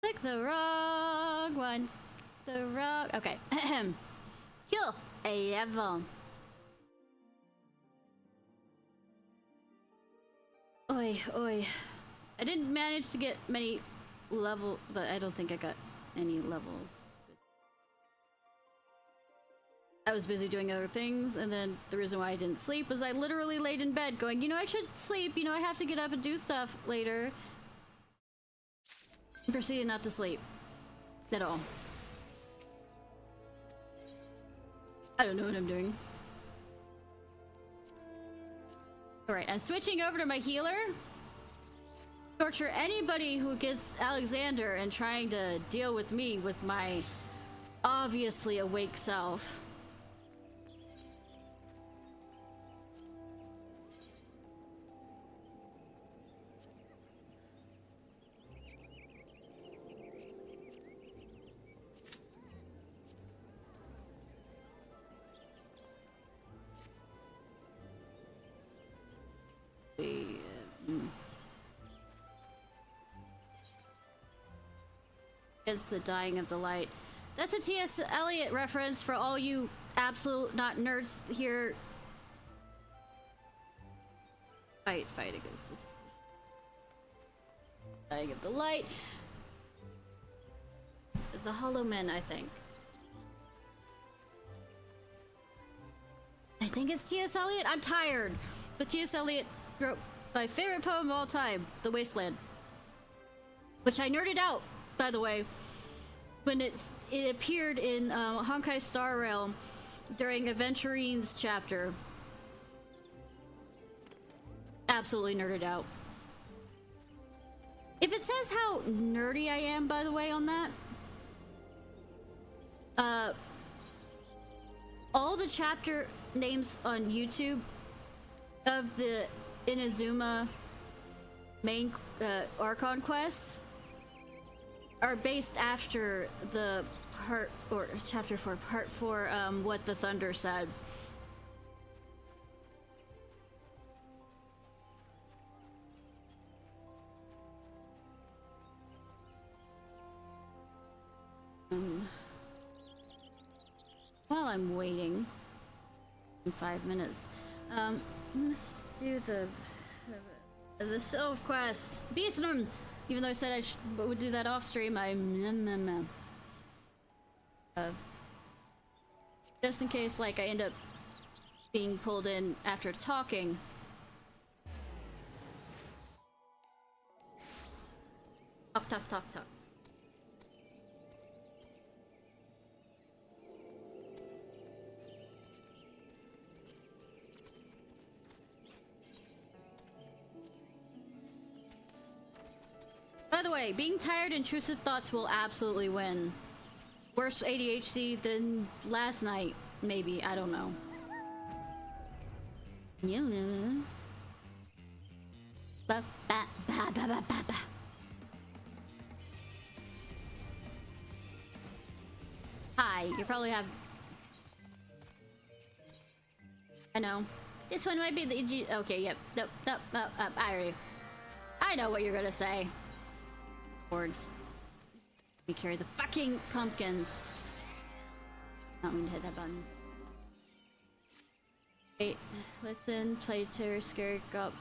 Click the wrong one. The wrong... Okay. Kill a level. Oi, oi. I didn't manage to get many level, but I don't think I got any levels. I was busy doing other things, and then the reason why I didn't sleep was I literally laid in bed going, you know, I should sleep, you know, I have to get up and do stuff later. And proceeded not to sleep. At all. I don't know what I'm doing. Alright, I'm switching over to my healer. Torture anybody who gets Alexander and trying to deal with me with my obviously awake self. Against the dying of the light. That's a T.S. Eliot reference for all you absolute not nerds here. Fight against this. Dying of the light. The Hollow Men, I think. I think it's T.S. Eliot. I'm tired. But T.S. Eliot wrote my favorite poem of all time, The Wasteland. Which I nerded out, by the way, when it appeared in Honkai Star Realm during Aventurine's chapter. Absolutely nerded out. If it says how nerdy I am, by the way, on that, all the chapter names on YouTube of the Inazuma main Archon quests are based after the part, or chapter 4, part 4, what the Thunder said. While I'm waiting in 5 minutes, let's do the Sylph quest. Beastman! Even though I said I would do that off stream, just in case, like, I end up being pulled in after talking. Talk. By the way, being tired, intrusive thoughts will absolutely win. Worse ADHD than last night, maybe. I don't know. Hi, you probably have... I know. This one might be the... Okay, yep. Nope. I know what you're gonna say. Boards. Let me carry the fucking pumpkins. Not mean to hit that button. Wait, listen, play terror, scare, gobble.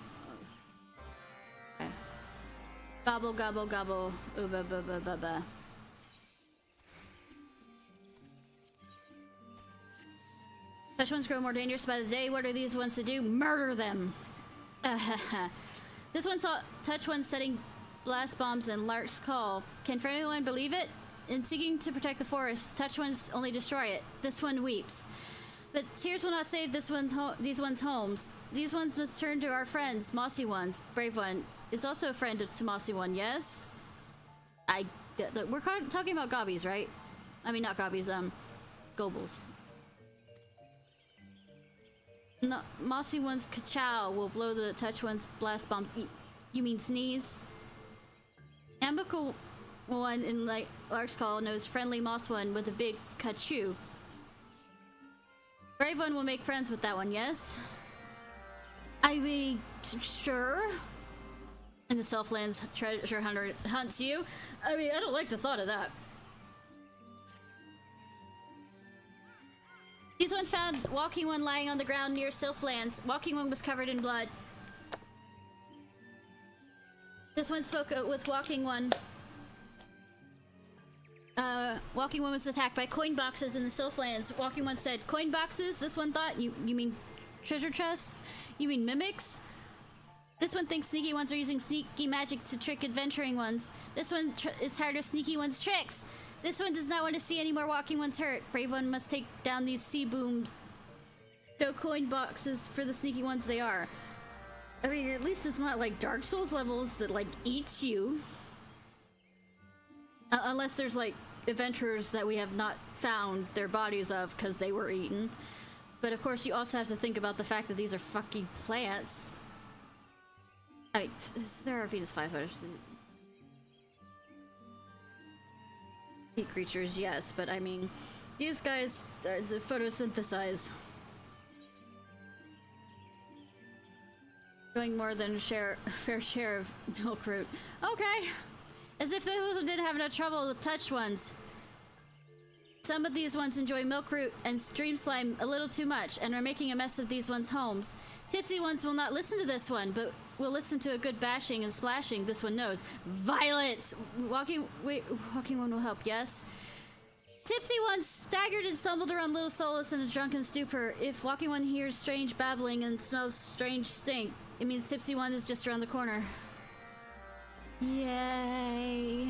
Okay. Gobble, gobble, gobble. Ooh, ba ba ba ba ba. Such ones grow more dangerous by the day. What are these ones to do? Murder them! This one saw touch one setting blast bombs in Lark's Call. Can anyone believe it? In seeking to protect the forest, touch ones only destroy it. This one weeps. But tears will not save these ones' homes. These ones must turn to our friends, mossy ones. Brave one is also a friend of mossy one, yes? We're talking about gobbies, right? I mean, not gobbies, gobles. No, mossy one's ka-chow will blow the touch one's blast bombs. You mean sneeze? Ambical one in Lark's Call knows friendly moss one with a big ka-choo. Brave one will make friends with that one, yes? I mean, sure. And the Selflands treasure hunter hunts you. I mean, I don't like the thought of that. These ones found Walking One lying on the ground near Sylphlands. Walking One was covered in blood. This one spoke with Walking One. Walking One was attacked by coin boxes in the Sylphlands. Walking One said, "Coin boxes?" This one thought, you mean treasure chests? You mean mimics? This one thinks sneaky ones are using sneaky magic to trick adventuring ones. This one is tired of sneaky ones' tricks. This one does not want to see any more Walking Ones hurt. Brave One must take down these sea booms. Show coin boxes for the sneaky ones they are. I mean, at least it's not like Dark Souls levels that, like, eats you. Unless there's, like, adventurers that we have not found their bodies of because they were eaten. But, of course, you also have to think about the fact that these are fucking plants. I mean, there are Venus 500. Sea creatures, yes, but I mean, these guys photosynthesize. Doing more than a fair share of milk root. Okay. As if those didn't have enough trouble with touched ones. Some of these ones enjoy milk root and dream slime a little too much and are making a mess of these ones' homes. Tipsy ones will not listen to this one, but will listen to a good bashing and splashing. This one knows. Violence! Walking One will help, yes? Tipsy One staggered and stumbled around Little Solus in a drunken stupor. If Walking One hears strange babbling and smells strange stink, it means Tipsy One is just around the corner. Yay.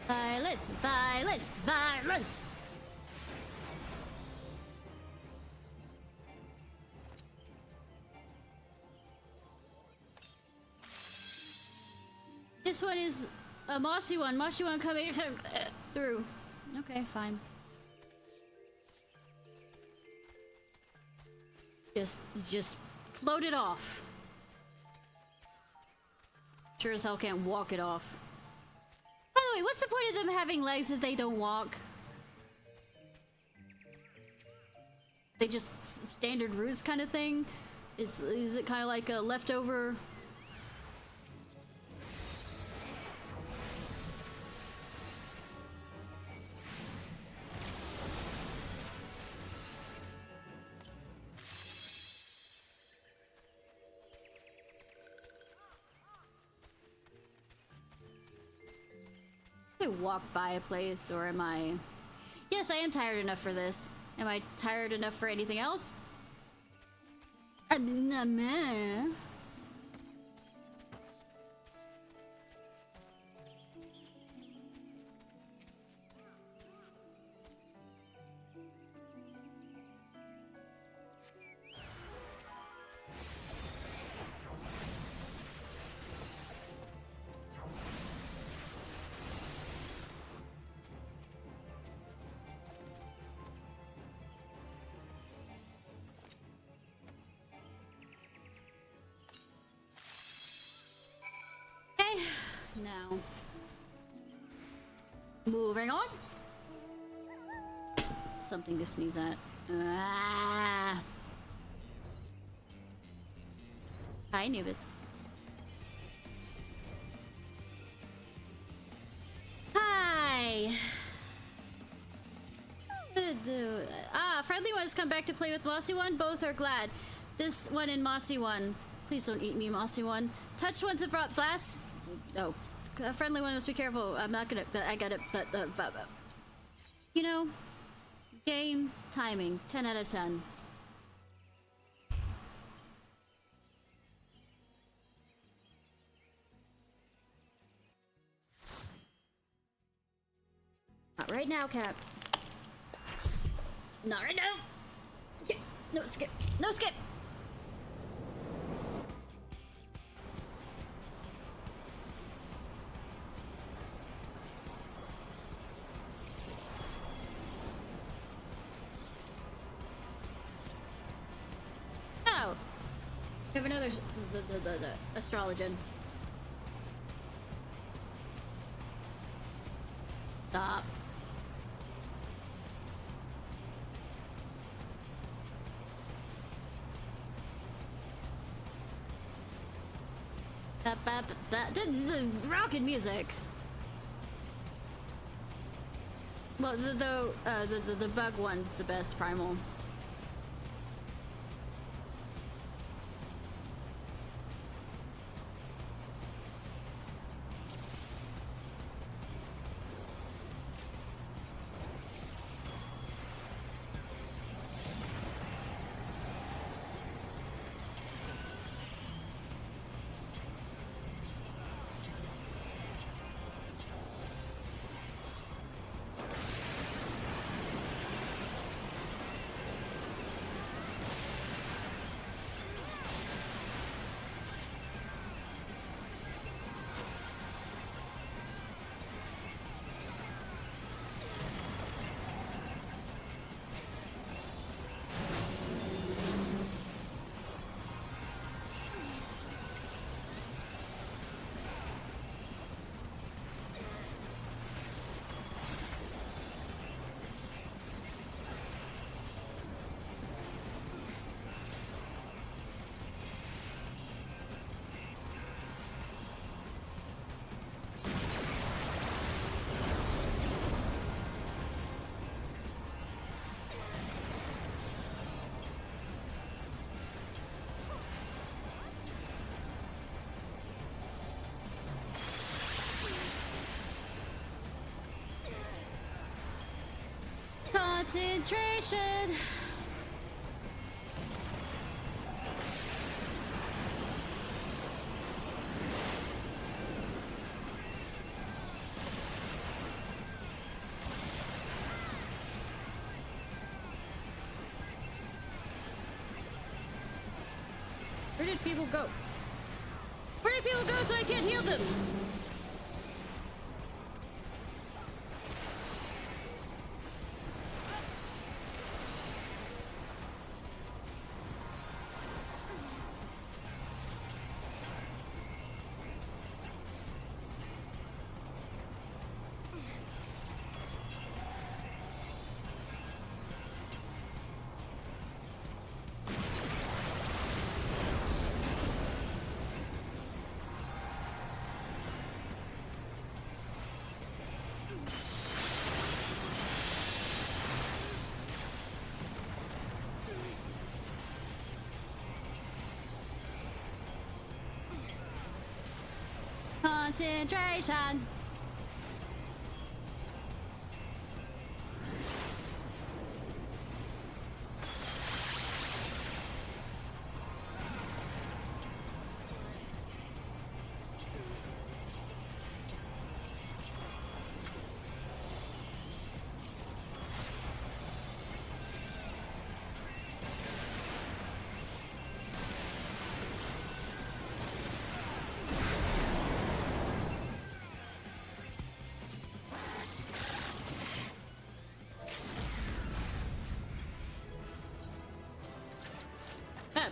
Violence! Violence! Violence! This one is a mossy one. Mossy one coming through. Okay, fine. Just float it off. Sure as hell can't walk it off. By the way, what's the point of them having legs if they don't walk? They just standard roots kind of thing? Is it kind of like a leftover? I walk by a place, or am I... Yes, I am tired enough for this. Am I tired enough for anything else? Meh. Now, moving on. Something to sneeze at. Ah. Hi, Anubis. Hi. Friendly ones come back to play with Mossy One. Both are glad. This one and Mossy One. Please don't eat me, Mossy One. Touch ones have brought blast. Oh, a friendly one must be careful. I'm not gonna. I got it. You know, game timing. 10 out of 10. Not right now, Cap. Not right now. Okay. No skip. No skip. have another the astrologian. Stop. The rockin' music. Well, the bug one's the best primal. Concentration. Where did people go? Where did people go so I can't heal them? Concentration.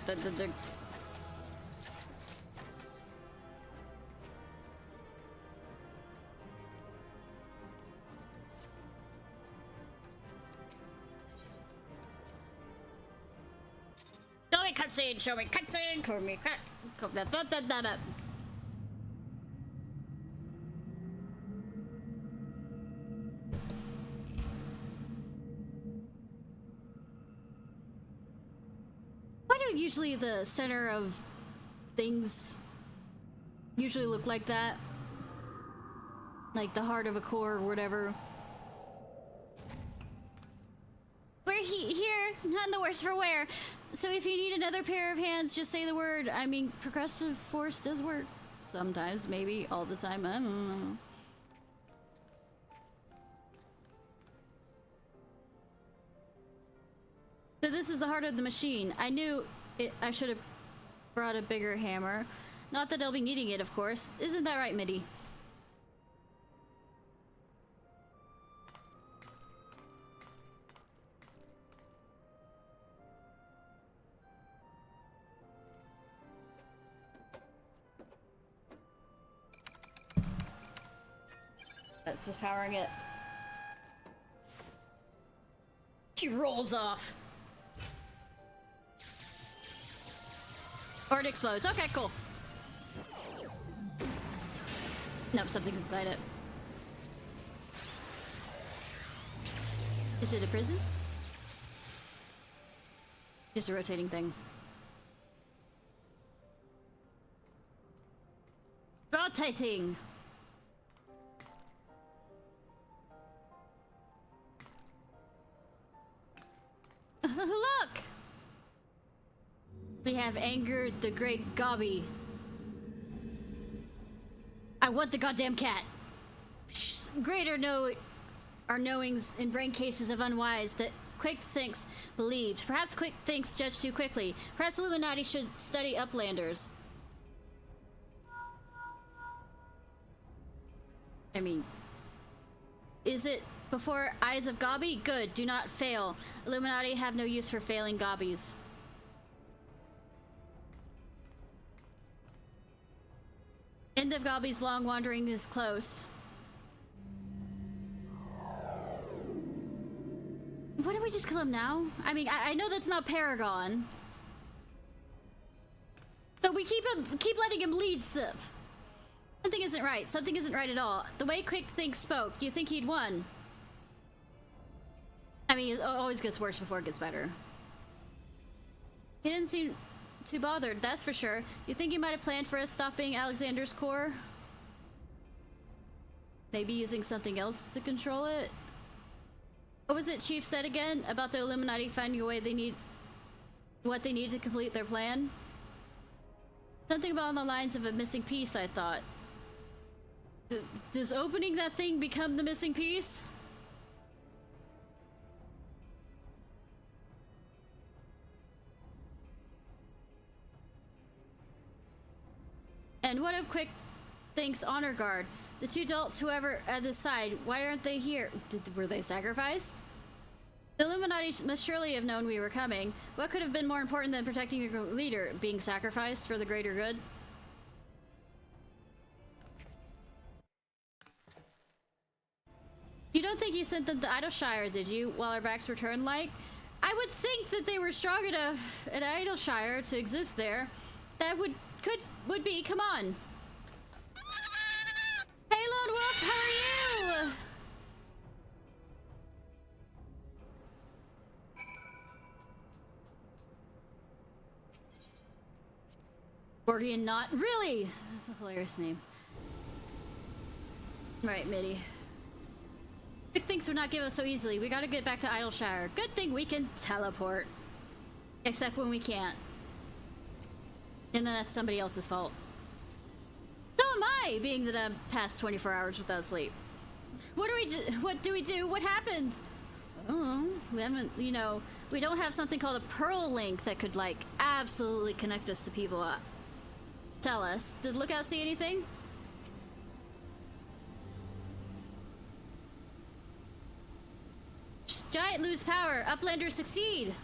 The show me cutscene, show me cutscene, show me cut. Usually the center of things usually look like that, like the heart of a core or whatever. We're here, not the worse for wear. So if you need another pair of hands, just say the word. I mean, progressive force does work sometimes, maybe all the time. I don't know. So this is the heart of the machine. I knew it. I should have brought a bigger hammer. Not that I'll be needing it, of course. Isn't that right, Midi? That's what's powering it. She rolls off. Or it explodes. Okay, cool. Nope, something's inside it. Is it a prison? Just a rotating thing. Rotating! Look! We have angered the great Gobby. I want the goddamn cat! Greater know our knowings in brain cases of unwise that Quick Thinks believed. Perhaps Quick Thinks judged too quickly. Perhaps Illuminati should study Uplanders. I mean, is it before eyes of Gobby? Good, do not fail. Illuminati have no use for failing Gobbies. End of Gobby's long wandering is close. Why don't we just kill him now? I mean, I know that's not Paragon. But we keep letting him lead stuff. Something isn't right. Something isn't right at all. The way Quick Think spoke, you think he'd won. I mean, it always gets worse before it gets better. He didn't seem too bothered, that's for sure. You think he might have planned for us stopping Alexander's core? Maybe using something else to control it? What was it Chief said again about the Illuminati finding a way what they need to complete their plan? Something about the lines of a missing piece, I thought. Does opening that thing become the missing piece? And what if Quick Think's honor guard? The two adults, whoever at his side, why aren't they here? Were they sacrificed? The Illuminati must surely have known we were coming. What could have been more important than protecting your leader? Being sacrificed for the greater good? You don't think you sent them to Idleshire, did you? While our backs were turned, like? I would think that they were strong enough at Idleshire to exist there. That would be. Come on. Hey, Lone Wolf, how are you? Gordian Knot. Really? That's a hilarious name. Right, Mitty. Big things would not give us so easily. We gotta get back to Idleshire. Good thing we can teleport. Except when we can't. And then that's somebody else's fault. So am I, being that I'm past 24 hours without sleep. What do we do? What happened? I don't know. We haven't, you know, we don't have something called a Pearl Link that could, like, absolutely connect us to people. Tell us. Did Lookout see anything? Giant lose power. Uplanders succeed.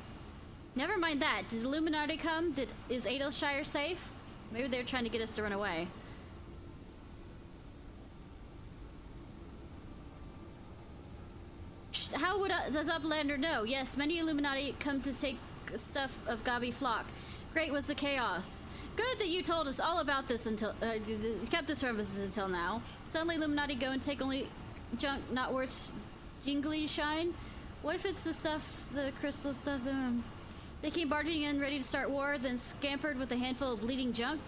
Never mind that. Did Illuminati come? Is Idleshire safe? Maybe they're trying to get us to run away. How does Uplander know? Yes, many Illuminati come to take stuff of Gabi Flock. Great was the chaos. Good that you told us all about this until kept this from us until now. Suddenly Illuminati go and take only junk not worth jingly shine. What if it's the stuff, the crystal stuff? They came barging in ready to start war, then scampered with a handful of bleeding junk?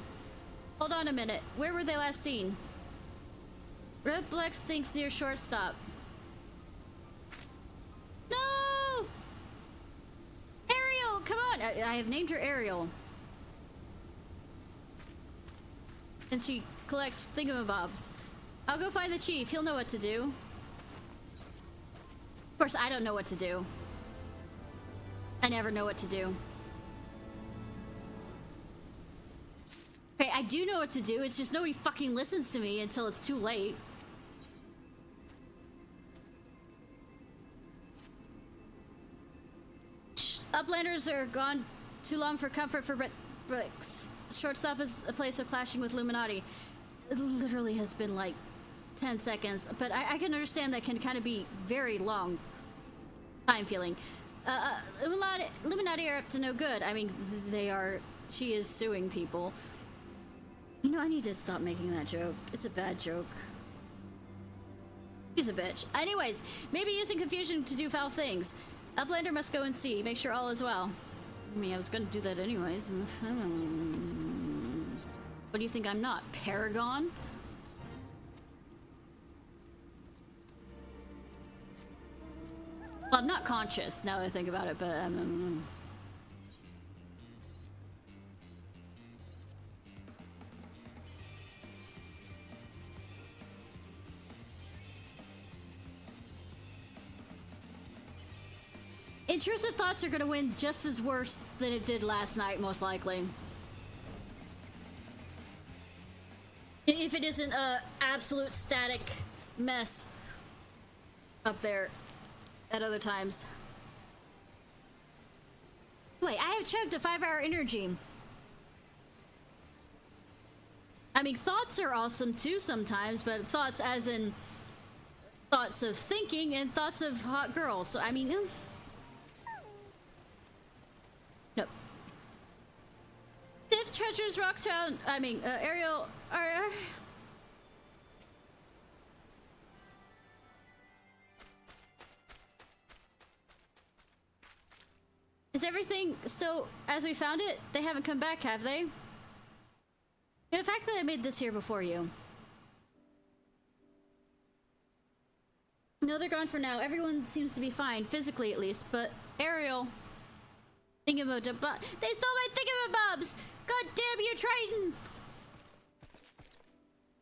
Hold on a minute. Where were they last seen? Redblex thinks near shortstop. No! Ariel, come on! I have named her Ariel. And she collects thingamabobs. I'll go find the chief. He'll know what to do. Of course, I don't know what to do. I never know what to do. Okay, I do know what to do. It's just nobody fucking listens to me until it's too late. Uplanders are gone too long for comfort for bricks. Shortstop is a place of clashing with Illuminati. It literally has been like 10 seconds, but I can understand that can kind of be very long time feeling. Illuminati are up to no good. I mean, they are. She is suing people. You know, I need to stop making that joke. It's a bad joke. She's a bitch. Anyways, maybe using confusion to do foul things. Uplander must go and see. Make sure all is well. I mean, I was gonna do that anyways. What do you think I'm not? Paragon? Well, I'm not conscious now that I think about it, but intrusive thoughts are gonna win just as worse than it did last night, most likely. If it isn't a absolute static mess up there at other times. Wait, I have chugged a 5-hour energy. I mean, thoughts are awesome too sometimes, but thoughts as in thoughts of thinking and thoughts of hot girls. So, I mean, no. If treasures, rocks found, I mean, Ariel, are... Is everything still as we found it? They haven't come back, have they? The fact that I made this here before you. No, they're gone for now. Everyone seems to be fine, physically at least, but Ariel... Thingamabob... They stole my thingamabobs! God damn you, Triton!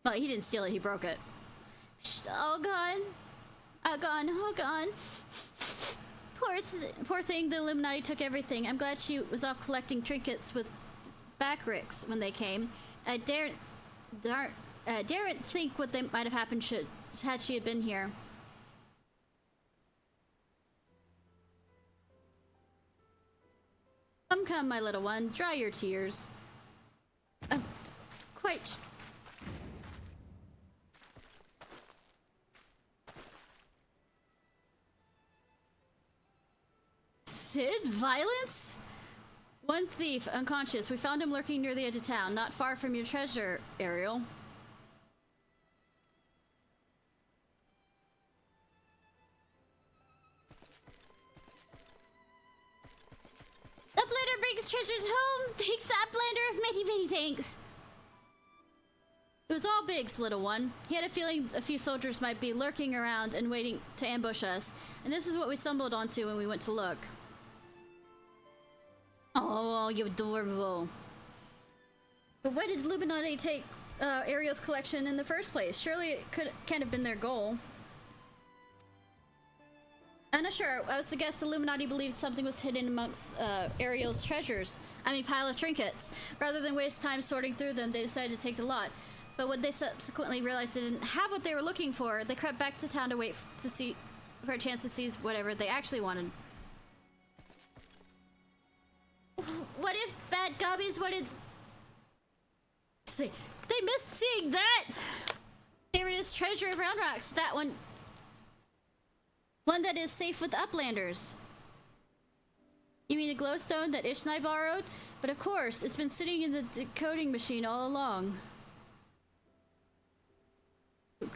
Well, he didn't steal it, he broke it. All gone. All gone, all gone. Poor thing, the Illuminati took everything. I'm glad she was off collecting trinkets with Backricks when they came. I daren't think what they might have happened had she had been here. Come, my little one, dry your tears. Quite... Sid? Violence? One thief, unconscious. We found him lurking near the edge of town, not far from your treasure, Ariel. Uplander brings treasures home! Thanks, Uplander! Many thanks! It was all Biggs, little one. He had a feeling a few soldiers might be lurking around and waiting to ambush us, and this is what we stumbled onto when we went to look. Oh, you adorable. But why did Illuminati take Ariel's collection in the first place? Surely it can't have been their goal. I'm not sure. I was to guess the Illuminati believed something was hidden amongst Ariel's treasures. I mean, pile of trinkets. Rather than waste time sorting through them, they decided to take the lot. But when they subsequently realized they didn't have what they were looking for, they crept back to town to wait for a chance to seize whatever they actually wanted. What if bad gobbies wanted... See, they missed seeing that! There it is, treasure of Round Rocks. That one... One that is safe with Uplanders. You mean the glowstone that Ishnai borrowed? But of course, it's been sitting in the decoding machine all along.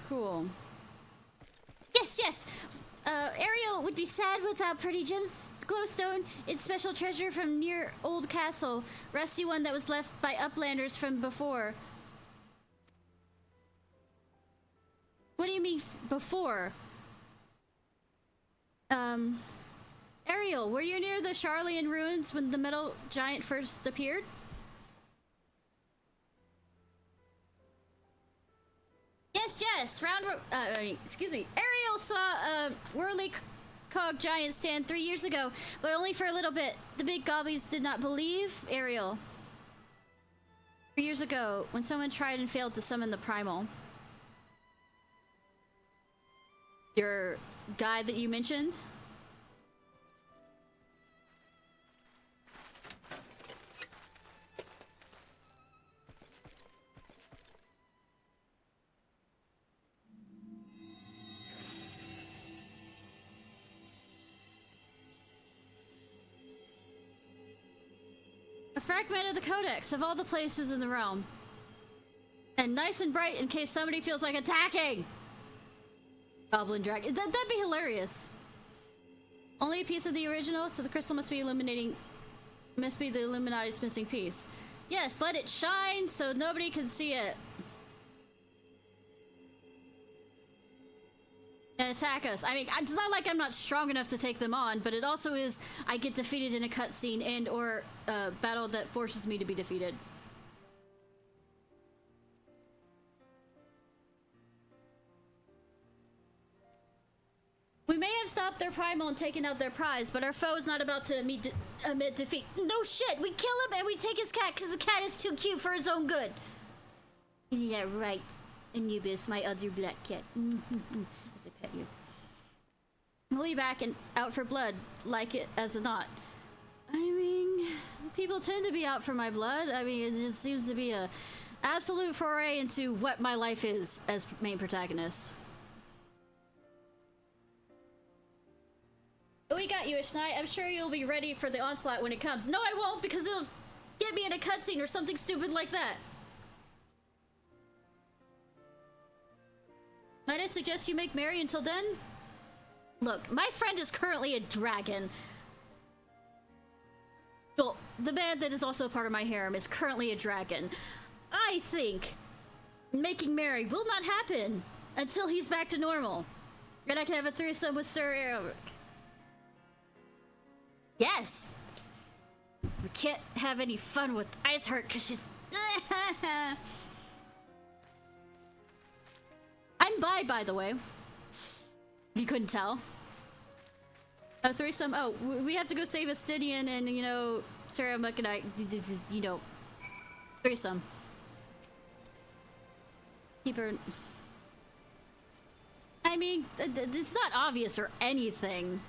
Cool. Yes! Ariel would be sad without Pretty Gem's glowstone. It's special treasure from near Old Castle. Rusty one that was left by Uplanders from before. What do you mean, before? Ariel, were you near the Charlian ruins when the metal giant first appeared? Yes! Excuse me. Ariel saw a whirly cog giant stand 3 years ago, but only for a little bit. The big gobbies did not believe Ariel. 3 years ago, when someone tried and failed to summon the primal. Your guy that you mentioned? Fragmented the codex of all the places in the realm. And nice and bright in case somebody feels like attacking! Goblin dragon. That'd be hilarious. Only a piece of the original, so the crystal must be illuminating... Must be the Illuminati's missing piece. Yes, let it shine so nobody can see it. And attack us. I mean, it's not like I'm not strong enough to take them on, but it also is I get defeated in a cutscene and or a battle that forces me to be defeated. We may have stopped their primal and taken out their prize, but our foe is not about to admit defeat. No shit! We kill him and we take his cat because the cat is too cute for his own good. Yeah, right. Anubis, my other black cat. As I pet you. We'll be back and out for blood, like it as a not. I mean, people tend to be out for my blood. I mean, it just seems to be a absolute foray into what my life is as main protagonist. We got you, Ishnai. I'm sure you'll be ready for the onslaught when it comes. No, I won't, because it'll get me in a cutscene or something stupid like that. Might I suggest you make merry until then? Look, my friend is currently a dragon. Well, the man that is also part of my harem is currently a dragon. I think making merry will not happen until he's back to normal. And I can have a threesome with Sir Eric. Yes! We can't have any fun with Ice Heart because she's... I'm by the way. If you couldn't tell. A threesome. Oh, we have to go save Astidian and, you know, Sarah Muck and I, you know, threesome. Keep her... I mean, it's not obvious or anything.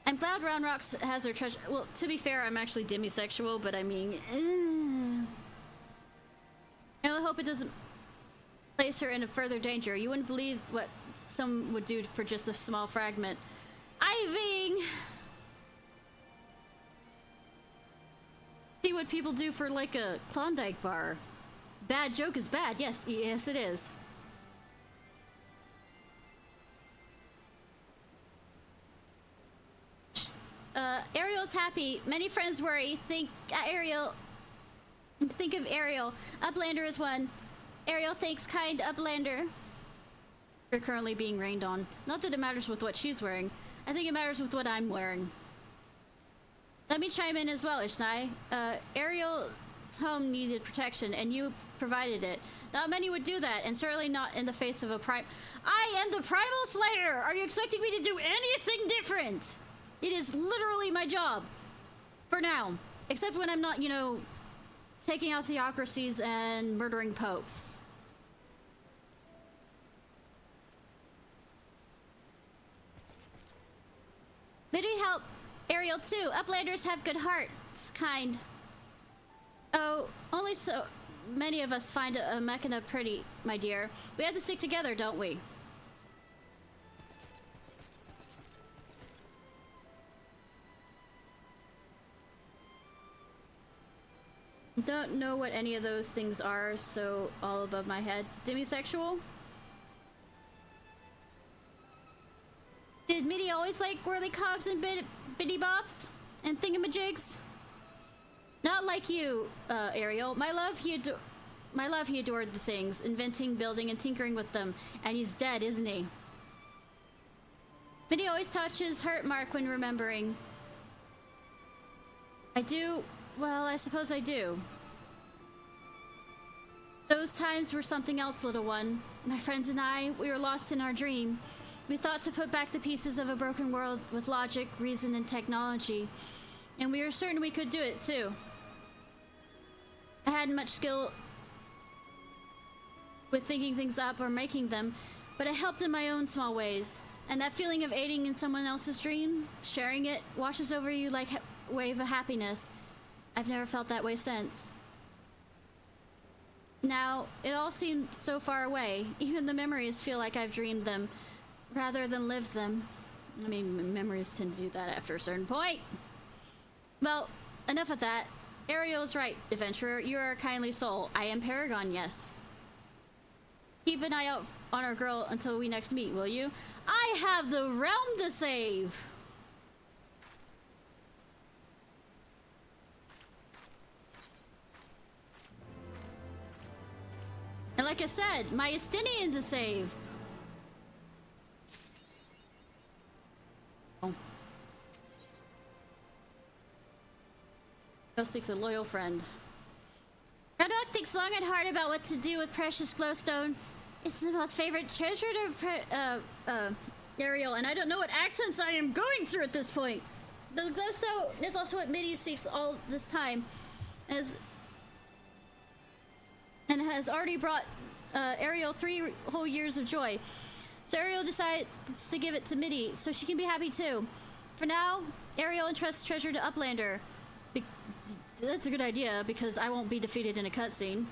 I'm glad Round Rocks has her treasure. Well, to be fair, I'm actually demisexual, but I mean, I only hope it doesn't place her in a further danger. You wouldn't believe what some would do for just a small fragment. Iving! See what people do for like a Klondike bar. Bad joke is bad. Yes, yes it is. Ariel's happy. Many friends worry. Think of Ariel. Uplander is one. Ariel thinks kind Uplander. You're currently being rained on. Not that it matters with what she's wearing. I think it matters with what I'm wearing. Let me chime in as well, Ishnai. Ariel's home needed protection, and you provided it. Not many would do that, and certainly not in the face of a prime. I am the Primal Slayer! Are you expecting me to do anything different? It is literally my job. For now. Except when I'm not, you know, taking out theocracies and murdering popes. Maybe help Ariel too. Uplanders have good hearts, kind. Oh, only so many of us find a mechana pretty, my dear. We have to stick together, don't we? Don't know what any of those things are, so all above my head. Demisexual? Did Mitty always like whirly cogs and bitty bops? And thingamajigs? Not like you, Ariel. My love, he adored the things, inventing, building, and tinkering with them. And he's dead, isn't he? Mitty always touches hurt mark when remembering. I do... Well, I suppose I do. Those times were something else, little one. My friends and I, we were lost in our dream. We thought to put back the pieces of a broken world with logic, reason, and technology. And we were certain we could do it, too. I hadn't much skill with thinking things up or making them, but I helped in my own small ways. And that feeling of aiding in someone else's dream, sharing it, washes over you like a wave of happiness. I've never felt that way since. Now, it all seems so far away. Even the memories feel like I've dreamed them, rather than lived them. I mean, memories tend to do that after a certain point. Well, enough of that. Ariel's right, adventurer. You are a kindly soul. I am Paragon, yes. Keep an eye out on our girl until we next meet, will you? I have the realm to save! And like I said, my Estinian to save! Oh. Ghostseek's a loyal friend. Redrock thinks long and hard about what to do with precious glowstone. It's the most favorite treasure to Ariel, and I don't know what accents I am going through at this point. The glowstone is also what Mitty seeks all this time, and has already brought Ariel 3 whole years of joy. So Ariel decides to give it to Mitty, so she can be happy too. For now, Ariel entrusts treasure to Uplander. That's a good idea, because I won't be defeated in a cutscene.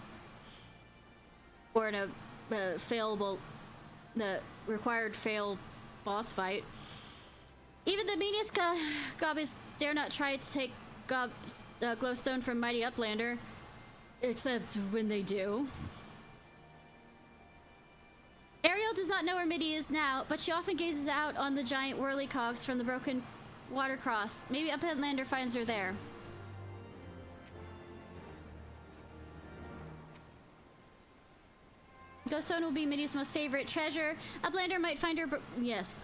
Or in a the required fail boss fight. Even the meanest gobbies dare not try to take glowstone from mighty Uplander. Except when they do. Ariel does not know where Mitty is now, but she often gazes out on the giant whirly cogs from the broken water cross. Maybe Uplander finds her there. Glowstone will be Mitty's most favorite treasure. Uplander might find her, yes.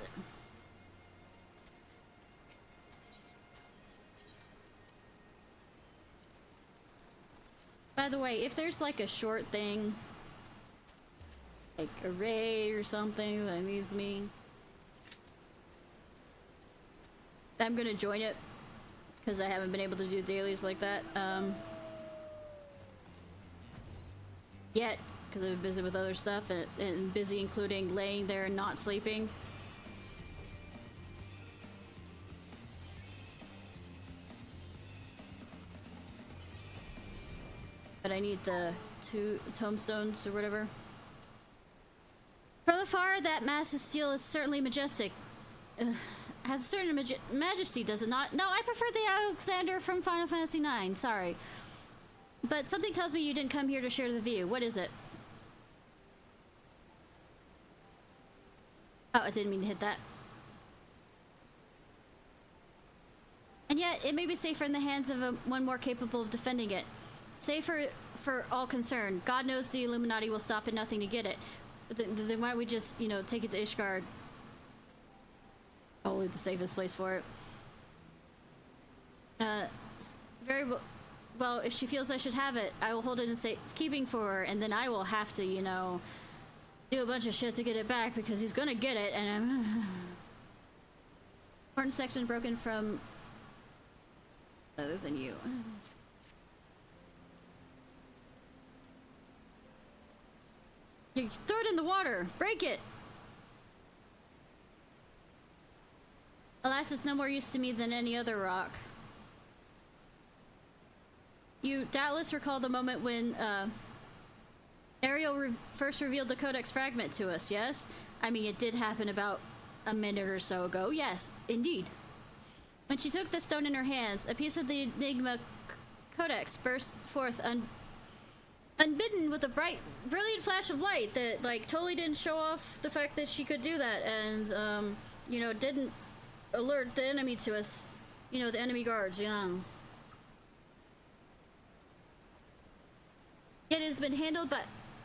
By the way, if there's like a short thing, like a raid or something that needs me, I'm gonna join it, because I haven't been able to do dailies like that yet, because I've been busy with other stuff, and busy including laying there and not sleeping. But I need the 2 tombstones or whatever. From afar, that mass of steel is certainly majestic. Has a certain majesty, does it not? No, I prefer the Alexander from Final Fantasy IX, sorry. But something tells me you didn't come here to share the view. What is it? Oh, I didn't mean to hit that. And yet, it may be safer in the hands of one more capable of defending it. Safer for all concerned. God knows the Illuminati will stop at nothing to get it. But then why don't we just, you know, take it to Ishgard? Probably the safest place for it. Very well, if she feels I should have it, I will hold it in safekeeping for her, and then I will have to, you know, do a bunch of shit to get it back, because he's gonna get it, and I'm... Important section broken from... other than you. You throw it in the water! Break it! Alas, it's no more use to me than any other rock. You doubtless recall the moment when, Ariel first revealed the Codex fragment to us, yes? I mean, it did happen about a minute or so ago. Yes, indeed. When she took the stone in her hands, a piece of the Enigma Codex burst forth unbidden with a bright, brilliant flash of light that, like, totally didn't show off the fact that she could do that, and, you know, didn't alert the enemy to us. You know, the enemy guards, you know. It has been handled by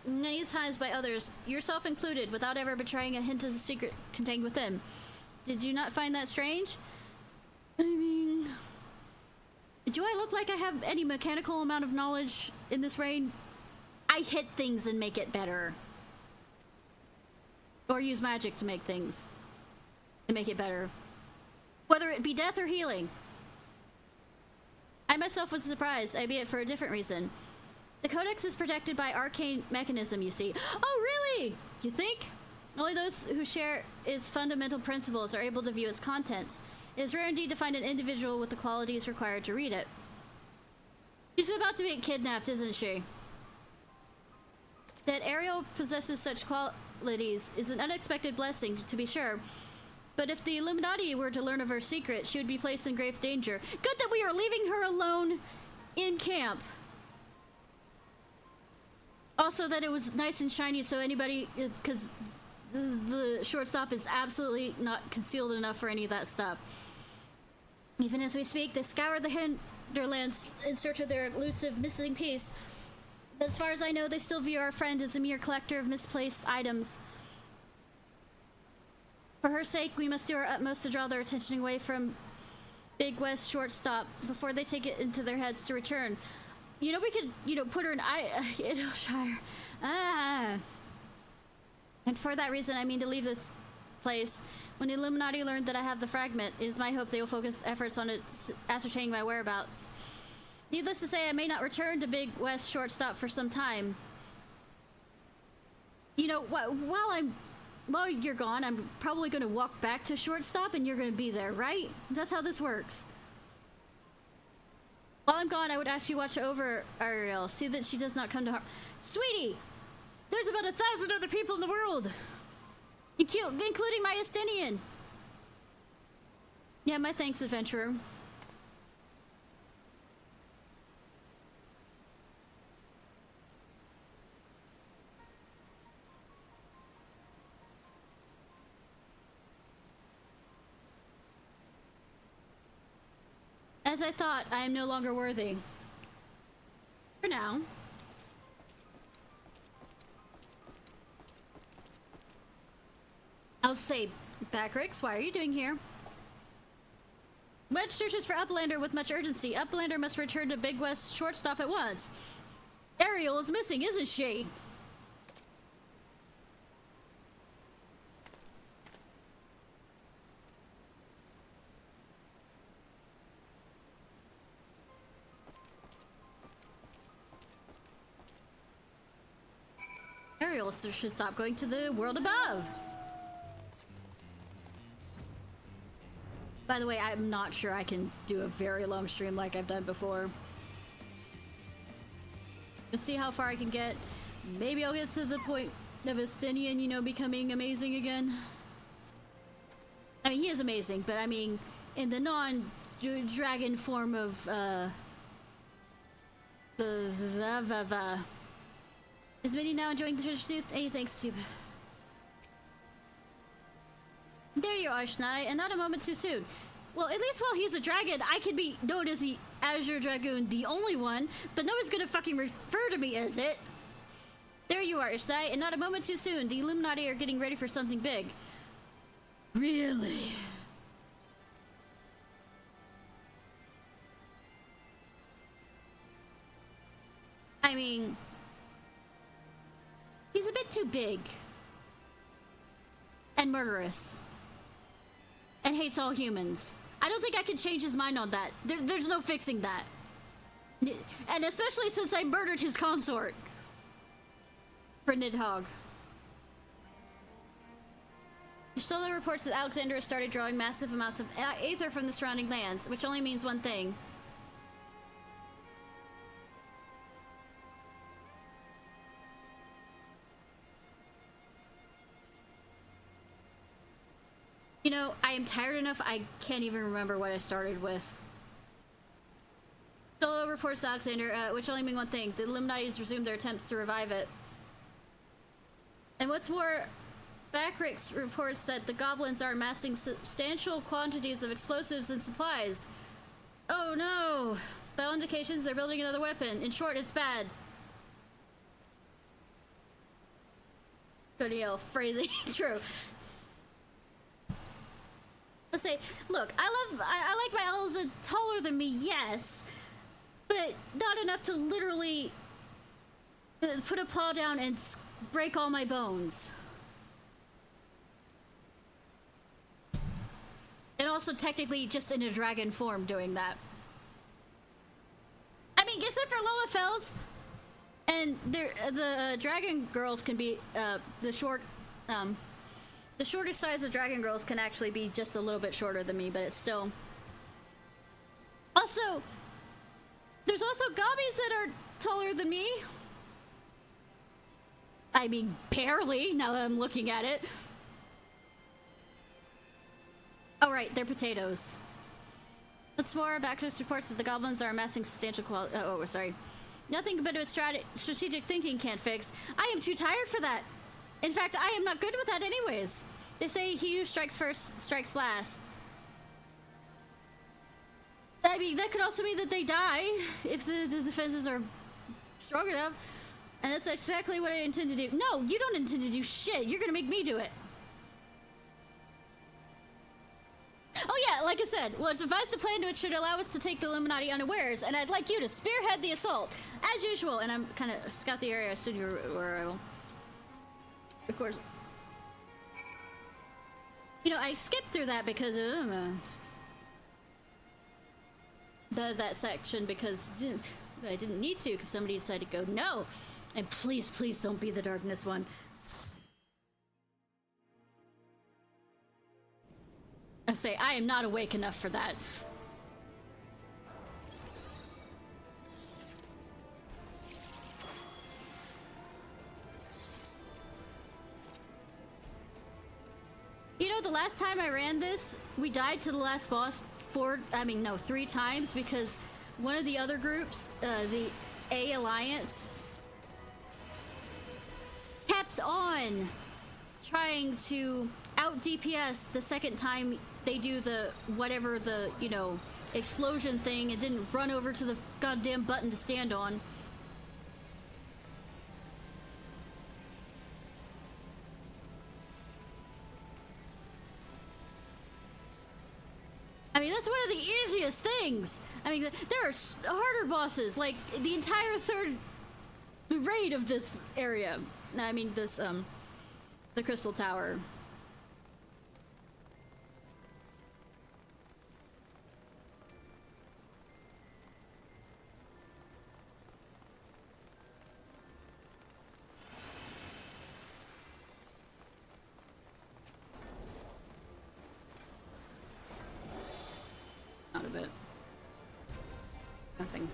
many times by others, yourself included, without ever betraying a hint of the secret contained within. Did you not find that strange? I mean... Do I look like I have any mechanical amount of knowledge in this raid? I hit things and make it better. Or use magic to make things. To make it better. Whether it be death or healing. I myself was surprised, albeit for a different reason. The Codex is protected by arcane mechanism, you see. Oh, really? You think? Only those who share its fundamental principles are able to view its contents. It is rare indeed to find an individual with the qualities required to read it. She's about to be kidnapped, isn't she? That Ariel possesses such qualities is an unexpected blessing, to be sure. But if the Illuminati were to learn of her secret, she would be placed in grave danger. Good that we are leaving her alone in camp. Also that it was nice and shiny so anybody, because the shortstop is absolutely not concealed enough for any of that stuff. Even as we speak, they scour the hinterlands in search of their elusive missing piece. But as far as I know, they still view our friend as a mere collector of misplaced items. For her sake, we must do our utmost to draw their attention away from Big West shortstop before they take it into their heads to return. You know, we could, you know, put her in Idleshire. And for that reason, I mean to leave this place. When the Illuminati learned that I have the fragment, it is my hope they will focus efforts on ascertaining my whereabouts. Needless to say, I may not return to Big West shortstop for some time. You know, while you're gone, I'm probably going to walk back to shortstop and you're going to be there, right? That's how this works. While I'm gone, I would ask you watch over Ariel. See that she does not come to harm. Sweetie! There's about 1,000 other people in the world! Including my Estinian! Yeah, my thanks, adventurer. As I thought, I am no longer worthy. For now. I'll say, Backrix, why are you doing here? Wedge searches for Uplander with much urgency. Uplander must return to Big West shortstop at once. Ariel is missing, isn't she? Ariel should stop going to the world above. By the way, I'm not sure I can do a very long stream like I've done before. Let's see how far I can get. Maybe I'll get to the point of Estinian, you know, becoming amazing again. I mean, he is amazing, but I mean, in the non-dragon form of, Is Minnie now enjoying the treasure sleuth? Hey, thanks, Tube. There you are, Ishnai, and not a moment too soon. Well, at least while he's a dragon, I could be known as the Azure Dragoon, the only one, but no one's gonna fucking refer to me as it. There you are, Ishnai, and not a moment too soon. The Illuminati are getting ready for something big. Really? I mean, he's a bit too big. And murderous. And hates all humans. I don't think I can change his mind on that. There's no fixing that. And especially since I murdered his consort. For Nidhogg. Stola reports that Alexander has started drawing massive amounts of aether from the surrounding lands, which only means one thing. You know, I am tired enough I can't even remember what I started with. Solo reports to Alexander, which only mean one thing. The Illuminati has resumed their attempts to revive it. And what's more, Backrix reports that the goblins are amassing substantial quantities of explosives and supplies. Oh no! By all indications, they're building another weapon. In short, it's bad. Good hell, phrasing. True. Let's say, look, I like my elves taller than me, yes, but not enough to literally put a paw down and break all my bones. And also technically just in a dragon form doing that. I mean, except for Loafells, and the dragon girls can be the shortest size of dragon girls can actually be just a little bit shorter than me, but it's still. Also, there's also gobbies that are taller than me. I mean, barely, now that I'm looking at it. Oh right, they're potatoes. What's more, Backus reports that the goblins are amassing substantial sorry. Nothing but strategic thinking can't fix. I am too tired for that. In fact, I am not good with that anyways. They say he who strikes first strikes last. I mean, that could also mean that they die if the defenses are strong enough. And that's exactly what I intend to do. No, you don't intend to do shit. You're gonna make me do it. Oh yeah, like I said, well, it's devised a plan which should allow us to take the Illuminati unawares, and I'd like you to spearhead the assault, as usual. And I'm kind of scout the area as soon as you're arrival. Of course. You know, I skipped through that because of that section because I didn't need to because somebody decided to go no, and please don't be the darkness one. I say I am not awake enough for that. You know, the last time I ran this, we died to the last boss 3 times because one of the other groups, the A Alliance, kept on trying to out DPS the second time they do the whatever the, you know, explosion thing and didn't run over to the goddamn button to stand on. I mean, that's one of the easiest things. I mean, there are harder bosses, like the entire third raid of this area. I mean, this, the Crystal Tower. Out of it. Nothing.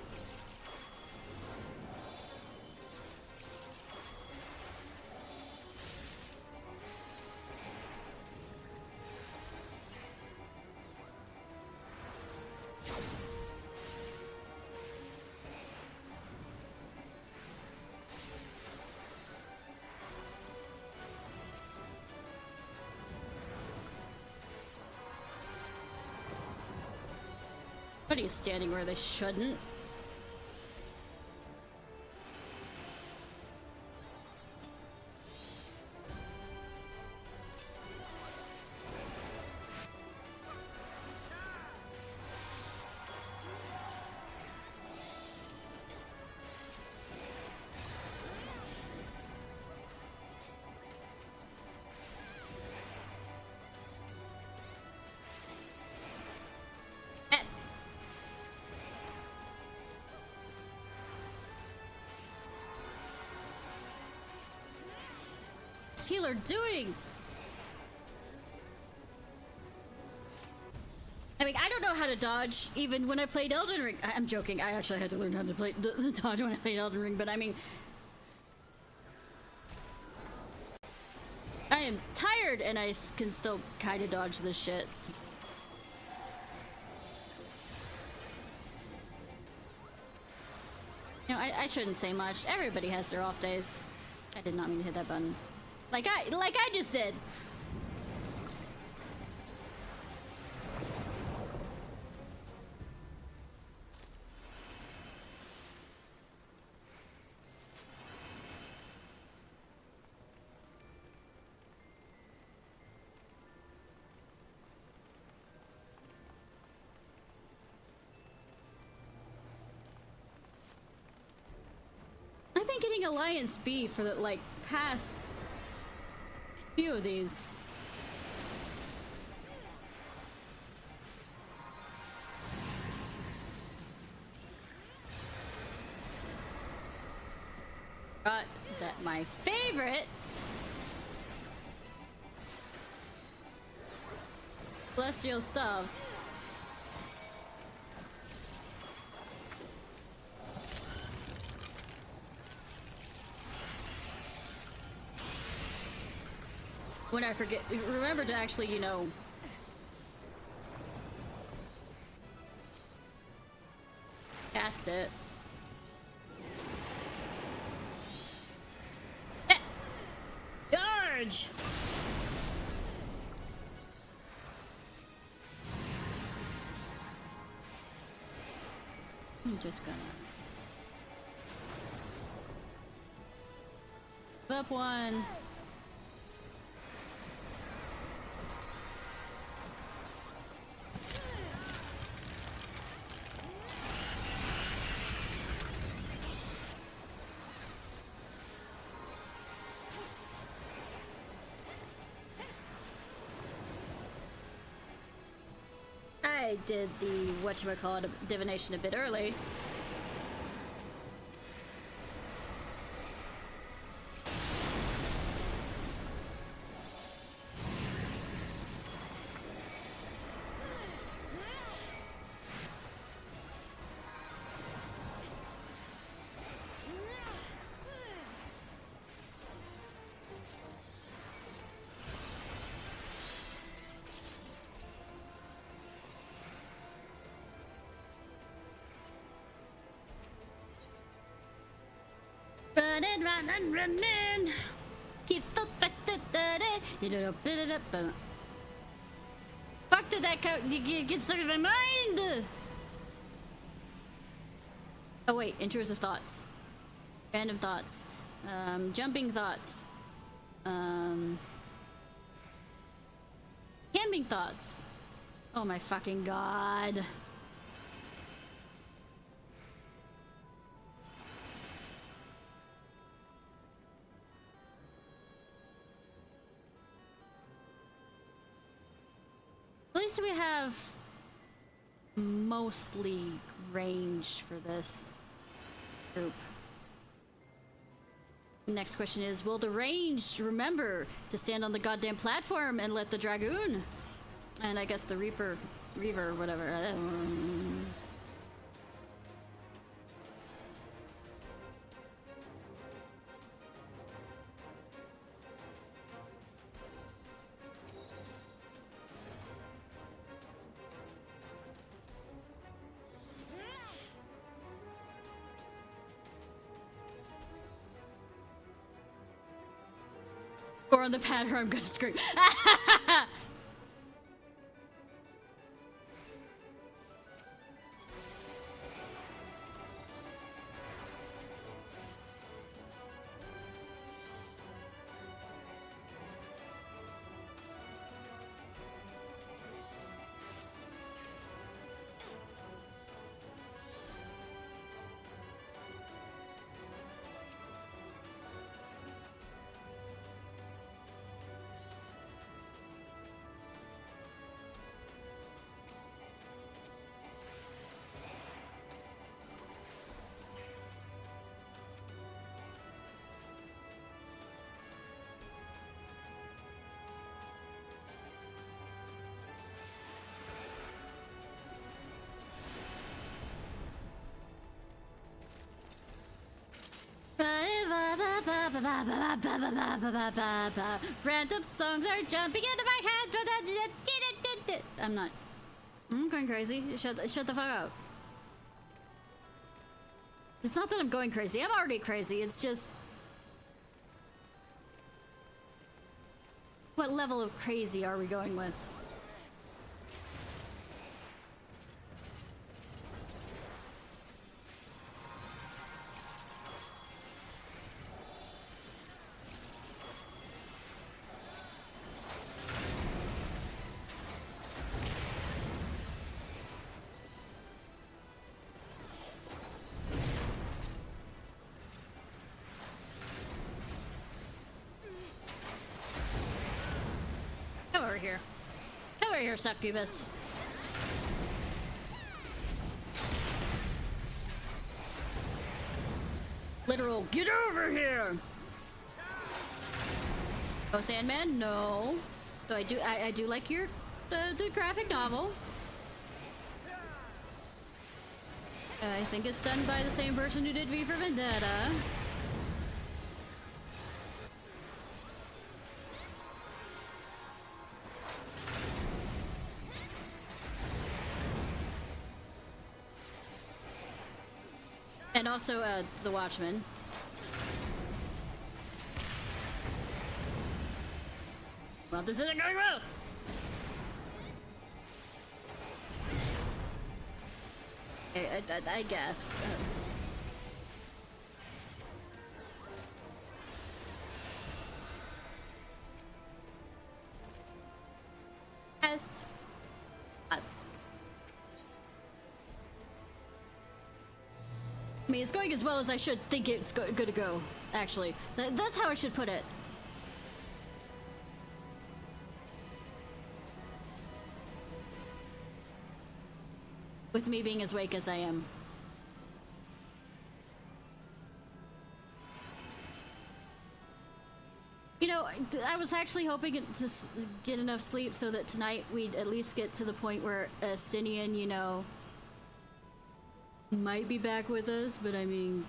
Somebody's standing where they shouldn't. Healer doing? I mean, I don't know how to dodge even when I played Elden Ring. I'm joking. I actually had to learn how to play the dodge when I played Elden Ring, but I mean, I am tired and I can still kind of dodge this shit. You know, I shouldn't say much. Everybody has their off days. I did not mean to hit that button. Like I just did. I've been getting Alliance B for the like past few of these. That my favorite celestial stuff. When I forget, remember to actually, you know, Cast it. Charge! I'm just gonna up one. I did the whatchamacallit divination a bit early. Running. Keep fuck did that get stuck in my mind. Oh wait, intrusive thoughts, random thoughts, jumping thoughts, camping thoughts. Oh my fucking god. At least we have mostly range for this group. Next question is, will the ranged remember to stand on the goddamn platform and let the Dragoon, and I guess the Reaver, whatever. Or on the pad or I'm gonna scream. Random songs are jumping into my head. I'm not. I'm going crazy. Shut the fuck up. It's not that I'm going crazy. I'm already crazy. It's just, what level of crazy are we going with? Here. Come over here, succubus. Literal, get over here! Oh, Sandman? No. So I do like your the graphic novel. I think it's done by the same person who did V for Vendetta. And also, the Watchman. Well, this isn't going well! I guess. Yes. Us. I mean, it's going as well as I should think it's good to go, actually. That's how I should put it. With me being as awake as I am. You know, I was actually hoping to get enough sleep so that tonight we'd at least get to the point where Estinian, you know, might be back with us, but I mean...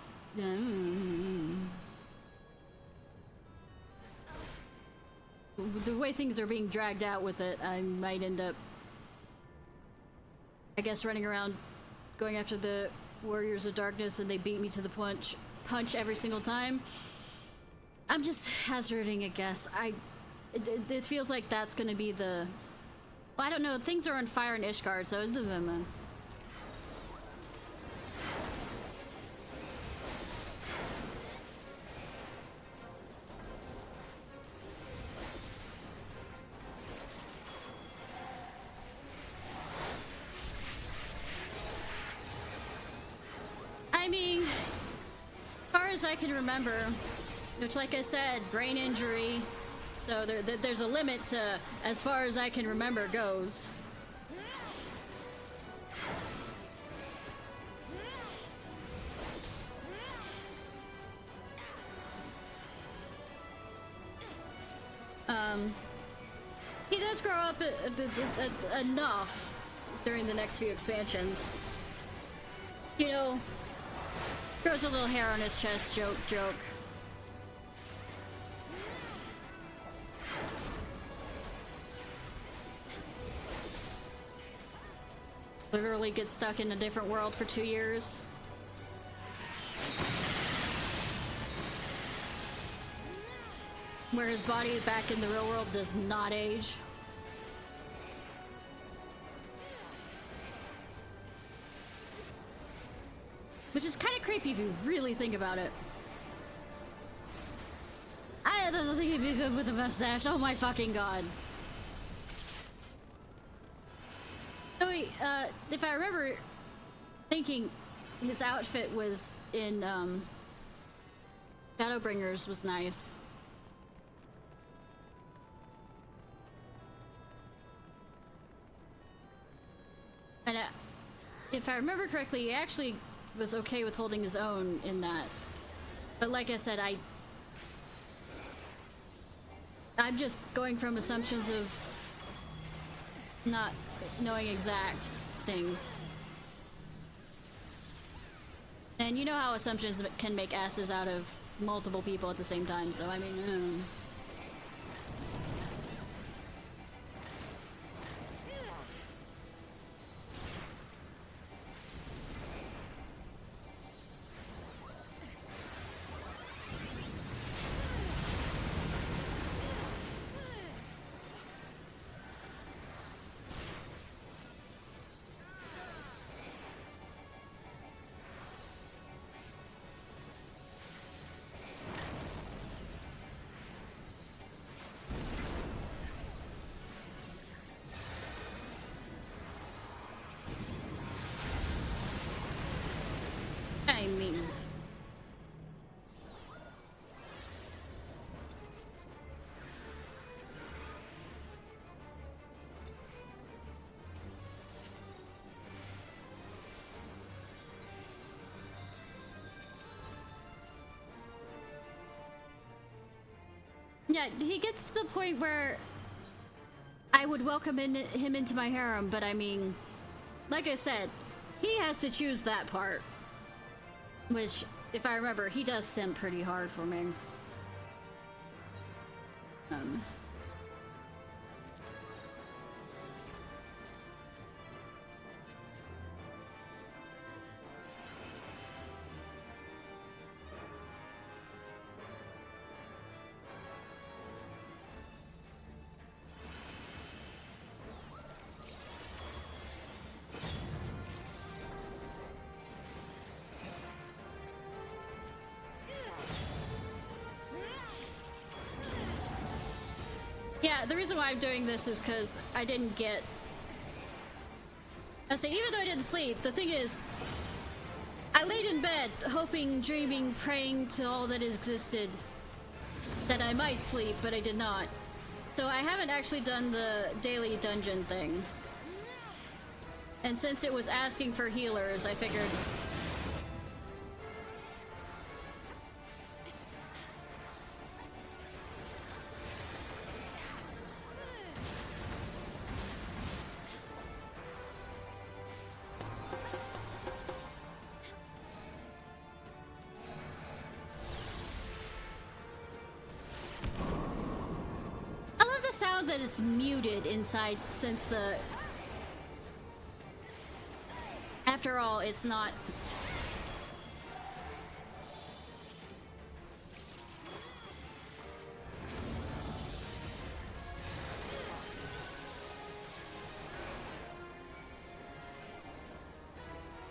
the way things are being dragged out with it, I might end up, I guess, running around going after the Warriors of Darkness and they beat me to the punch every single time. I'm just hazarding a guess. It feels like that's gonna be the... Well, I don't know, things are on fire in Ishgard, so... I mean, as far as I can remember, which, like I said, brain injury, so there's a limit to as far as I can remember goes. He does grow up enough during the next few expansions. You know, grows a little hair on his chest, joke. Literally gets stuck in a different world for 2 years. Where his body back in the real world does not age. Which is kind of creepy if you really think about it. I don't think he'd be good with a mustache. Oh my fucking god. So if I remember thinking his outfit was in Shadowbringers was nice. And if I remember correctly, he actually was okay with holding his own in that. But like I said, I'm just going from assumptions of not knowing exact things. And you know how assumptions can make asses out of multiple people at the same time, so I mean, yeah, he gets to the point where I would welcome him into my harem, but I mean, like I said, he has to choose that part. Which, if I remember, he does simp pretty hard for me. reason why I'm doing this is because I didn't get... I say, even though I didn't sleep, the thing is, I laid in bed, hoping, dreaming, praying to all that existed that I might sleep, but I did not. So I haven't actually done the daily dungeon thing. And since it was asking for healers, I figured... sound that it's muted inside, since the... After all, it's not...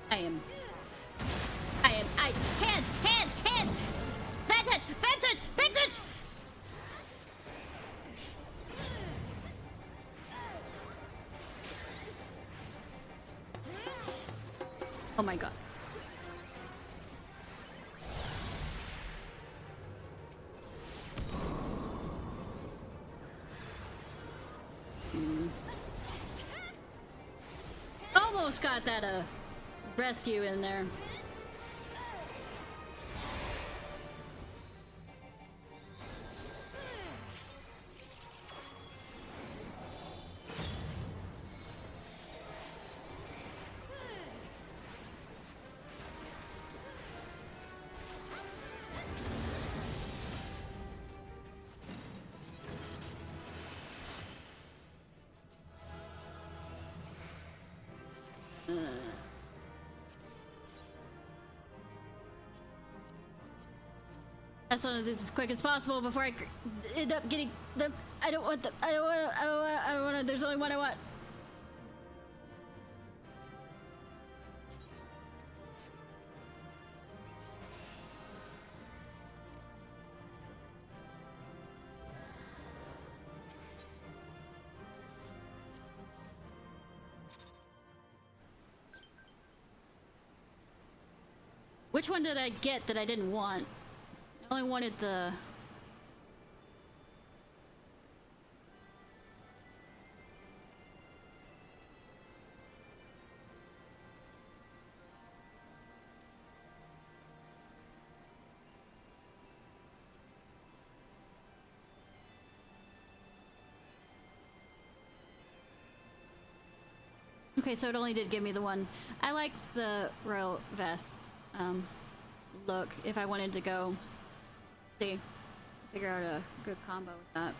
Hands! Bad touch! Oh my god. Almost got that rescue in there. That's one of this as quick as possible before I end up getting them. I don't want them. I don't want to. There's only one I want. Which one did I get that I didn't want? I only wanted the... Okay, so it only did give me the one. I like the royal vest look if I wanted to go see, figure out a good combo with that.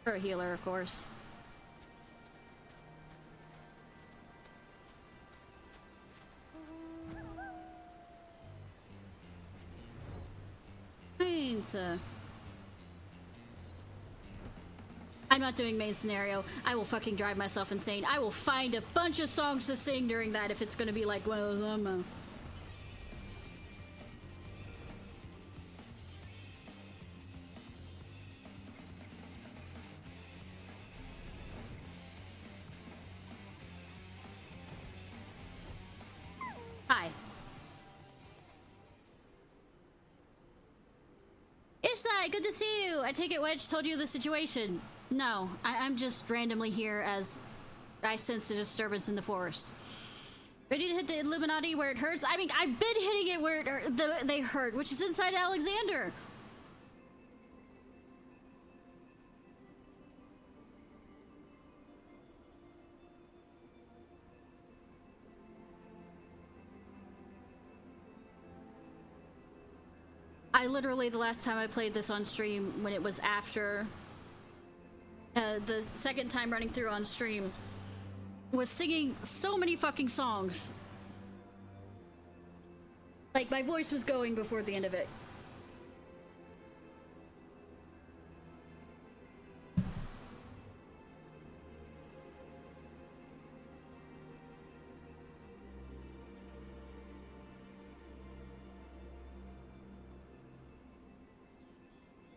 For a healer, of course. I'm not doing main scenario. I will fucking drive myself insane. I will find a bunch of songs to sing during that if it's gonna be like one of them. Hi. Ishnai, good to see you! I take it Wedge told you the situation. No, I'm just randomly here as I sense a disturbance in the forest. Ready to hit the Illuminati where it hurts? I mean, I've been hitting it where they hurt, which is inside Alexander. I literally, the last time I played this on stream, when it was after the second time running through on stream, was singing so many fucking songs. Like, my voice was going before the end of it.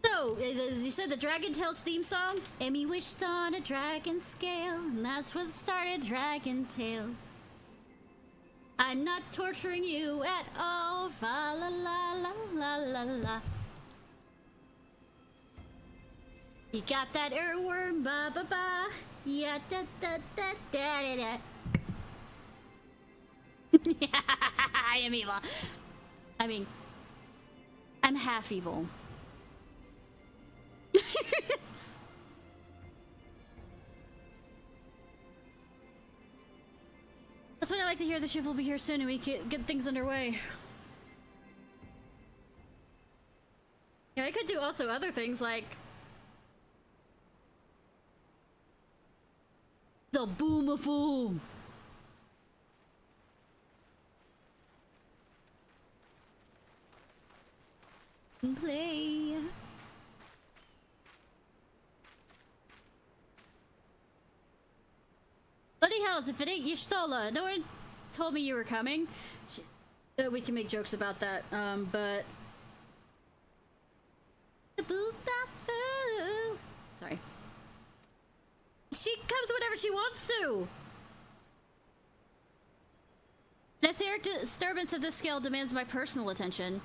So, you said the Dragon Tales theme song? Amy wished on a dragon scale, and that's what started Dragon Tales. I'm not torturing you at all. Fa la la la la la la. You got that earworm, ba ba ba. Yeah, da da da da da da. I am evil. I mean, I'm half evil. That's what I like to hear. The shift will be here soon and we can get things underway. Yeah, I could do also other things like the boom-a-foom. Play. Bloody hells, if it ain't Y'shtola. No one told me you were coming. We can make jokes about that, but... Sorry. She comes whenever she wants to! An etheric disturbance of this scale demands my personal attention.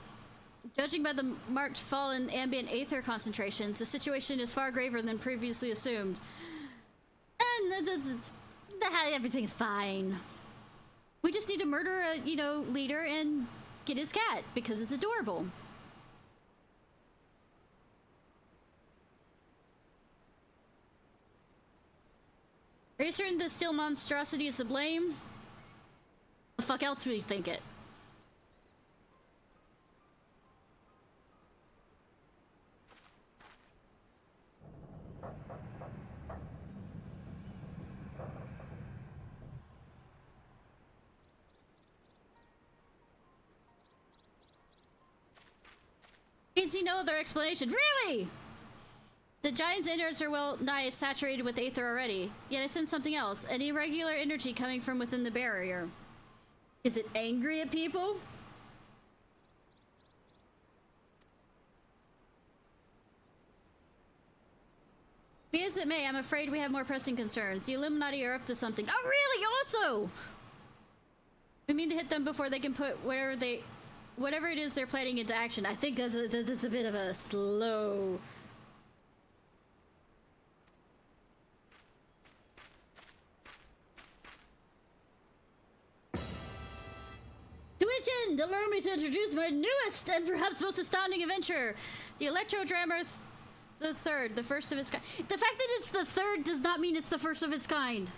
Judging by the marked fall in ambient aether concentrations, the situation is far graver than previously assumed. And everything's fine. We just need to murder a, leader and get his cat, because it's adorable. Are you certain this still monstrosity is to blame? The fuck else would you think it? Can't see no other explanation. Really? The giant's innards are well nigh saturated with aether already. Yet I sense something else. An irregular energy coming from within the barrier. Is it angry at people? Be as it may, I'm afraid we have more pressing concerns. The Illuminati are up to something. Oh, really? Also! We mean to hit them before they can put whatever it is they're planning into action. I think that's a bit of a slow... Twitchin! Allow me to introduce my newest and perhaps most astounding adventure. The Electro Drama the Third, the first of its kind. The fact that it's the third does not mean it's the first of its kind.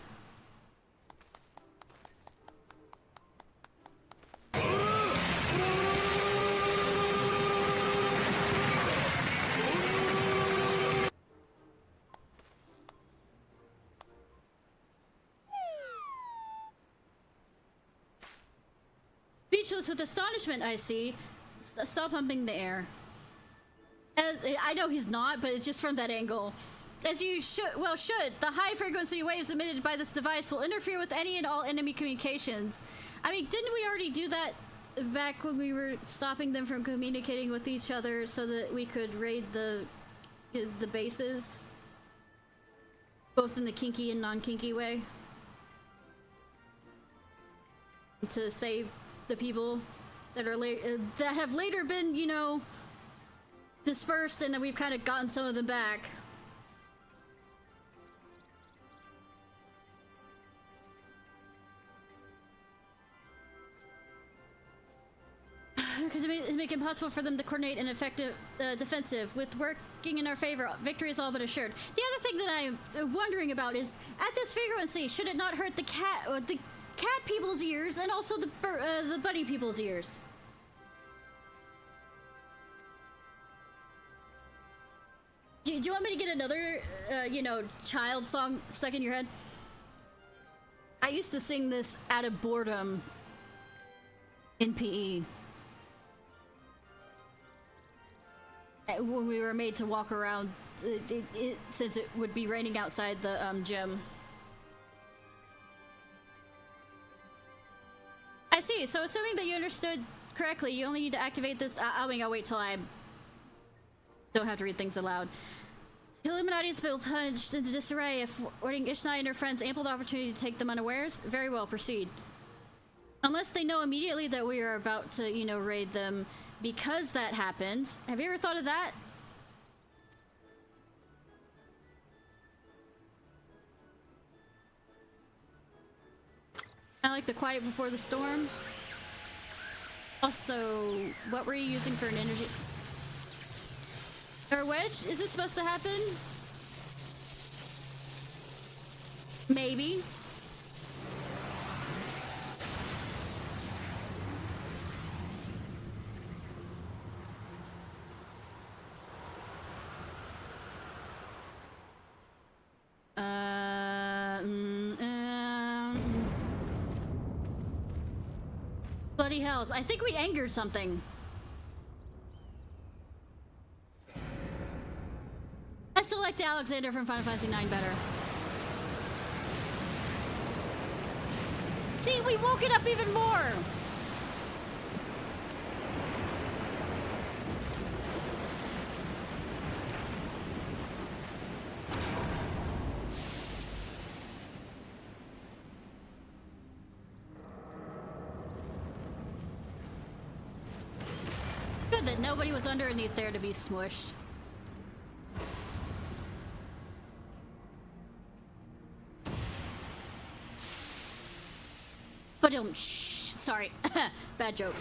Speechless with astonishment, I see. Stop pumping the air. I know he's not, but it's just from that angle. As you should. The high frequency waves emitted by this device will interfere with any and all enemy communications. I mean, didn't we already do that back when we were stopping them from communicating with each other so that we could raid the bases? Both in the kinky and non-kinky way? To save the people that are that have later been, dispersed, and then we've kind of gotten some of them back. Because it make it impossible for them to coordinate an effective defensive. With working in our favor, victory is all but assured. The other thing that I'm wondering about is, at this frequency, should it not hurt the cat people's ears and also the bunny people's ears? Do you want me to get another, child song stuck in your head? I used to sing this out of boredom in PE. When we were made to walk around, since it would be raining outside the gym. I see. So assuming that you understood correctly, you only need to activate this. I'll wait till I'm Don't have to read things aloud. The Illuminati has been plunged into disarray, affording Ishnai and her friends ample opportunity to take them unawares. Very well, proceed. Unless they know immediately that we are about to, you know, raid them because that happened. Have you ever thought of that? I like the quiet before the storm. Also, what were you using for an energy? Or wedge? Is this supposed to happen? Maybe. Bloody hells. I think we angered something. I still like the Alexander from Final Fantasy IX better. See, we woke it up even more! Good that nobody was underneath there to be smushed. But shh, sorry. Bad joke.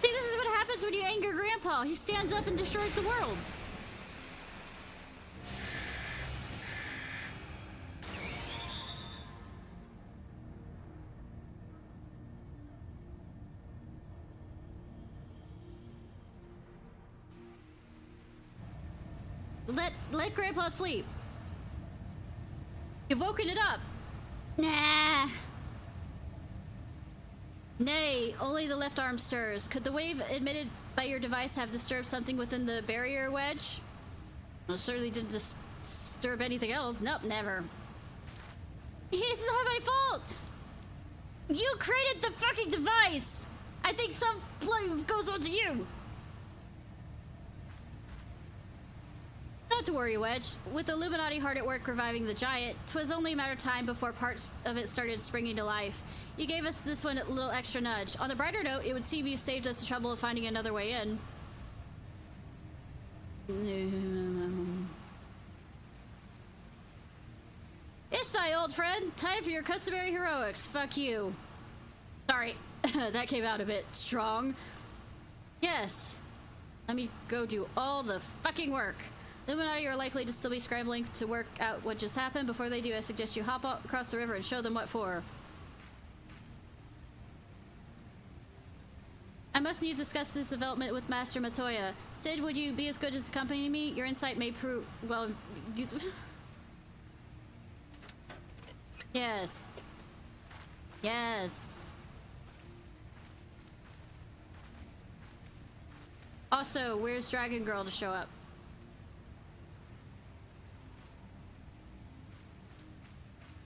See, this is what happens when you anger Grandpa. He stands up and destroys the world. Let Grandpa sleep. You've woken it up. Nah. Nay, only the left arm stirs. Could the wave emitted by your device have disturbed something within the barrier wedge? Well, certainly didn't disturb anything else. Nope, never. It's not my fault. You created the fucking device. I think some blame goes on to you. Not to worry, Wedge. With the Illuminati hard at work reviving the giant, 'twas only a matter of time before parts of it started springing to life. You gave us this one a little extra nudge. On the brighter note, it would seem you saved us the trouble of finding another way in. Ishnai, old friend. Time for your customary heroics. Fuck you. Sorry, that came out a bit strong. Yes. Let me go do all the fucking work. Illuminati are likely to still be scrambling to work out what just happened. Before they do, I suggest you hop across the river and show them what for. I must needs discuss this development with Master Matoya. Sid, would you be as good as accompanying me? Your insight may prove... well... Yes. Yes. Also, where's Dragon Girl to show up?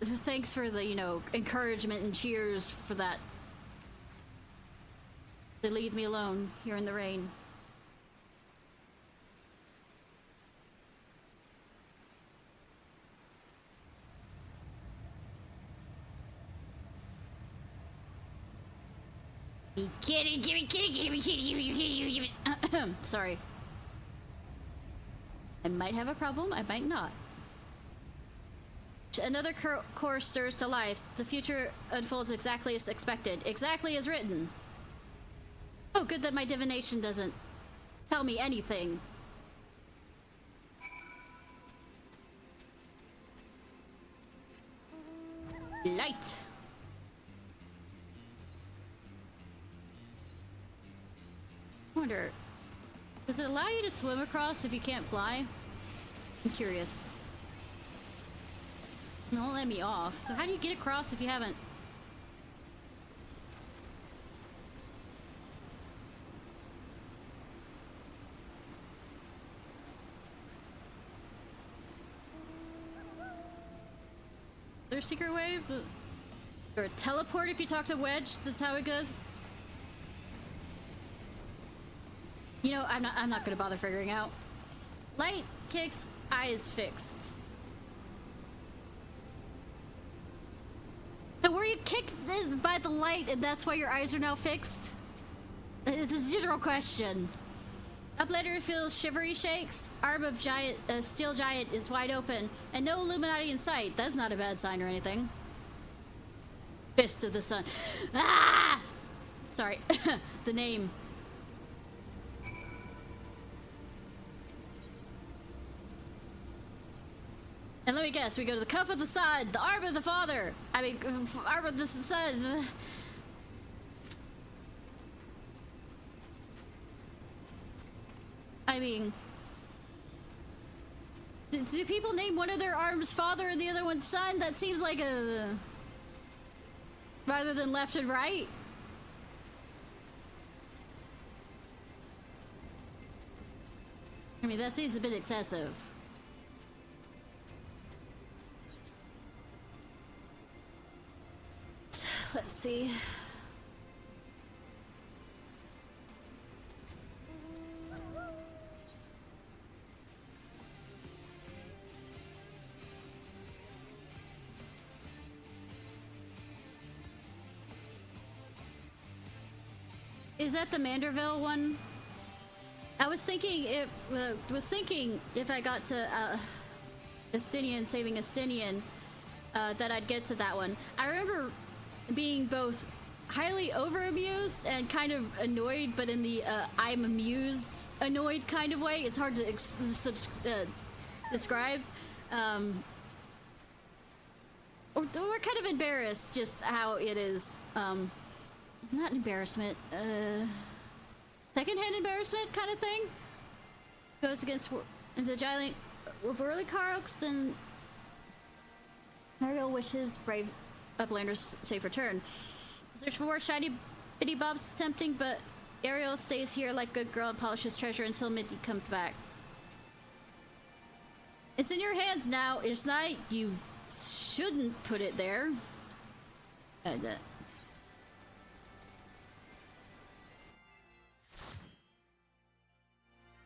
Thanks for the, you know, encouragement and cheers for that. They leave me alone here in the rain. Sorry. I might have a problem, I might not. Another core stirs to life. The future unfolds exactly as expected. Exactly as written. Oh, good that my divination doesn't tell me anything. Light. I wonder, does it allow you to swim across if you can't fly? I'm curious. It won't let me off. So how do you get across if you haven't? other secret way, but... Or teleport if you talk to Wedge, that's how it goes. You know, I'm not gonna bother figuring out. Light kicks, eyes fixed. So were you kicked by the light and that's why your eyes are now fixed? It's a general question. Uplander feels shivery shakes. Arm of giant, steel giant is wide open. And no Illuminati in sight. That's not a bad sign or anything. Fist of the Sun. Ah! Sorry. The name. And let me guess, we go to the cup of the Sun, the arm of the Father. I mean, arm of the Sun. I mean, do people name one of their arms Father and the other one Son? That seems like a... Rather than left and right? I mean, that seems a bit excessive. Let's see. Is that the Manderville one? I was thinking if I got to Estinian, saving Estinian, that I'd get to that one. I remember being both highly over amused and kind of annoyed, but in the I'm amused annoyed kind of way. It's hard to describe. Or we're kind of embarrassed just how it is. Not embarrassment, secondhand embarrassment kind of thing. Goes against the giant Whirly Carlx, then Mario wishes brave Uplander's safe return. Search for more shiny bitty bobs is tempting, but Ariel stays here like good girl and polishes treasure until Minty comes back. It's in your hands now, Ishnai. You shouldn't put it there.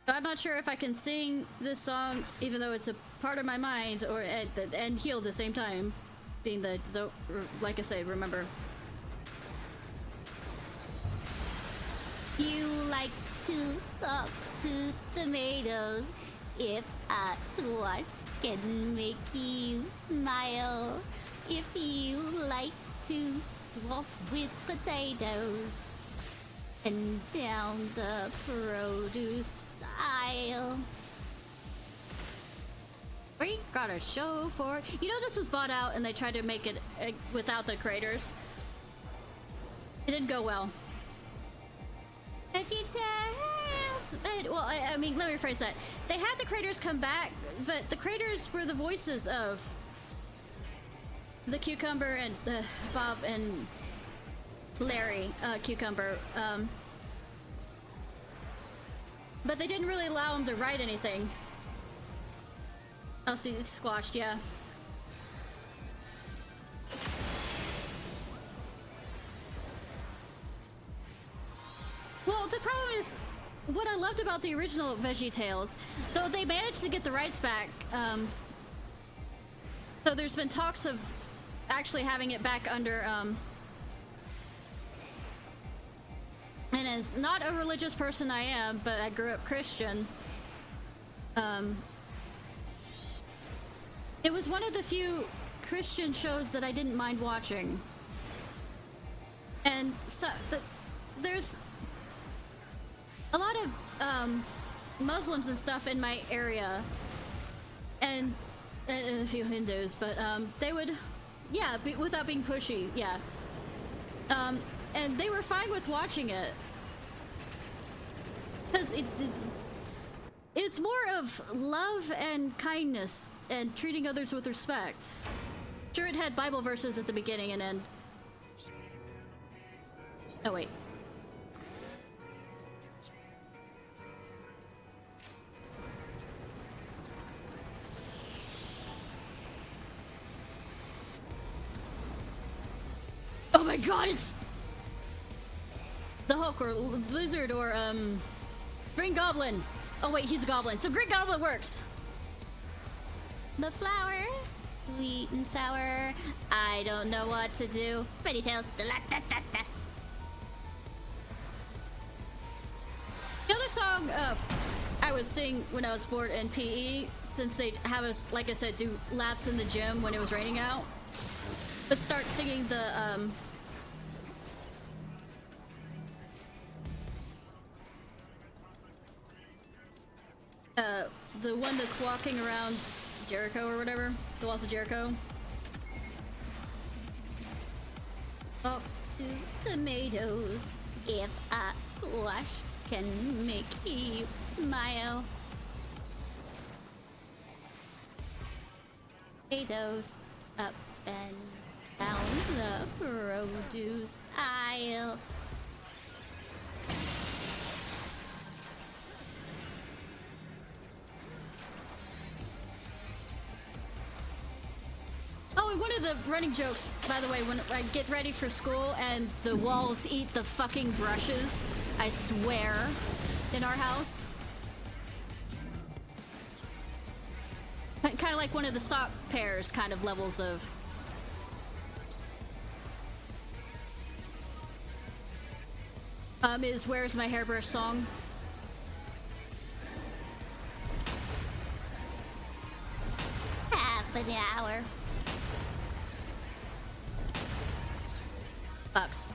I'm not sure if I can sing this song, even though it's a part of my mind, or and heal at the same time. Being the like I said, remember. You like to talk to tomatoes. If a squash can make you smile. If you like to waltz with potatoes. And down the produce aisle. We got a show for it. You know, this was bought out and they tried to make it without the creators. It didn't go well. Well, I mean, let me rephrase that. They had the creators come back, but the creators were the voices of the Cucumber and Bob and Larry Cucumber. But they didn't really allow him to write anything. Oh, see, it's squashed, yeah. Well, the problem is, what I loved about the original VeggieTales, though they managed to get the rights back, so there's been talks of actually having it back under, and as not a religious person I am, but I grew up Christian, it was one of the few Christian shows that I didn't mind watching. And so, there's a lot of Muslims and stuff in my area, and a few Hindus, but they would, yeah, without being pushy, yeah. And they were fine with watching it. Because it's more of love and kindness and treating others with respect. Sure, it had Bible verses at the beginning and end. Oh, wait. Oh my god, it's the Hulk or Lizard or Green Goblin. Oh wait, he's a goblin. So Green Goblin works. The flower, sweet and sour. I don't know what to do. Pretty tails. The other song I would sing when I was bored in PE, since they'd have us, like I said, do laps in the gym when it was raining out. But start singing the one that's walking around Jericho or whatever, the walls of Jericho. Talk to tomatoes. If a squash can make you smile. Potatoes up and down the produce aisle. Oh, and one of the running jokes, by the way, when I get ready for school and the walls eat the fucking brushes, I swear, in our house. Kind of like one of the sock pairs kind of levels of... is Where's My Hairbrush song. Half an hour. Bucks.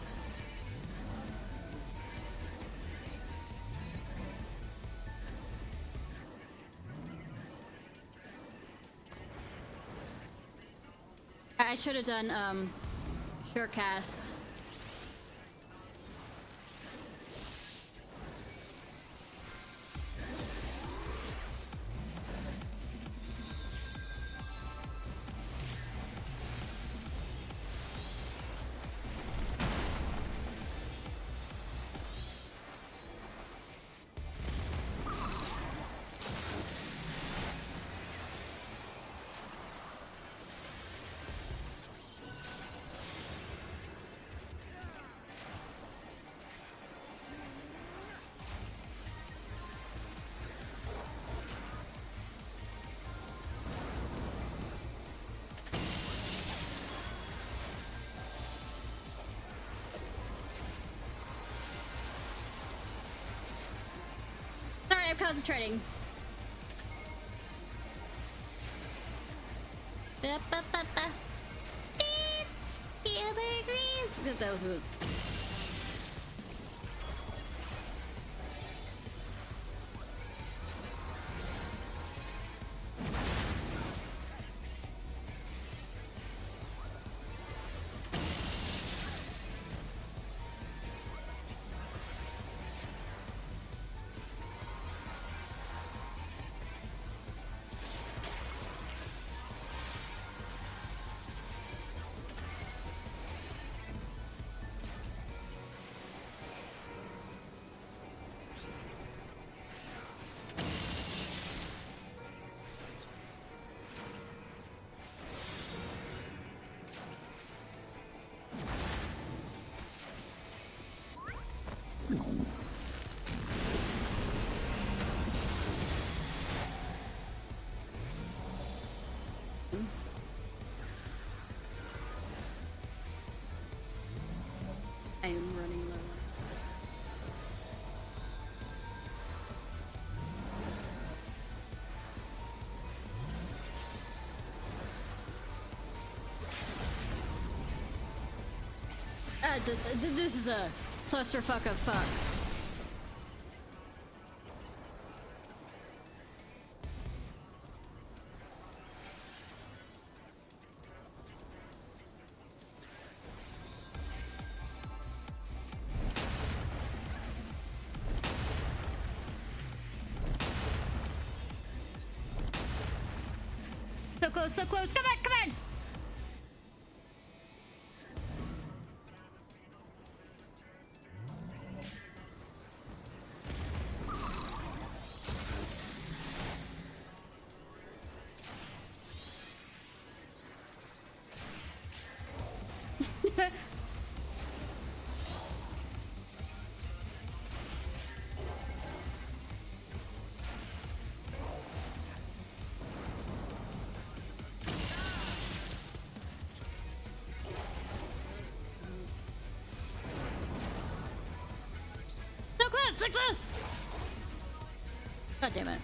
I should have done Surecast. I'm concentrating. Feel the greens. That was good. I am running low. This is a clusterfuck of fuck. So close, so close. Come on, come on. Success! God damn it.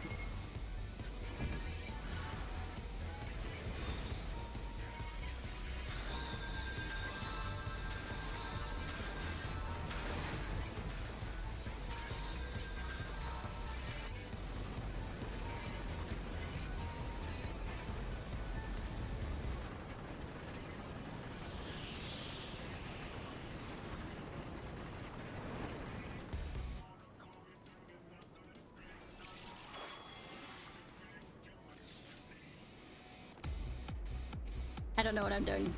I don't know what I'm doing.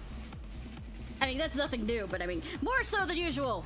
I mean, that's nothing new, but I mean, more so than usual.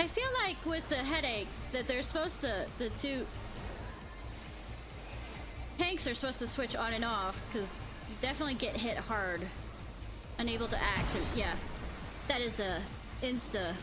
I feel like with the headache that they're supposed to, the two tanks are supposed to switch on and off, because you definitely get hit hard, unable to act, and yeah, that is a insta.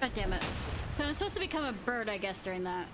God damn it. So I'm supposed to become a bird, I guess, during that.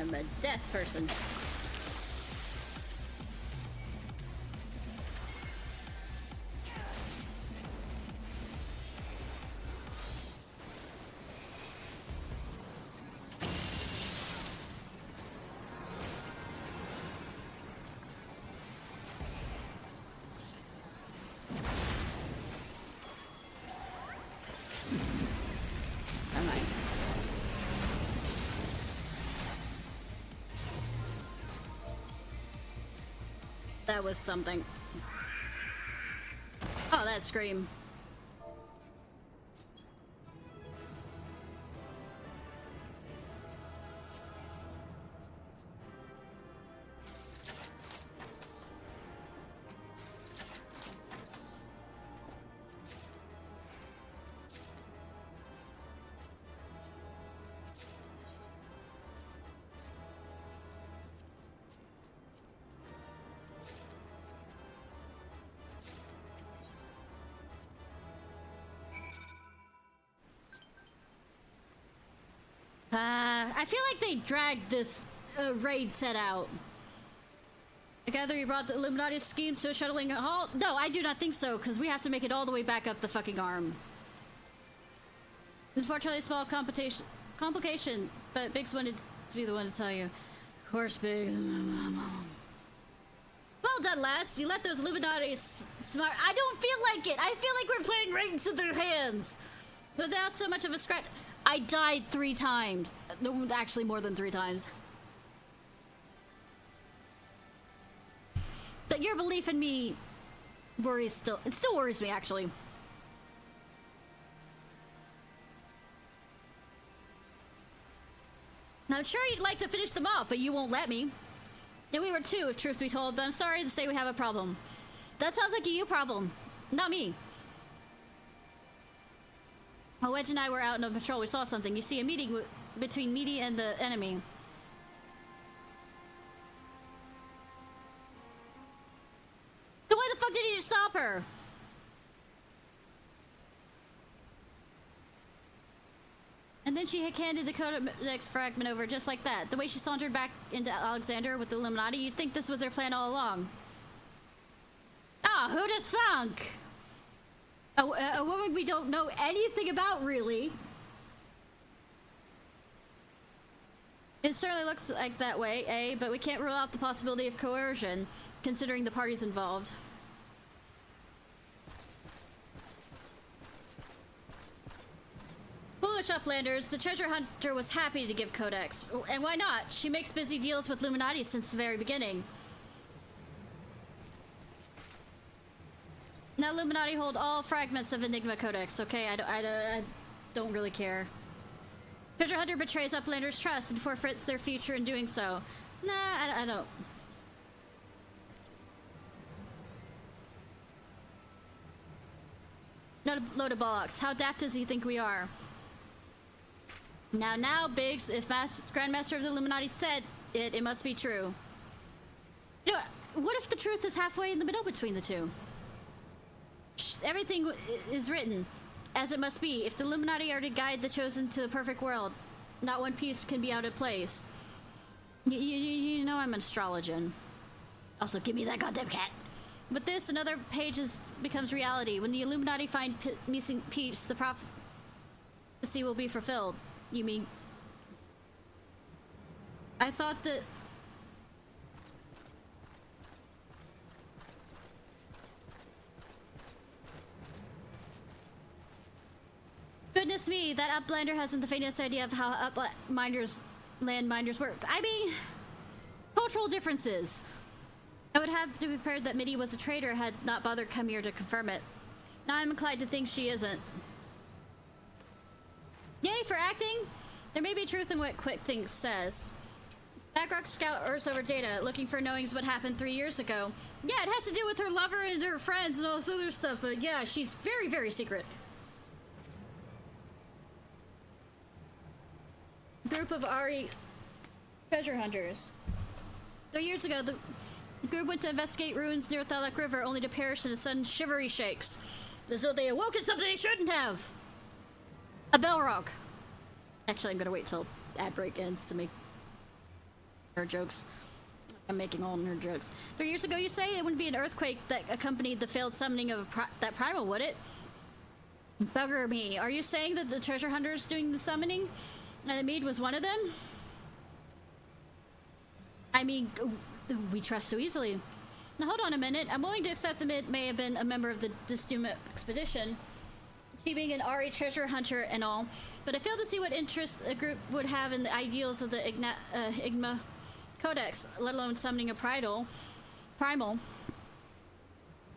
I'm a death person. That was something. Oh, that scream. I feel like they dragged this raid set out. I gather you brought the Illuminati schemes to a shuttling halt? No, I do not think so, because we have to make it all the way back up the fucking arm. Unfortunately, small complication, but Biggs wanted to be the one to tell you. Of course, Biggs. Well done, lass. You let those Illuminati smart. I don't feel like it. I feel like we're playing right into their hands. Without so much of a scratch. I died 3 times. No, actually more than 3 times. But your belief in me worries it still worries me, actually. Now, I'm sure you'd like to finish them off, but you won't let me. And we were too, if truth be told, but I'm sorry to say we have a problem. That sounds like a you problem, not me. While Wedge and I were out on patrol, we saw something. You see, a meeting between Meaty and the enemy. So why the fuck did you just stop her? And then she handed the Codex fragment over just like that. The way she sauntered back into Alexander with the Illuminati, you'd think this was their plan all along. Ah, who'd have thunk? A woman we don't know anything about, really. It certainly looks like that way, eh? But we can't rule out the possibility of coercion, considering the parties involved. Foolish Uplanders, the treasure hunter was happy to give Codex. And why not? She makes busy deals with Illuminati since the very beginning. Now Illuminati hold all fragments of Enigma Codex, okay? I don't really care. Treasure Hunter betrays Uplanders' trust and forfeits their future in doing so. Nah, I don't. Not a load of bollocks. How daft does he think we are? Now, Biggs, if Grandmaster of the Illuminati said it, it must be true. You know, what if the truth is halfway in the middle between the two? Everything is written as it must be. If the Illuminati are to guide the chosen to the perfect world, not one piece can be out of place. You know I'm an astrologian. Also, give me that goddamn cat. With this, another page becomes reality. When the Illuminati find missing piece, the prophecy will be fulfilled. You mean? I thought that. Goodness me, that Uplander hasn't the faintest idea of how land minders work. I mean, cultural differences. I would have to be prepared that Mitty was a traitor had not bothered come here to confirm it. Now I'm inclined to think she isn't. Yay for acting! There may be truth in what Quick Thinks says. Backrock scours over data, looking for knowings what happened 3 years ago. Yeah, it has to do with her lover and her friends and all this other stuff, but yeah, she's very, very secret. Group of Ari treasure hunters. 3 years ago, the group went to investigate ruins near Thalak River, only to perish in a sudden shivery shakes. As though they awoken something they shouldn't have. A Belrog. Actually, I'm gonna wait till ad break ends to make nerd jokes. I'm making all nerd jokes. 3 years ago, you say it wouldn't be an earthquake that accompanied the failed summoning of that primal, would it? Bugger me. Are you saying that the treasure hunters doing the summoning? And the Mead was one of them? I mean, we trust so easily. Now hold on a minute. I'm willing to accept the Mid may have been a member of the Disdoom expedition, she being an Ari treasure hunter and all, but I fail to see what interest a group would have in the ideals of the Igma Codex, let alone summoning a Pridal. primal.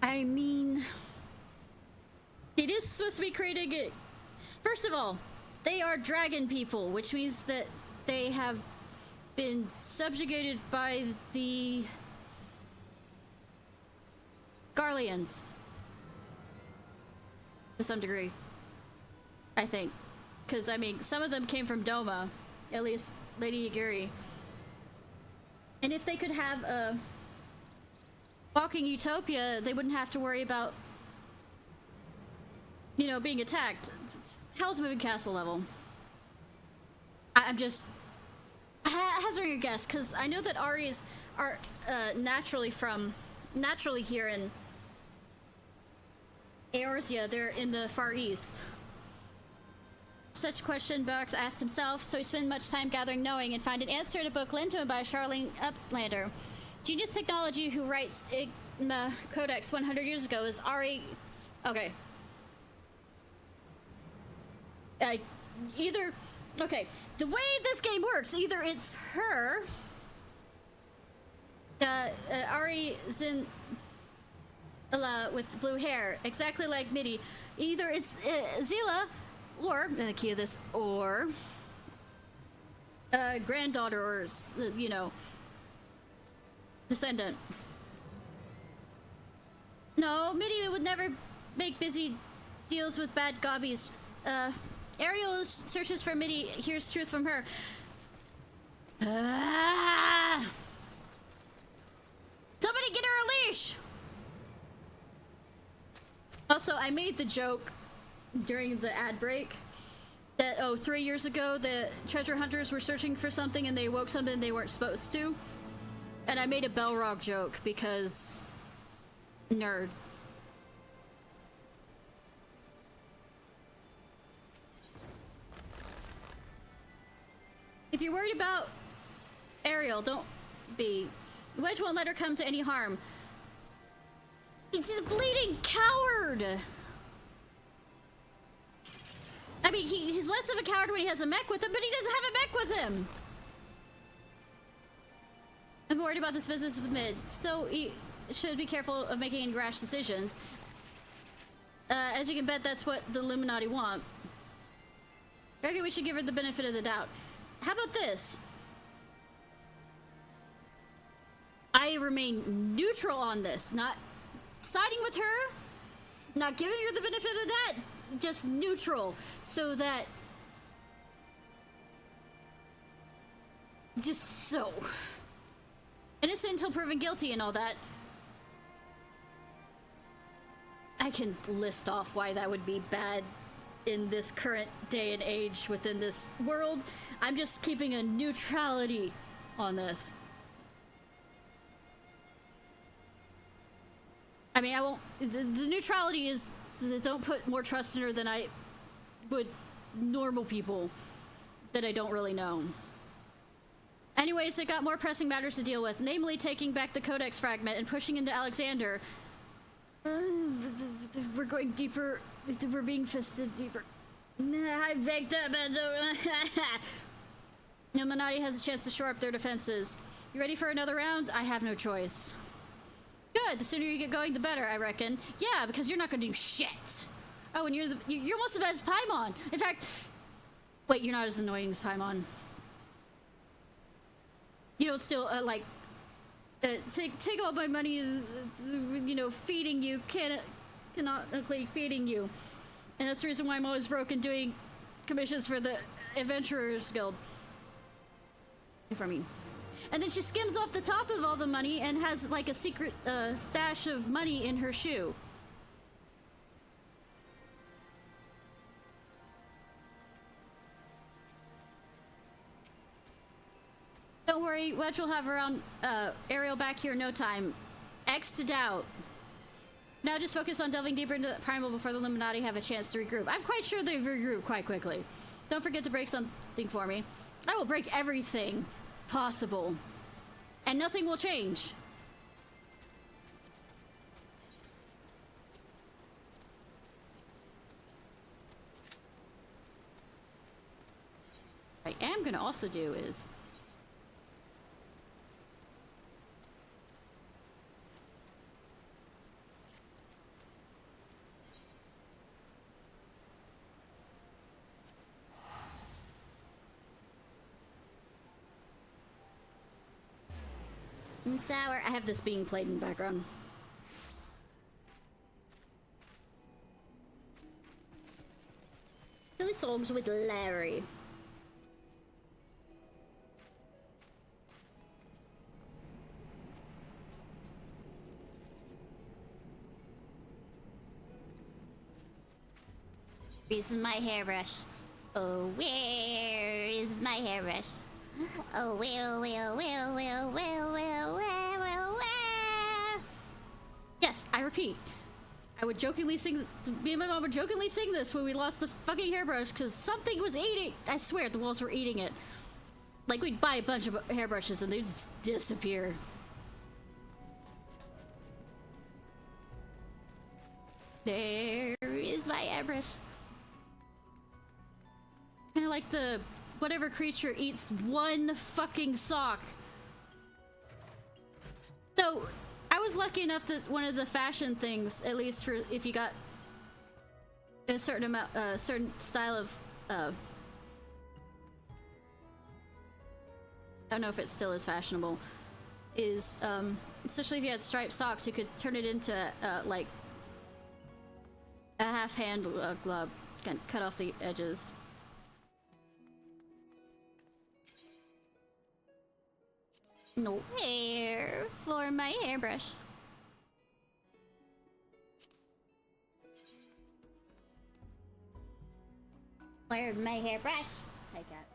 I mean, it is supposed to be creating it. First of all, they are dragon people, which means that they have been subjugated by the Garleans to some degree, I think. Because, I mean, some of them came from Doma, at least Lady Yagiri. And if they could have a walking utopia, they wouldn't have to worry about, you know, being attacked. Hell's Moving Castle level. I'm just hazarding a guess, because I know that Aries are naturally here in Eorzea. They're in the Far East. Such question Box asked himself, so he spent much time gathering knowing and find an answer in a book lent to him by Charlene Upslander. Genius Technology, who writes Igma Codex 100 years ago, is Ari... Okay. Either... Okay, the way this game works, either it's her... Ari Zin... with blue hair, exactly like Midi. Either it's Zila, or the key of this, or granddaughter, or you know, descendant. No, Midi would never make busy deals with bad gobbies. Ariel searches for Midi, hears truth from her. Somebody get her a leash! Also, I made the joke during the ad break that, 3 years ago, the treasure hunters were searching for something and they awoke something they weren't supposed to. And I made a Belrog joke because... nerd. If you're worried about Ariel, don't be. Wedge won't let her come to any harm. He's a bleeding coward! I mean, he's less of a coward when he has a mech with him, but he doesn't have a mech with him! I'm worried about this business with Mid, so he should be careful of making any rash decisions. As you can bet, that's what the Illuminati want. I reckon we should give her the benefit of the doubt. How about this? I remain neutral on this, not siding with her, not giving her the benefit of that, just neutral, so that just so innocent until proven guilty and all that. I can list off why that would be bad in this current day and age within this world. I'm just keeping a neutrality on this. I mean, I won't... The neutrality is... Don't put more trust in her than I would normal people that I don't really know. Anyways, I got more pressing matters to deal with, namely taking back the Codex fragment and pushing into Alexander. We're going deeper. We're being fisted deeper. I begged up. Illuminati has a chance to shore up their defenses. You ready for another round? I have no choice. Good. The sooner you get going, the better, I reckon. Yeah, because you're not going to do shit. Oh, and you're almost as bad as Paimon. In fact, wait, you're not as annoying as Paimon. You don't still take all my money. You know, feeding you cannot feeding you, and that's the reason why I'm always broke and doing commissions for the Adventurers Guild. For me. And then she skims off the top of all the money and has like a secret stash of money in her shoe. Don't worry, Wedge will have around Ariel back here in no time. X to doubt. Now just focus on delving deeper into the primal before the Illuminati have a chance to regroup. I'm quite sure they've regrouped quite quickly. Don't forget to break something for me. I will break everything possible. And nothing will change. What I am gonna also do is and sour. I have this being played in the background. Silly songs with Larry. This is my hairbrush. Oh, where is my hairbrush? Oh, where? Yes, I repeat. I would jokingly sing. Me and my mom would jokingly sing this when we lost the fucking hairbrush because something was eating. I swear, the walls were eating it. Like we'd buy a bunch of hairbrushes and they'd just disappear. There is my hairbrush. Kind of like the whatever creature eats one fucking sock. So I was lucky enough that one of the fashion things, at least for if you got a certain amount, certain style of, I don't know if it still is fashionable, is especially if you had striped socks, you could turn it into like a half-hand glove, kind of cut off the edges. No hair for my hairbrush. Where's my hairbrush? Take it.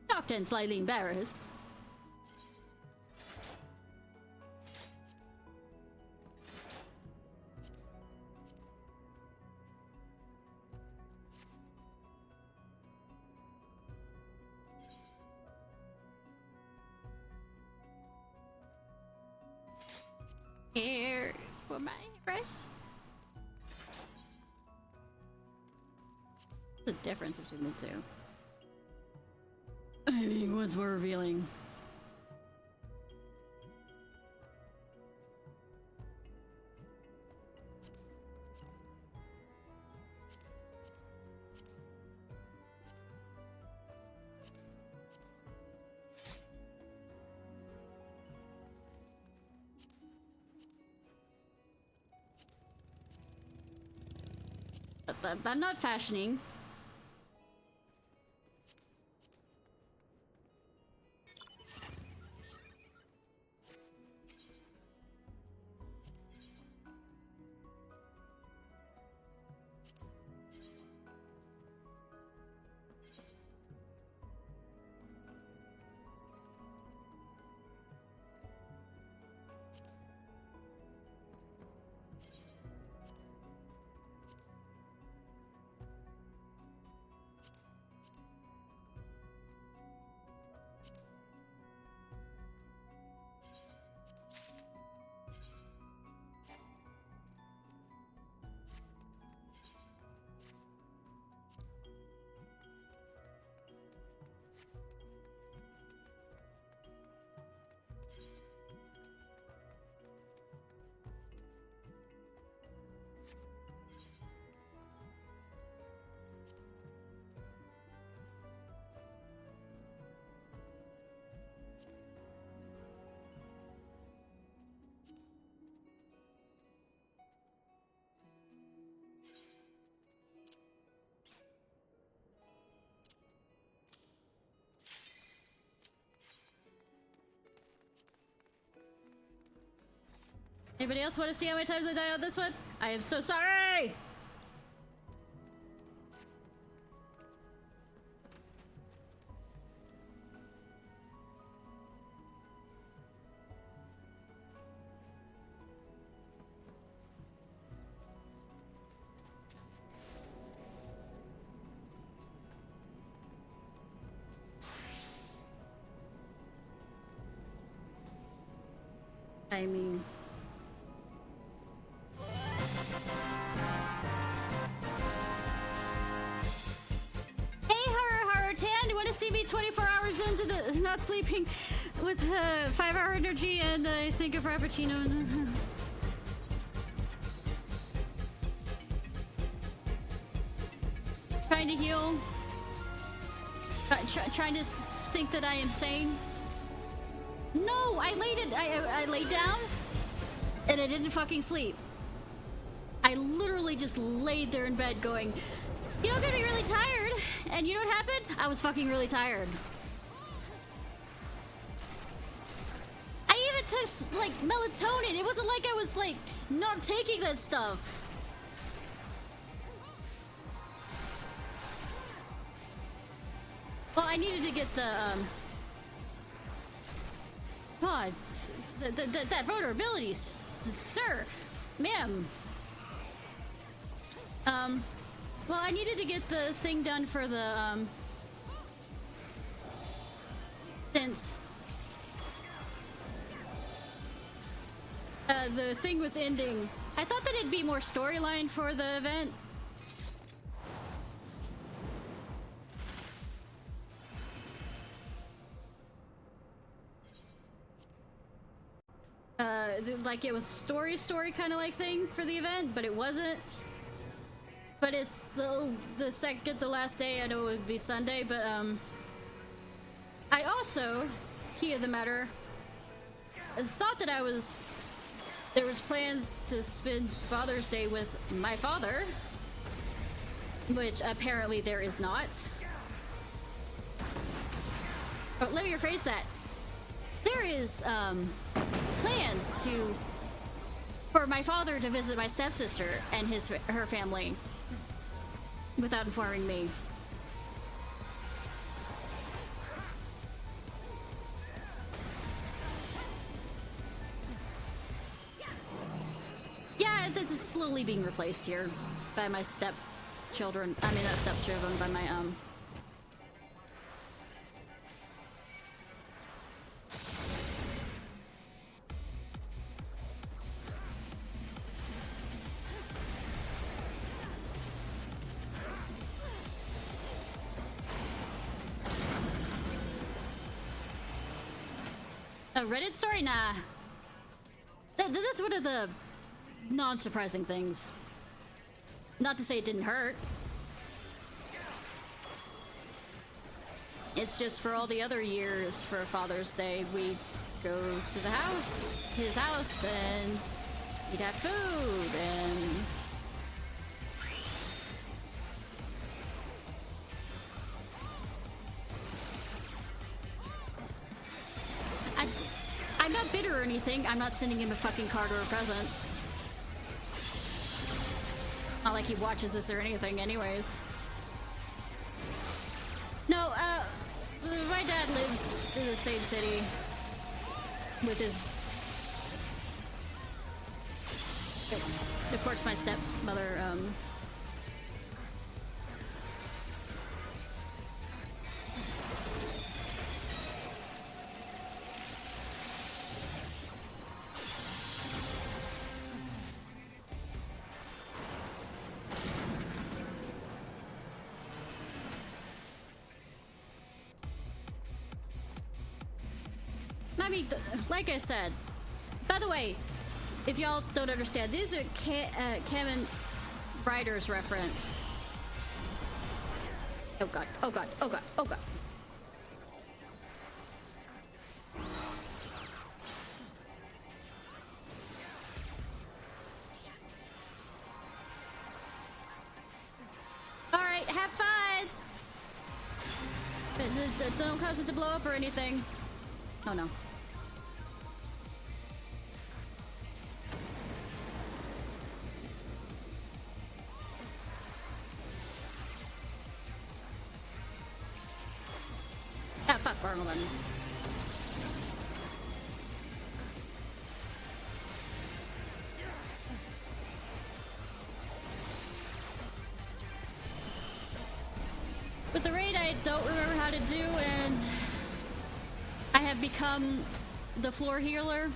Shocked and slightly embarrassed. Hair for my hairbrush. What's the difference between the two? I mean, one's more revealing. I'm not fashioning. Anybody else want to see how many times I die on this one? I am so sorry! I mean... see me 24 hours into the not sleeping with 5-hour energy and I think of Frappuccino and trying to heal. trying to think that I am sane. No, I laid down and I didn't fucking sleep. I literally just laid there in bed going, you know, I'm gonna be really tired. And you know what happened? I was fucking really tired. I even took like melatonin. It wasn't like I was like not taking that stuff. Well, I needed to get the God, that vulnerability, sir, ma'am. Well, I needed to get the thing done for the since the thing was ending. I thought that it'd be more storyline for the event. Like it was story kind of like thing for the event, but it wasn't. But it's the second to last day. I know it would be Sunday, but I also, key of the matter, thought that there was plans to spend Father's Day with my father, which apparently there is not. But let me rephrase that. There is plans for my father to visit my stepsister and her family without informing me. Yeah, it's slowly being replaced here by my stepchildren. I mean, not stepchildren, by my a Reddit story? Nah. That's one of the non-surprising things. Not to say it didn't hurt. It's just for all the other years for Father's Day, we go to the house, his house, and we'd have food, and I'm not bitter or anything. I'm not sending him a fucking card or a present. Not like he watches this or anything anyways. No, my dad lives in the same city with his... Of course, my stepmother, I mean, like I said, by the way, if y'all don't understand, these are Kamen Riders reference. Oh god, oh god, oh god, oh god. Alright, have fun! Don't cause it to blow up or anything. Oh no. Barmelin. With the raid, I don't remember how to do, and I have become the floor healer.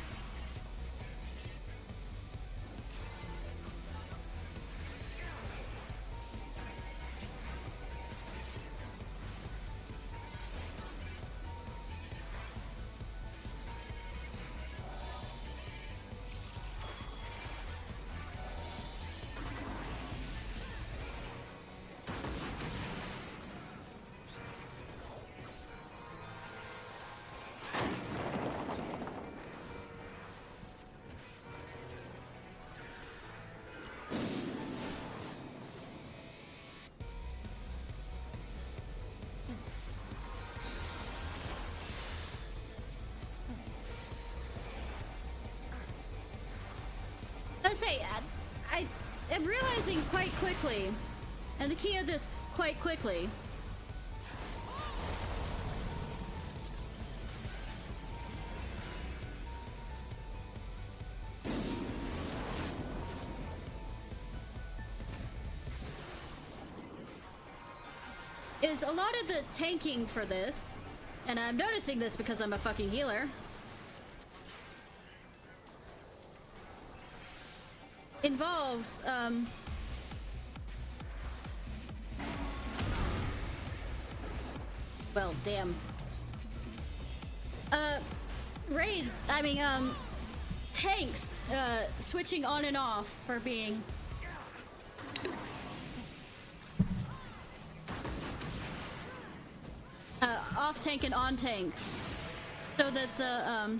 I say, I am realizing quite quickly, and the key of this quite quickly, is a lot of the tanking for this, and I'm noticing this because I'm a fucking healer, involves, well, damn. Raids, I mean, tanks, switching on and off for being off tank and on tank, so that the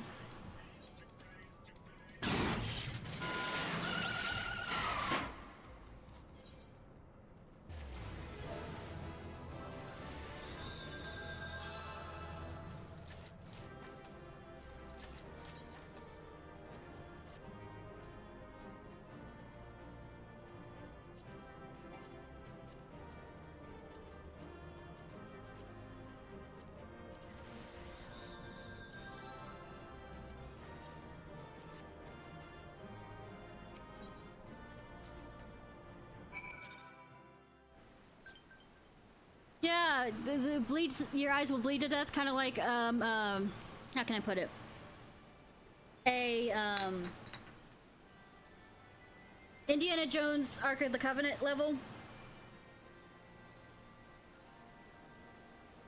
yeah, the bleeds, your eyes will bleed to death, kind of like how can I put it? A Indiana Jones Ark of the Covenant level.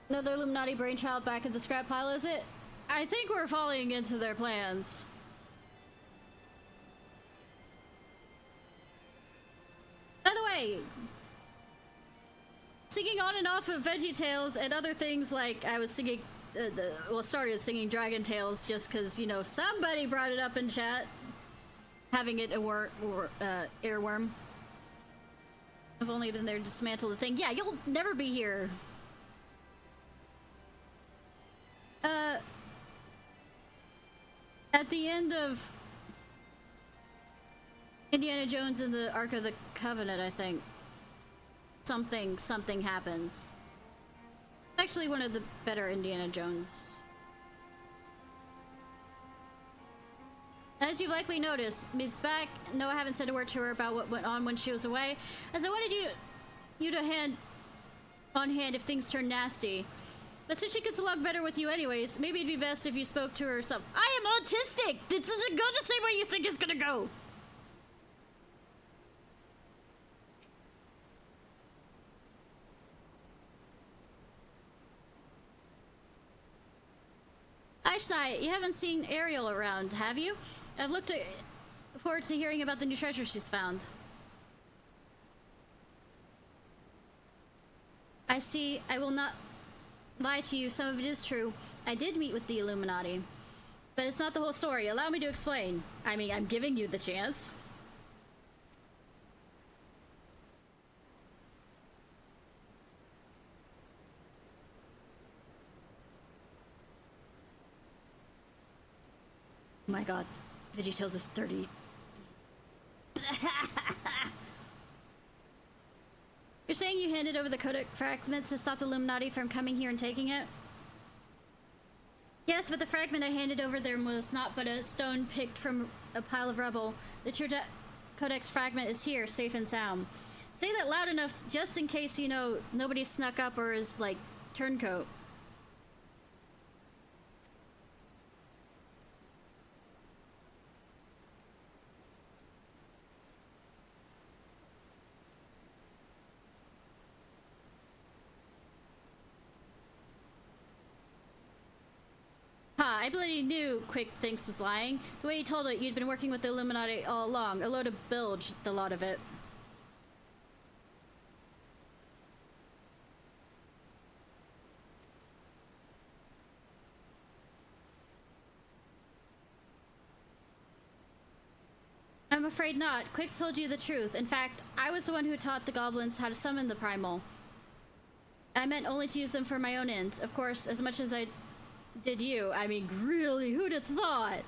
Another Illuminati brainchild back at the scrap pile, is it? I think we're falling into their plans. By the way, singing on and off of VeggieTales and other things, like I was singing, started singing Dragon Tales just because, you know, somebody brought it up in chat. Having it a earworm. I've only been there to dismantle the thing. Yeah, you'll never be here. At the end of Indiana Jones and the Ark of the Covenant, I think something happens. It's actually one of the better Indiana Jones. As you've likely noticed, Mid's back. No, I haven't said a word to her about what went on when she was away, as I wanted you to hand on hand if things turn nasty. But since she gets along better with you anyways, maybe it'd be best if you spoke to her or something. I am autistic! This doesn't go the same way you think it's gonna go! Ishnai, you haven't seen Ariel around, have you? I've looked forward to hearing about the new treasure she's found. I see. I will not lie to you. Some of it is true. I did meet with the Illuminati. But it's not the whole story. Allow me to explain. I mean, I'm giving you the chance. Oh my god. VeggieTales is 30. You're saying you handed over the codex fragment to stop the Illuminati from coming here and taking it? Yes, but the fragment I handed over there was not but a stone picked from a pile of rubble. The true codex fragment is here, safe and sound. Say that loud enough just in case, you know, nobody snuck up or is, like, turncoat. I bloody knew Quick thinks was lying. The way you told it, you'd been working with the Illuminati all along. A load of bilge, the lot of it. I'm afraid not. Quick's told you the truth. In fact, I was the one who taught the goblins how to summon the primal. I meant only to use them for my own ends. Of course, as much as I did you. I mean, really, who'd have thought?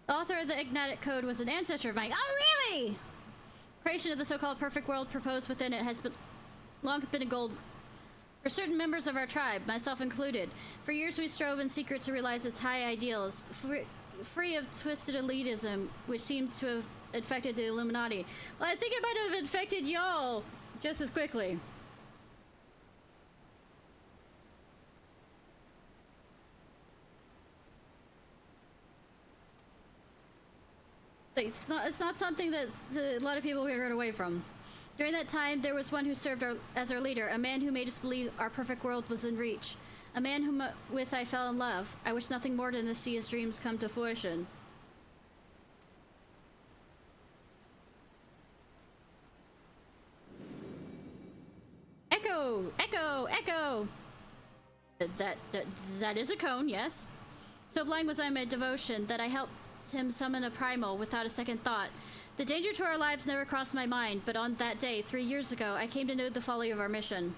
The author of the Ignitic Code was an ancestor of mine. Oh, really? Creation of the so-called perfect world proposed within it has long been a goal for certain members of our tribe, myself included. For years we strove in secret to realize its high ideals, free of twisted elitism, which seems to have infected the Illuminati. Well, I think it might have infected y'all just as quickly. It's not something that a lot of people can run away from. During that time, there was one who served as our leader, a man who made us believe our perfect world was in reach. A man whom with I fell in love. I wish nothing more than to see his dreams come to fruition. Echo! Echo! Echo! That is a cone, yes. So blind was I in my devotion that I helped him summon a primal without a second thought. The danger to our lives never crossed my mind, but on that day, 3 years ago, I came to know the folly of our mission.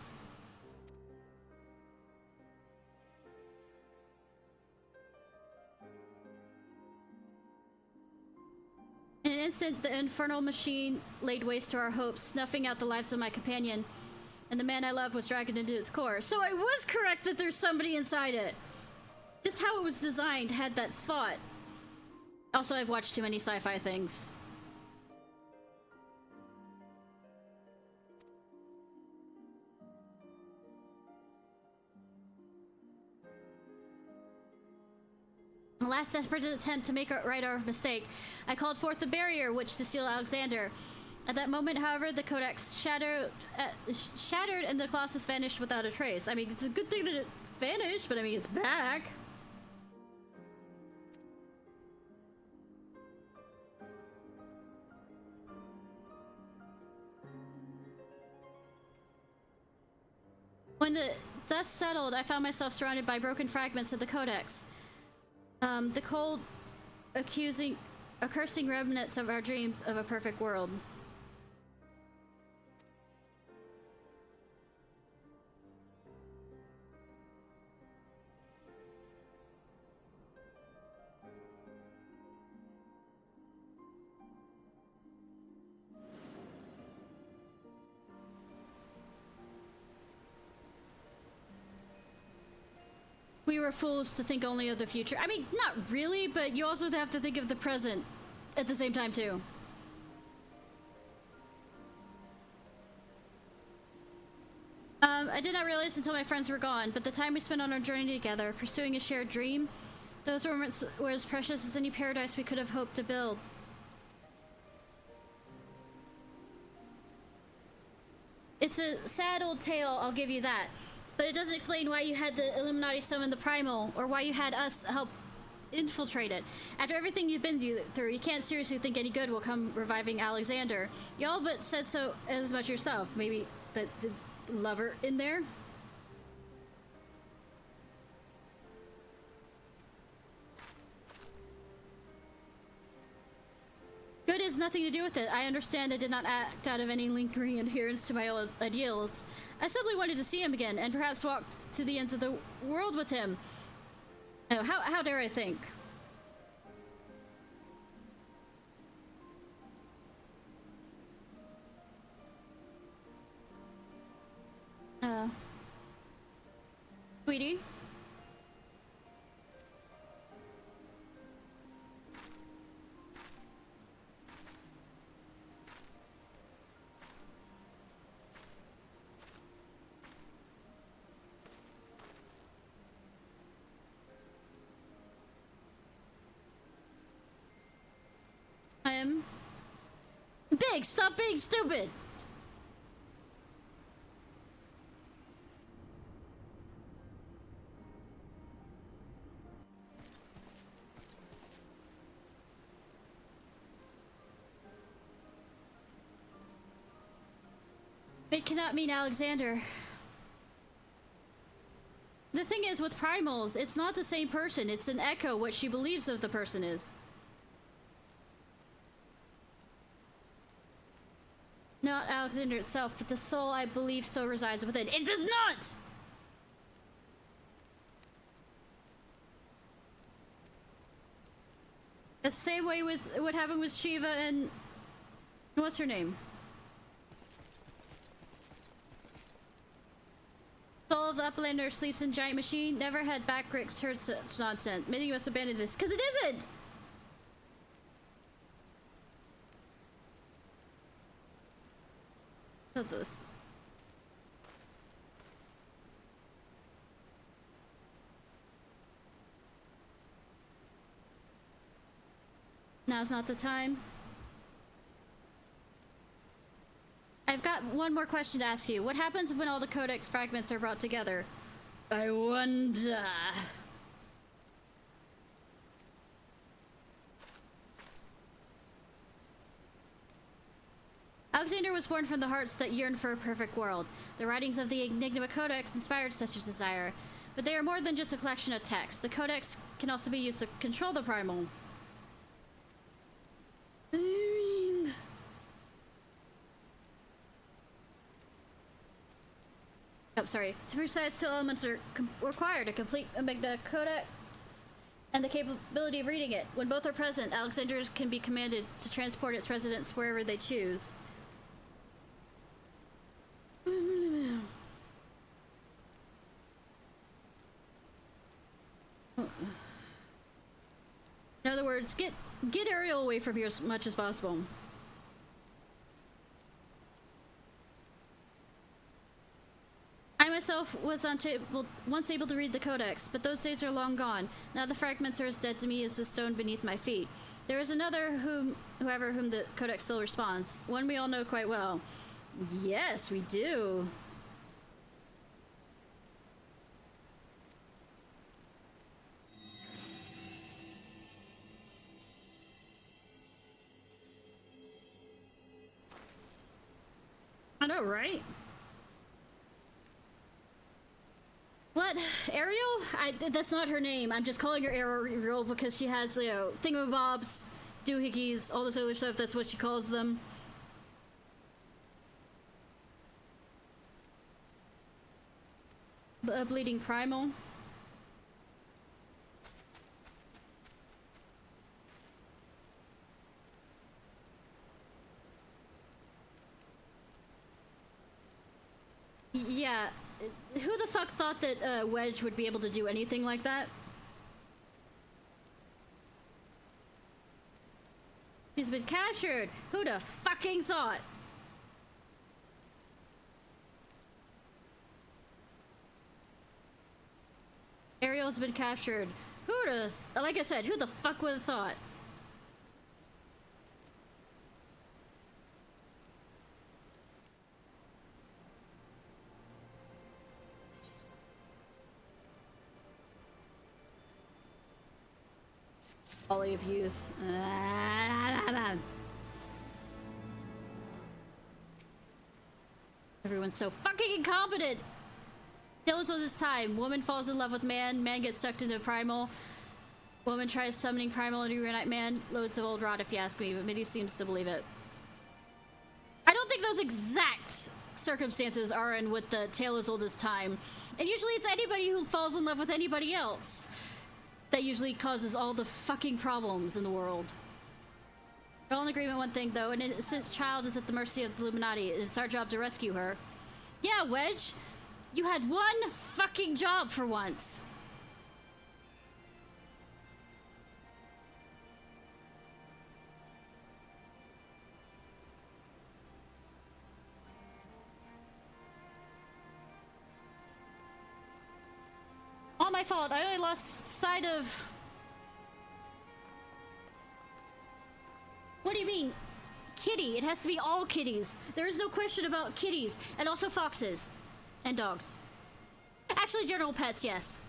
In an instant, the infernal machine laid waste to our hopes, snuffing out the lives of my companion, and the man I loved was dragged into its core. So I was correct that there's somebody inside it. Just how it was designed had that thought. Also, I've watched too many sci-fi things. The last desperate attempt to make right our mistake, I called forth the barrier which to seal Alexander. At that moment, however, the codex shattered and the Colossus vanished without a trace. I mean, it's a good thing that it vanished, but I mean, it's back. When the dust settled, I found myself surrounded by broken fragments of the codex. The cold, accursing remnants of our dreams of a perfect world. We were fools to think only of the future. I mean, not really, but you also have to think of the present at the same time, too. I did not realize until my friends were gone, but the time we spent on our journey together, pursuing a shared dream, those moments were as precious as any paradise we could have hoped to build. It's a sad old tale, I'll give you that. But it doesn't explain why you had the Illuminati summon the Primal, or why you had us help infiltrate it. After everything you've been through, you can't seriously think any good will come reviving Alexander. You all but said so as much yourself. Maybe the lover in there? Good has nothing to do with it. I understand I did not act out of any lingering adherence to my old ideals. I simply wanted to see him again, and perhaps walk to the ends of the world with him. Oh, how dare I think? Sweetie? I am big. Stop being stupid. It cannot mean Alexander. The thing is with primals, it's not the same person. It's an echo what she believes of the person is. Not Alexander itself, but the soul I believe still resides within. It does not! The same way with what happened with Shiva and what's her name? Soul of the Uplander sleeps in giant machine. Never had backricks heard such nonsense. Many must abandon this because it isn't. What's this? Now's not the time. I've got one more question to ask you. What happens when all the codex fragments are brought together? I wonder. Alexander was born from the hearts that yearn for a perfect world. The writings of the Enigma Codex inspired such a desire. But they are more than just a collection of texts. The Codex can also be used to control the primal. Oh, sorry. To precise, two elements are required: to complete Enigma Codex and the capability of reading it. When both are present, Alexanders can be commanded to transport its residents wherever they choose. In other words, get Ariel away from here as much as possible. I myself was once able to read the Codex, but those days are long gone. Now the fragments are as dead to me as the stone beneath my feet. There is another whom the Codex still responds. One we all know quite well. Yes, we do. I know, right? What? Ariel? That's not her name. I'm just calling her Ariel because she has, you know, thingamabobs, doohickeys, all this other stuff. That's what she calls them. A bleeding primal. Yeah. Who the fuck thought that Wedge would be able to do anything like that? He's been captured! Who'd have fucking thought? Ariel's been captured. Who'd have... Like I said, who the fuck would have thought? Folly of youth. Everyone's so fucking incompetent! Tales of this time. Woman falls in love with man. Man gets sucked into primal. Woman tries summoning primal to reunite man. Loads of old rot if you ask me, but Mitty seems to believe it. I don't think those exact circumstances are in with the Tale as Old as Time. And usually it's anybody who falls in love with anybody else that usually causes all the fucking problems in the world. We're all in agreement one thing though, an innocent child is at the mercy of the Illuminati, and it's our job to rescue her. Yeah, Wedge! You had one fucking job for once! All my fault, I only lost sight of... What do you mean? Kitty, it has to be all kitties. There is no question about kitties, and also foxes. And dogs. Actually, general pets, yes.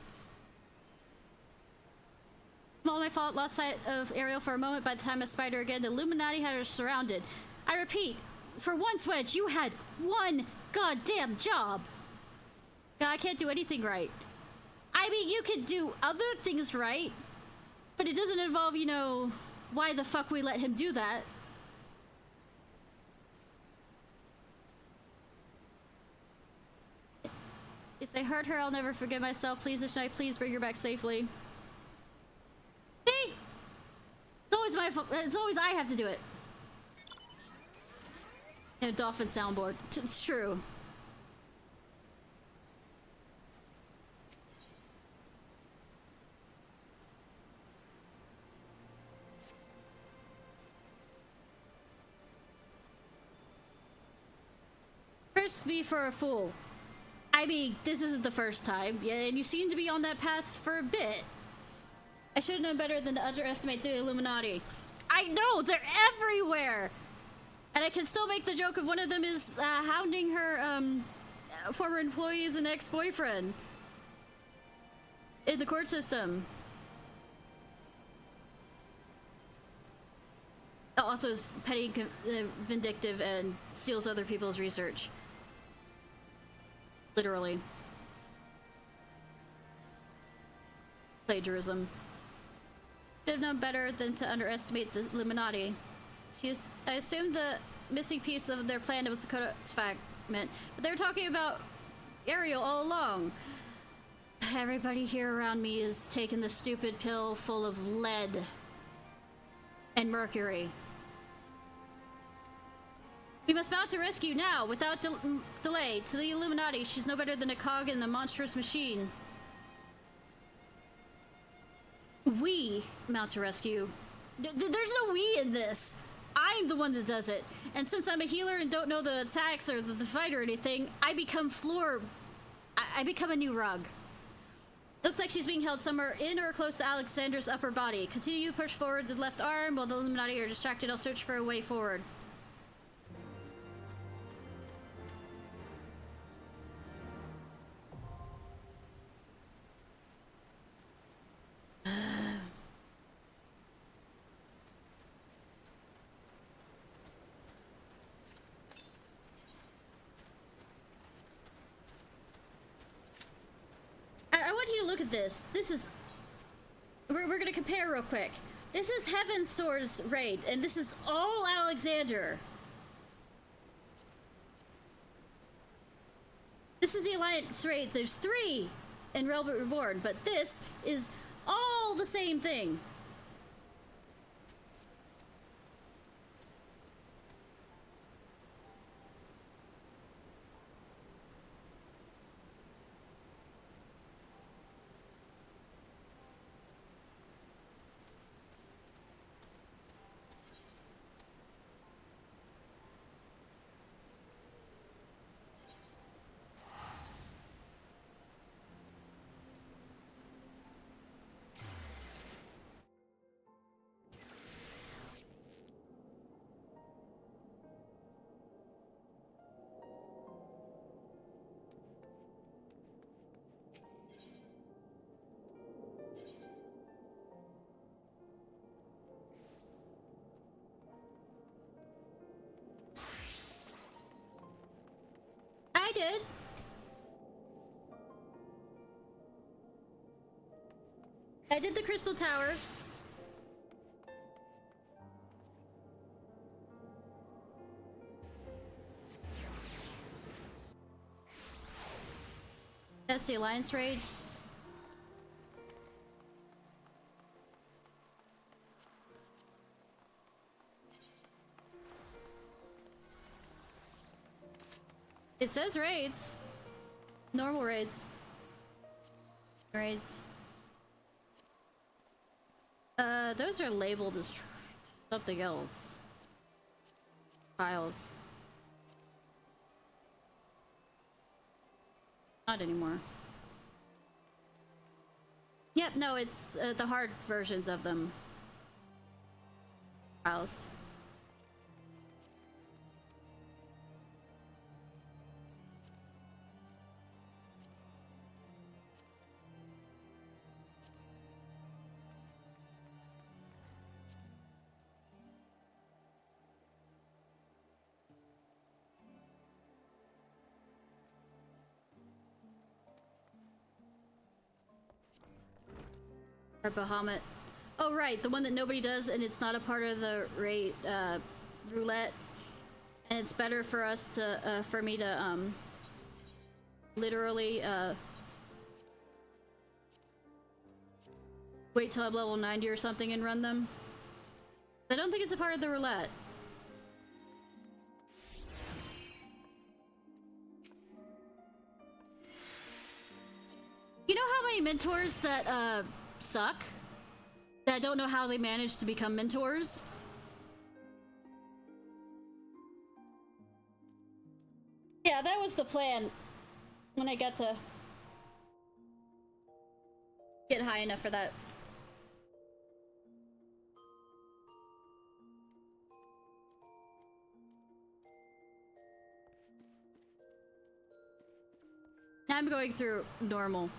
All my fault, lost sight of Ariel for a moment. By the time I spied her again, the Illuminati had her surrounded. I repeat, for once, Wedge, you had one goddamn job. God, I can't do anything right. I mean, you could do other things right, but it doesn't involve, you know, why the fuck we let him do that. If they hurt her, I'll never forgive myself. Please, Ishnai, please bring her back safely. See? It's always It's always I have to do it. And a dolphin soundboard. It's true. Curse me for a fool. I mean, this isn't the first time. Yeah, and you seem to be on that path for a bit. I should have known better than to underestimate the Illuminati. I know, they're everywhere! And I can still make the joke of one of them is hounding her former employees and ex-boyfriend in the court system. Also is petty, vindictive, and steals other people's research. Literally. Plagiarism. Should have known better than to underestimate the Illuminati. I assumed the missing piece of their plan was a codex fragment, but they were talking about Ariel all along. Everybody here around me is taking the stupid pill full of lead and mercury. We must mount a rescue now, without delay. To the Illuminati, she's no better than a cog in the monstrous machine. We mount a rescue. There's no we in this. I'm the one that does it. And since I'm a healer and don't know the attacks or the fight or anything, I become I become a new rug. Looks like she's being held somewhere in or close to Alexander's upper body. Continue to push forward the left arm while the Illuminati are distracted. I'll search for a way forward. I want you to look at this. This is... We're gonna compare real quick. This is Heaven Sword's raid, and this is all Alexander. This is the Alliance raid. There's 3 in Realm Reborn, but this is all the same thing. I did. I did the Crystal Tower. That's the Alliance raid. It says raids. Normal raids. Raids. Those are labeled as something else. Files. Not anymore. Yep, no, it's the hard versions of them. Files. Or Bahamut. Oh right, the one that nobody does and it's not a part of the rate roulette. And it's better for us to for me to literally wait till I'm level 90 or something and run them. I don't think it's a part of the roulette. You know how many mentors that suck? That don't know how they managed to become mentors? Yeah, that was the plan when I got to get high enough for that. I'm going through normal.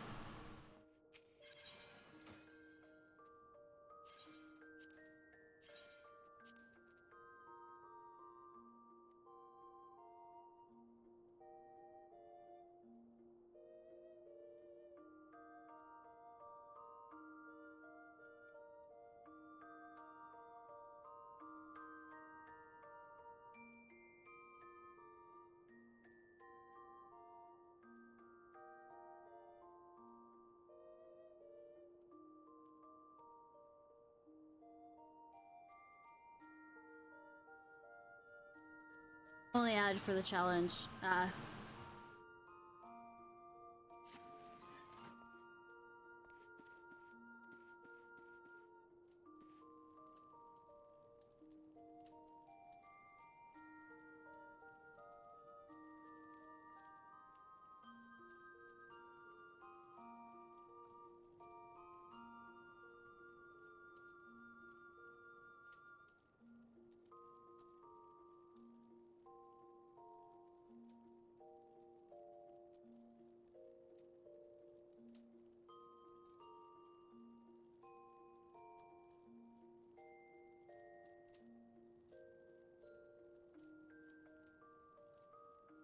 Only added for the challenge.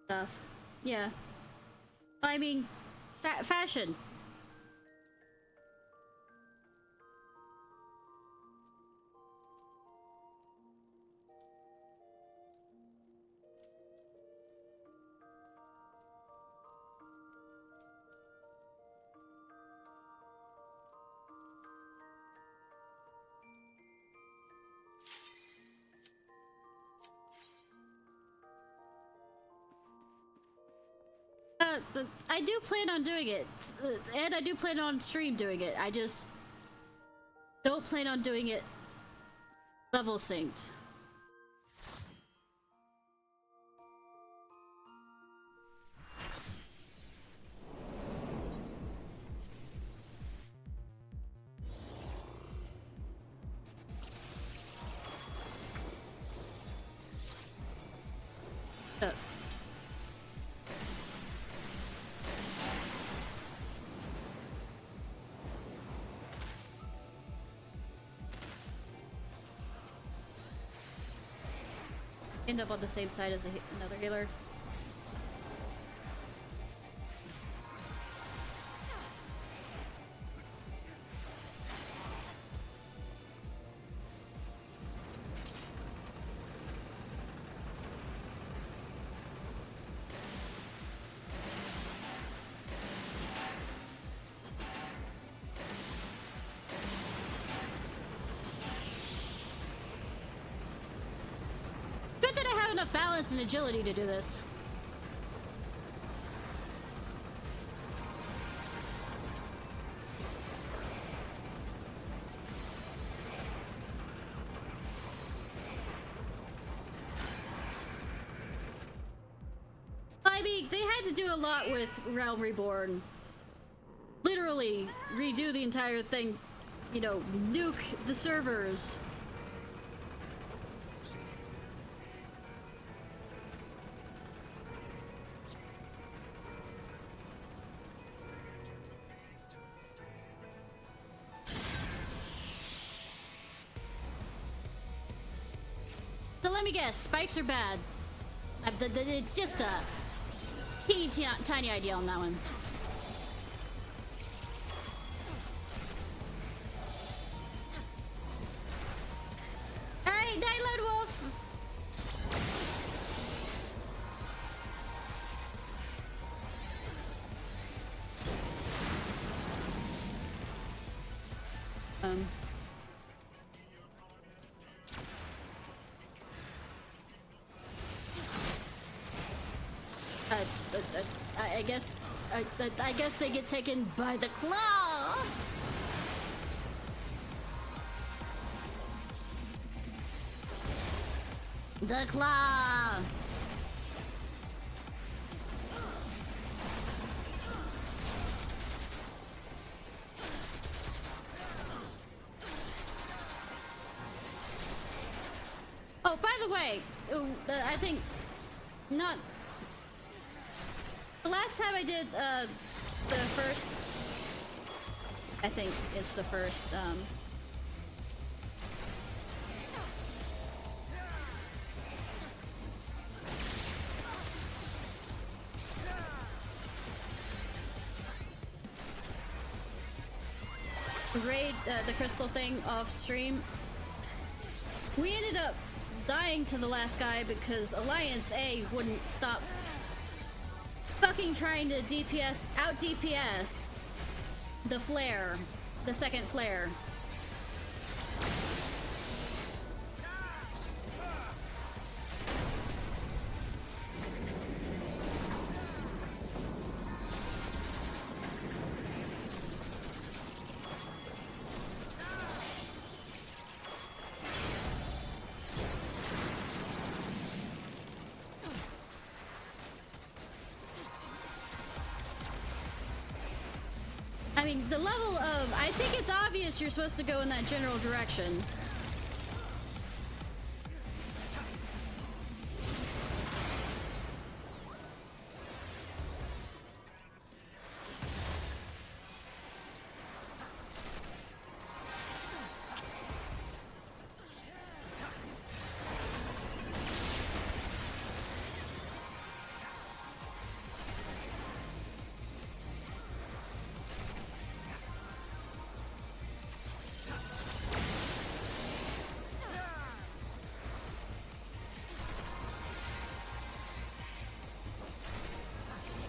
Stuff. Yeah. I mean, fashion. I do plan on doing it, and I do plan on stream doing it. I just don't plan on doing it level synced. End up on the same side as another healer. Enough balance and agility to do this. I mean, they had to do a lot with Realm Reborn. Literally redo the entire thing, you know, nuke the servers. Let me guess, spikes are bad. It's just a teeny tiny idea on that one. Hey, Night Lone Wolf! I guess I guess they get taken by the claw. The claw. Oh, by the way, I think not the last time I did the first. I think it's the first. Raid the crystal thing off stream. We ended up dying to the last guy because Alliance A wouldn't stop fucking trying to out DPS the flare, the second flare. I mean, the level of... I think it's obvious you're supposed to go in that general direction.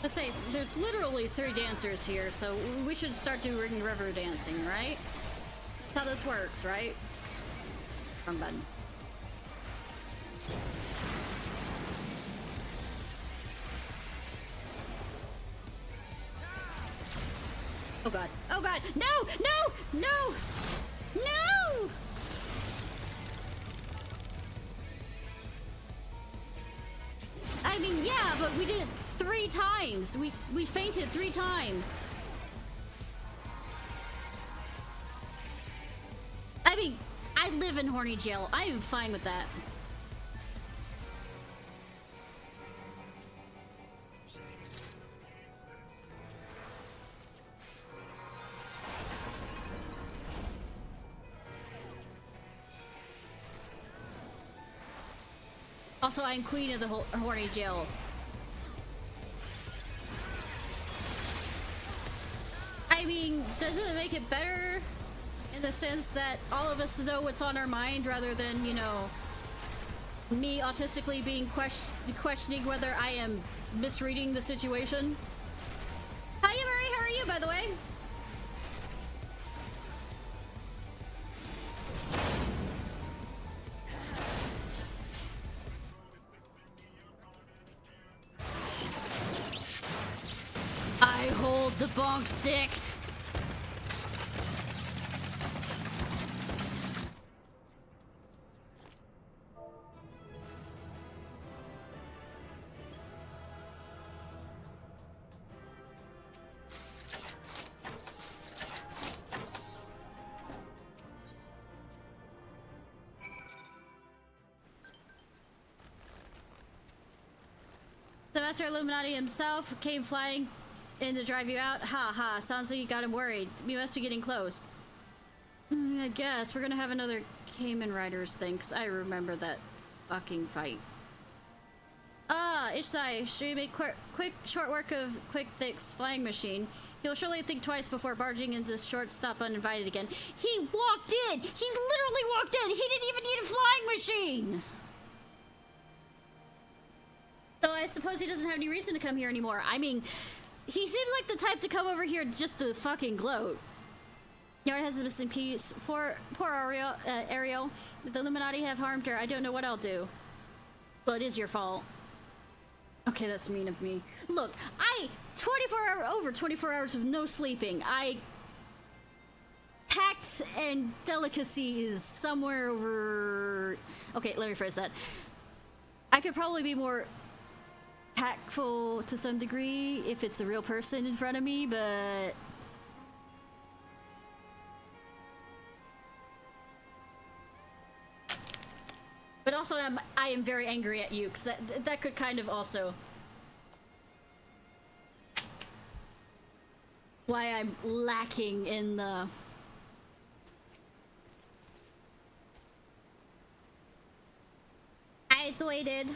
Let's say there's literally 3 dancers here, so we should start doing river dancing, right? That's how this works, right? Wrong button. Oh god. Oh god. No! No! No! No! I mean, yeah, but we did it 3 times. We fainted 3 times. I mean, I live in horny jail. I am fine with that. Also, I'm queen of the horny jail. I mean, doesn't it make it better in the sense that all of us know what's on our mind rather than, you know, me autistically being questioning whether I am misreading the situation? Hiya, Murray, how are you, by the way? I hold the bonk stick. The Master Illuminati himself came flying in to drive you out? Ha ha, sounds like you got him worried. We must be getting close. I guess we're gonna have another Cayman Riders thing, 'cause I remember that fucking fight. Ah, Ishnai, should we make quick short work of Quick Thick's flying machine? He'll surely think twice before barging into this short stop uninvited again. He walked in! He literally walked in! He didn't even need a flying machine! So I suppose he doesn't have any reason to come here anymore. I mean, he seems like the type to come over here just to fucking gloat. Yara has a missing piece. Poor Ariel. If the Illuminati have harmed her, I don't know what I'll do. Well, it is your fault. Okay, that's mean of me. Look, over 24 hours of no sleeping. Tact and delicacy is somewhere over... Okay, let me rephrase that. I could probably be more tactful to some degree if it's a real person in front of me, but... But also, I am very angry at you, because that could kind of also... Why I'm lacking in the... I waited.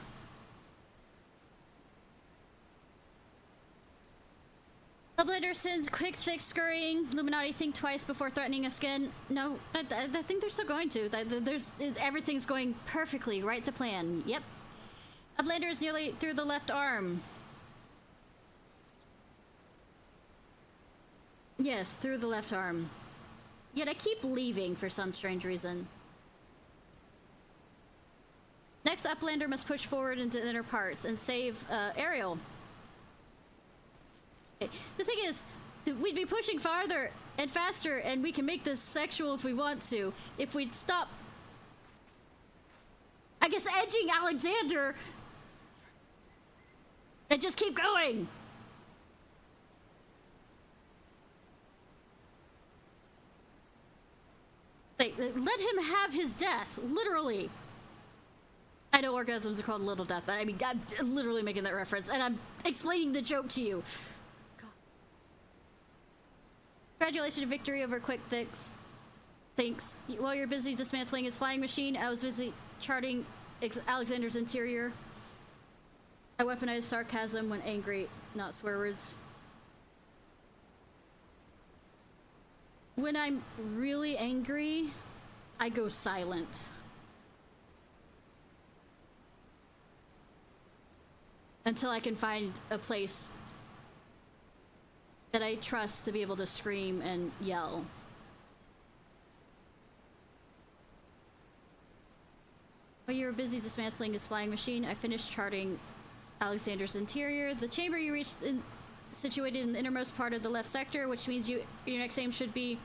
Bloodblader sends quick, thick scurrying. Illuminati think twice before threatening us again. No, I think they're still going to. Everything's going perfectly, right to plan. Yep. Bloodblader is nearly through the left arm. Yes, through the left arm. Yet I keep leaving for some strange reason. Next, Uplander must push forward into the inner parts and save Ariel. Okay. The thing is, we'd be pushing farther and faster, and we can make this sexual if we want to. If we'd stop, I guess, edging Alexander and just keep going. Like, let him have his death, literally. I know orgasms are called little death, but I mean, I'm literally making that reference, and I'm explaining the joke to you. God. Congratulations on victory over Quick Thicks. Thanks. While you're busy dismantling his flying machine, I was busy charting Alexander's interior. I weaponize sarcasm when angry, not swear words. When I'm really angry, I go silent. Until I can find a place that I trust to be able to scream and yell. While you were busy dismantling his flying machine, I finished charting Alexander's interior. The chamber you reached situated in the innermost part of the left sector, which means your next aim should be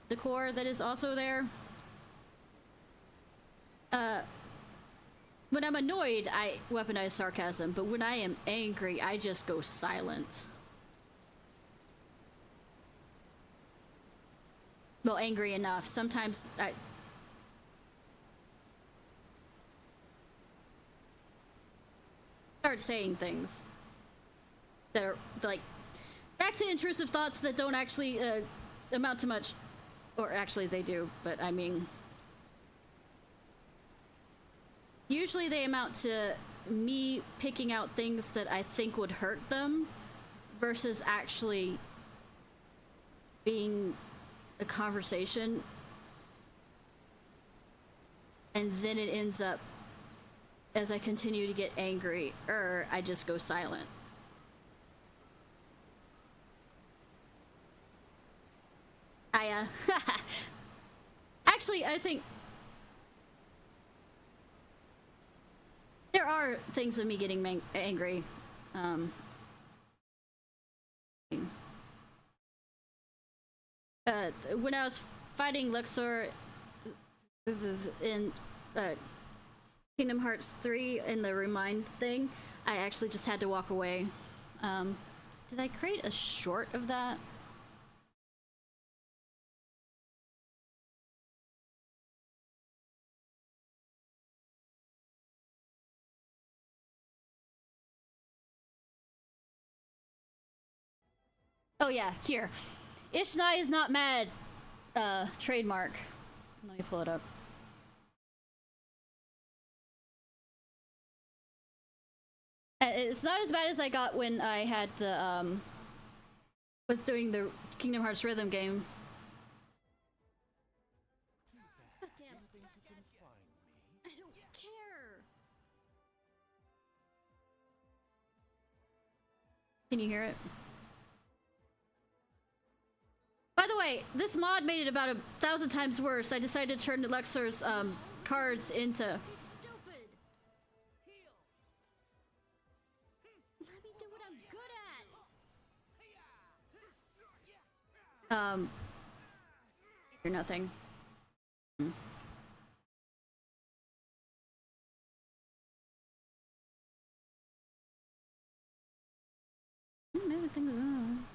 the core that is also there. When I'm annoyed, I weaponize sarcasm, but when I am angry, I just go silent. Well, angry enough. Sometimes I... start saying things that are, like, back to intrusive thoughts that don't actually amount to much. Or actually they do, but I mean... Usually they amount to me picking out things that I think would hurt them versus actually being a conversation. And then it ends up, as I continue to get angry, I just go silent. Actually, I think there are things of me getting angry. When I was fighting Luxor in Kingdom Hearts 3 in the Remind thing, I actually just had to walk away. Did I create a short of that? Oh yeah, here. Ishnai is not mad. Trademark. Let me pull it up. It's not as bad as I got when I had the, was doing the Kingdom Hearts rhythm game. God damn. I don't care. Can you hear it? By the way, this mod made it about 1,000 times worse. I decided to turn Luxor's cards into... Stupid. You're nothing. Maybe things wrong.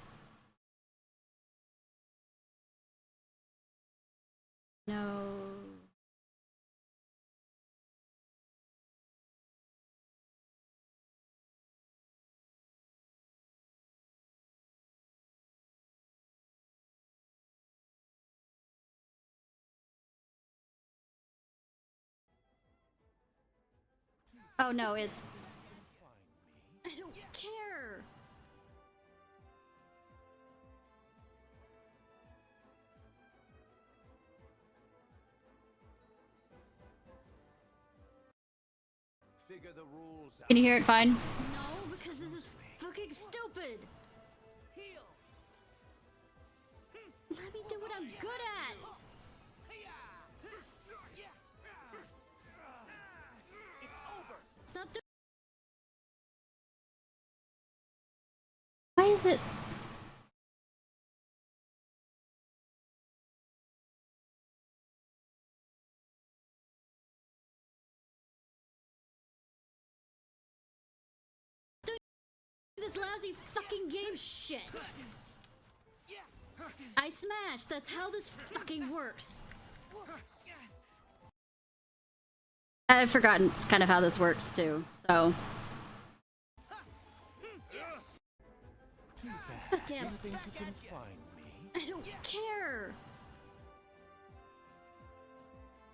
No. Oh no, it's... I don't care! Figure the rules out. Can you hear it fine? No, because this is fucking stupid! Heal. Let me do what I'm good at! It's over. Stop doing... Why is it... this lousy fucking game shit. I smashed. That's how this fucking works. I've forgotten it's kind of how this works too, so. God damn. You think you can find me? I don't care.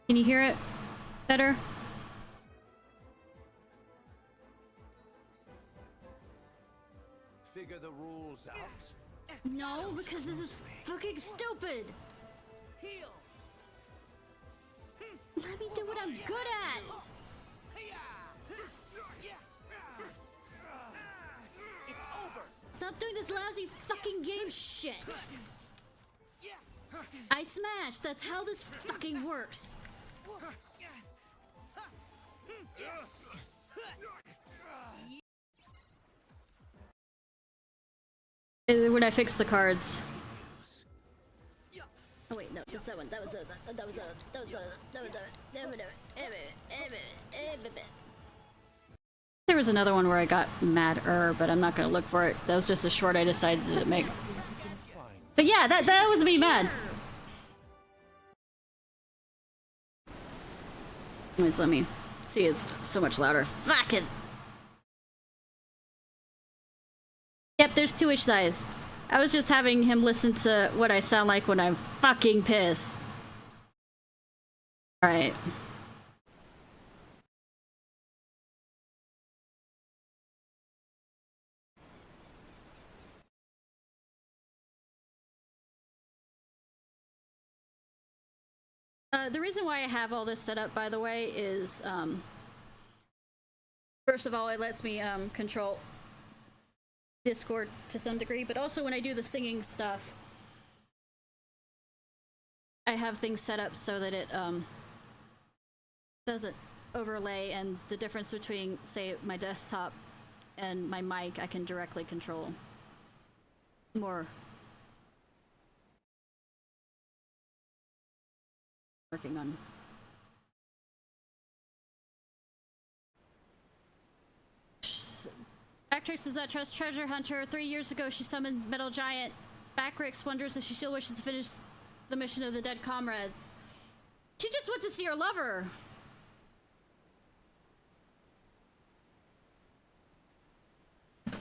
Can you hear it better? Figure the rules out. No, because this is fucking stupid. Heal. Let me do what I'm good at. It's over. Stop doing this lousy fucking game shit. I smashed. That's how this fucking works. When I fix the cards. Oh wait, no, that's that one. That was There was another one where I got madder, but I'm not gonna look for it. That was just a short I decided to make. But yeah, that was me mad. Anyways, let me see. It's so much louder. Fuck it. Yep, there's two Ishnais. I was just having him listen to what I sound like when I'm fucking pissed. Alright. The reason why I have all this set up, by the way, is, first of all, it lets me, control Discord to some degree, but also when I do the singing stuff, I have things set up so that it doesn't overlay, and the difference between, say, my desktop and my mic I can directly control more. Working on. Actress does not trust treasure hunter. 3 years ago, she summoned Metal Giant. Backrix wonders if she still wishes to finish the mission of the dead comrades. She just went to see her lover. I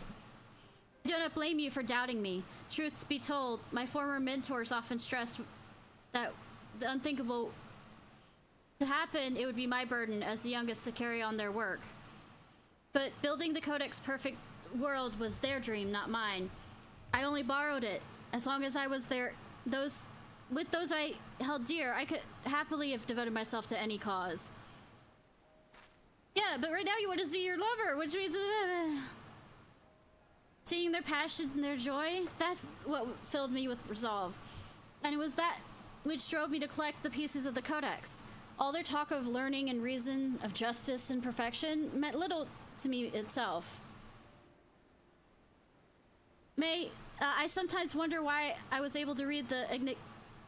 do not blame you for doubting me. Truth be told, my former mentors often stressed that the unthinkable to happen, it would be my burden as the youngest to carry on their work. But building the Codex perfect world was their dream, not mine. I only borrowed it. As long as I was there, with those I held dear, I could happily have devoted myself to any cause. Yeah, but right now you want to see your lover, which means seeing their passion and their joy, that's what filled me with resolve. And it was that which drove me to collect the pieces of the Codex. All their talk of learning and reason, of justice and perfection, meant little to me itself. May, I sometimes wonder why I was able to read the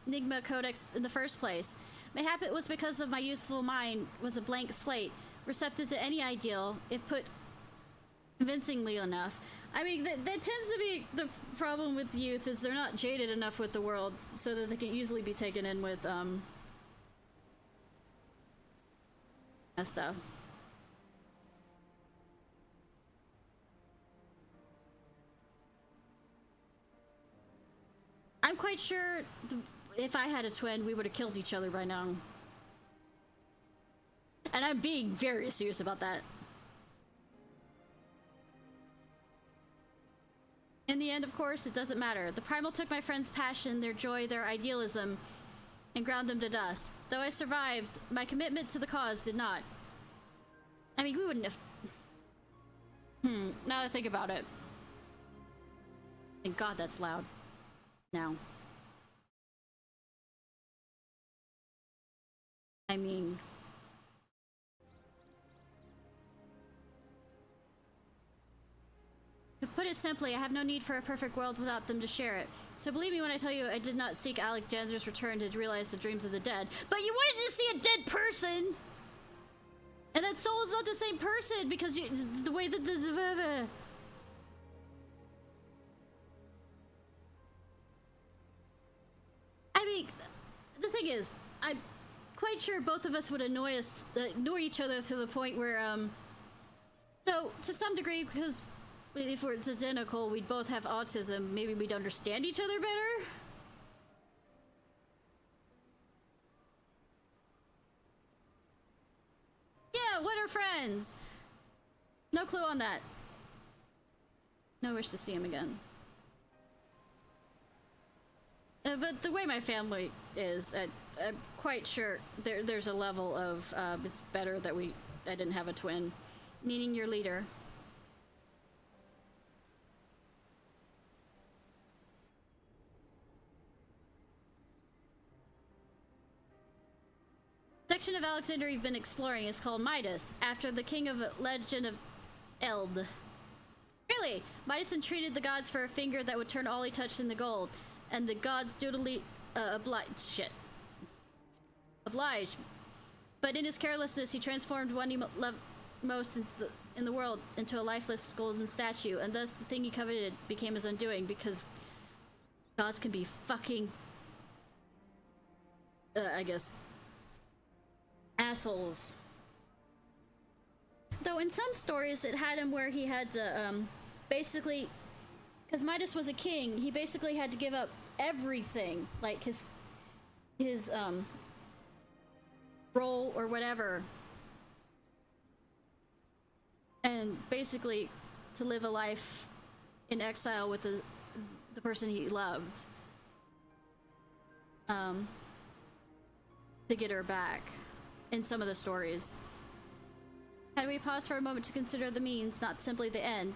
Enigma Codex in the first place. Mayhap it was because of my youthful mind was a blank slate, receptive to any ideal, if put convincingly enough. I mean, that tends to be the problem with youth, is they're not jaded enough with the world so that they can easily be taken in with, stuff. I'm quite sure if I had a twin, we would have killed each other by now. And I'm being very serious about that. In the end, of course, it doesn't matter. The primal took my friend's passion, their joy, their idealism, and ground them to dust. Though I survived, my commitment to the cause did not. I mean, we wouldn't have... now that I think about it. Thank God that's loud. Now. I mean... To put it simply, I have no need for a perfect world without them to share it. So believe me when I tell you I did not seek Alexander's return to realize the dreams of the dead. But you wanted to see a dead person! And that soul is not the same person because you, the way that the I mean, the thing is, I'm quite sure both of us would annoy each other to the point where, though to some degree, because if it's identical, we'd both have autism, maybe we'd understand each other better. Yeah, what are friends? No clue on that. No wish to see him again. But the way my family is, I'm quite sure there's a level of, it's better that I didn't have a twin. Meaning your leader. The section of Alexander you've been exploring is called Midas, after the king of legend of Eld. Really? Midas entreated the gods for a finger that would turn all he touched into gold, and the gods dutifully obliged. But in his carelessness, he transformed one he loved most in the world into a lifeless golden statue, and thus the thing he coveted became his undoing, because gods can be fucking, I guess, assholes. Though in some stories it had him where he had to basically, because Midas was a king, he basically had to give up everything, like his role or whatever, and basically to live a life in exile with the person he loved, to get her back in some of the stories. Had we paused for a moment to consider the means, not simply the end.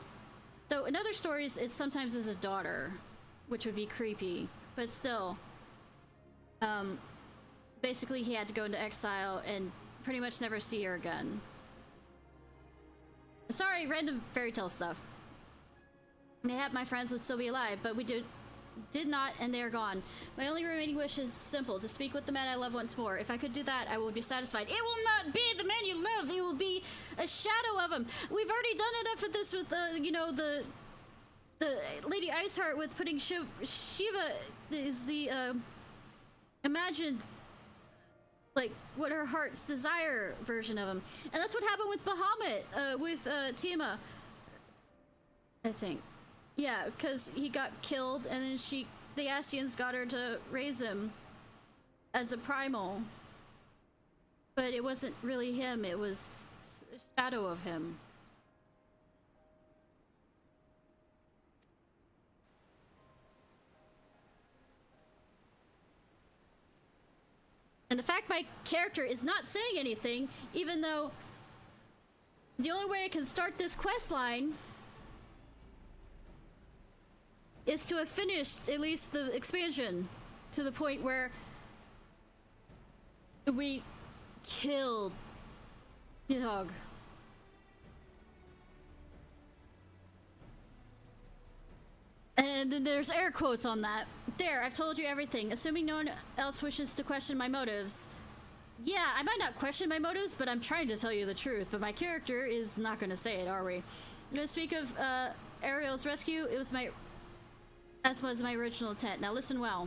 Though in other stories, it sometimes is a daughter, which would be creepy, but still. Basically, he had to go into exile and pretty much never see her again. Sorry, random fairy tale stuff. Mayhap my friends would still be alive, but we did not, and they are gone. My only remaining wish is simple, to speak with the man I love once more. If I could do that, I would be satisfied. It will not be the man you love, it will be a shadow of him. We've already done enough of this with, you know, the Lady Iceheart with putting Shiva is the, imagined, like, what her heart's desire version of him. And that's what happened with Bahamut, with, Tiamat, I think. Yeah, because he got killed, and then the Ascians got her to raise him as a primal. But it wasn't really him, it was a shadow of him. And the fact my character is not saying anything, even though the only way I can start this quest line is to have finished at least the expansion to the point where we killed the dog. And And then there's air quotes on that. There, I've told you everything, assuming no one else wishes to question my motives. Yeah, I might not question my motives, but I'm trying to tell you the truth. But my character is not going to say it, are we? I'm going to speak of Ariel's rescue. As was my original intent. Now listen well.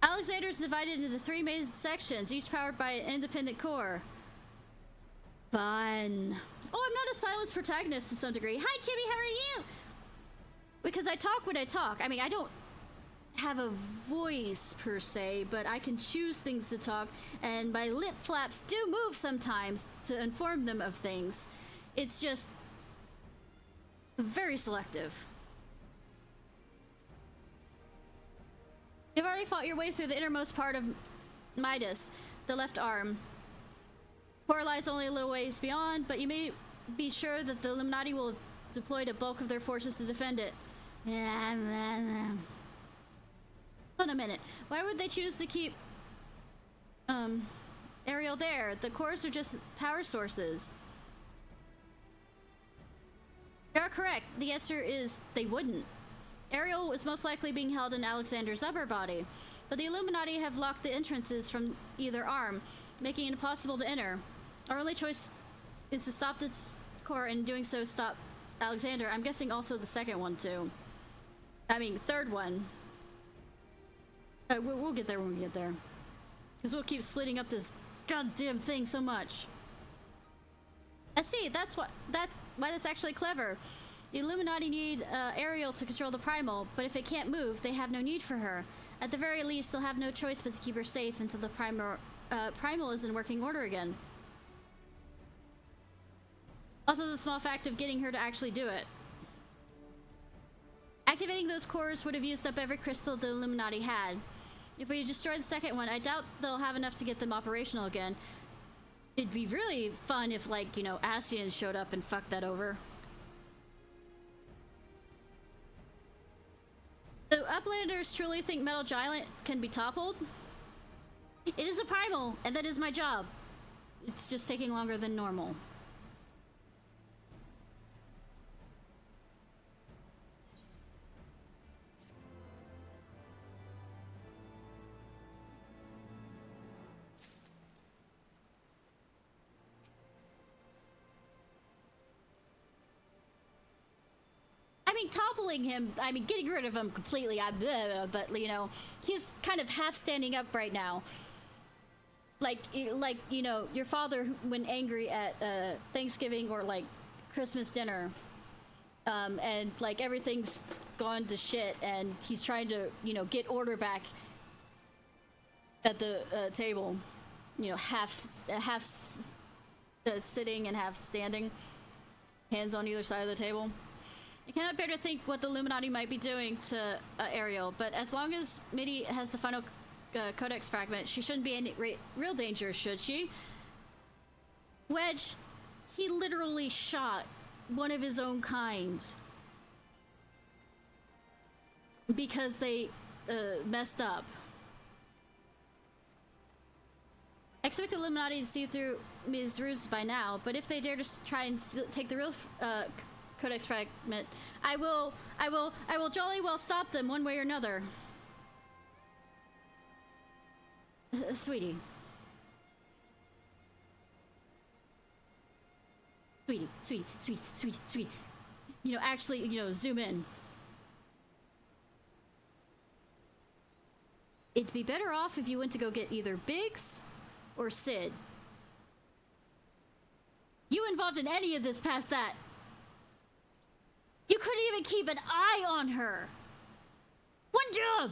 Alexander's divided into 3 main sections, each powered by an independent core. Fun. Oh, I'm not a silenced protagonist to some degree. Hi, Chibi, how are you? Because I talk when I talk. I mean, I don't have a voice per se, but I can choose things to talk, and my lip flaps do move sometimes to inform them of things. It's just very selective. You've already fought your way through the innermost part of Midas, the left arm. Core lies only a little ways beyond, but you may be sure that the Illuminati will have deployed a bulk of their forces to defend it. Hold on a minute. Why would they choose to keep Ariel there? The cores are just power sources. You're correct. The answer is they wouldn't. Ariel was most likely being held in Alexander's upper body, but the Illuminati have locked the entrances from either arm, making it impossible to enter. Our only choice is to stop this core, and doing so stop Alexander. I'm guessing also the second one too. I mean, third one. We'll get there when we get there. Because we'll keep splitting up this goddamn thing so much. I see, that's why that's actually clever. The Illuminati need Ariel to control the Primal, but if it can't move, they have no need for her. At the very least, they'll have no choice but to keep her safe until the Primal is in working order again. Also, the small fact of getting her to actually do it. Activating those cores would have used up every crystal the Illuminati had. If we destroy the second one, I doubt they'll have enough to get them operational again. It'd be really fun if, like, you know, Ascians showed up and fucked that over. Do Uplanders truly think Metal Giant can be toppled? It is a primal, and that is my job. It's just taking longer than normal. I mean, toppling him, I mean, getting rid of him completely, but, you know, he's kind of half standing up right now. Like, you know, your father when angry at Thanksgiving or, like, Christmas dinner, and, like, everything's gone to shit, and he's trying to, you know, get order back at the table. You know, half sitting and half standing, hands on either side of the table. I cannot bear to think what the Illuminati might be doing to Ariel, but as long as Mitty has the final codex fragment, she shouldn't be in real danger, should she? Wedge, he literally shot one of his own kind because they messed up. I expect the Illuminati to see through Ms. Ruse by now, but if they dare to try and take the real codex fragment, I will jolly well stop them one way or another. Sweetie. Sweetie. You know, actually, you know, zoom in. It'd be better off if you went to go get either Biggs or Sid. You involved in any of this past that. You couldn't even keep an eye on her. One job.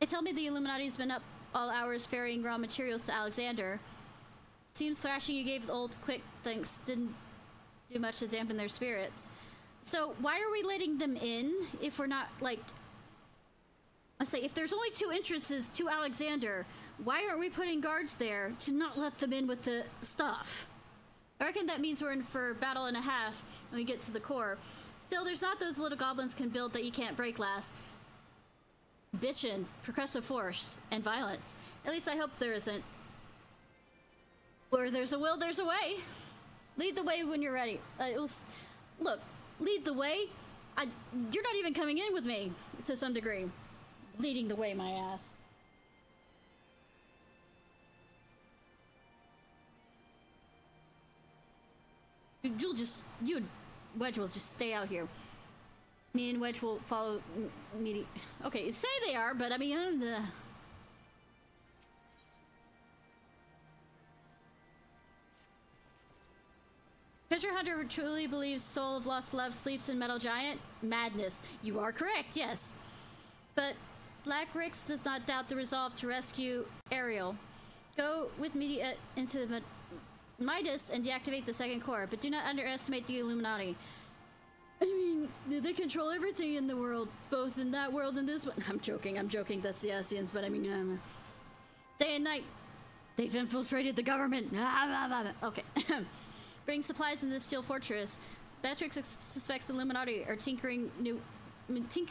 They tell me the Illuminati's been up all hours ferrying raw materials to Alexander. Seems thrashing you gave the old quick thanks didn't do much to dampen their spirits. So why are we letting them in if we're not, like, I say, if there's only 2 entrances to Alexander, why aren't we putting guards there to not let them in with the stuff? I reckon that means we're in for a battle and a half when we get to the core. Still, there's not those little goblins can build that you can't break last. bitchin', progressive force, and violence. At least I hope there isn't. Where there's a will, there's a way. Lead the way when you're ready. Look, lead the way? You're not even coming in with me, to some degree. Leading the way, my ass. You and Wedge will just stay out here. Me and Wedge will follow me. Okay, say they are, but I mean, Treasure Hunter truly believes Soul of Lost Love sleeps in Metal Giant? Madness. You are correct, yes. But Black Rix does not doubt the resolve to rescue Ariel. Go with me into the Midas and deactivate the second core, but do not underestimate the Illuminati. I mean, they control everything in the world, both in that world and this one. I'm joking, that's the Asians, but I mean, day and night, they've infiltrated the government. Okay. Bring supplies in this steel fortress. Beatrix suspects the Illuminati are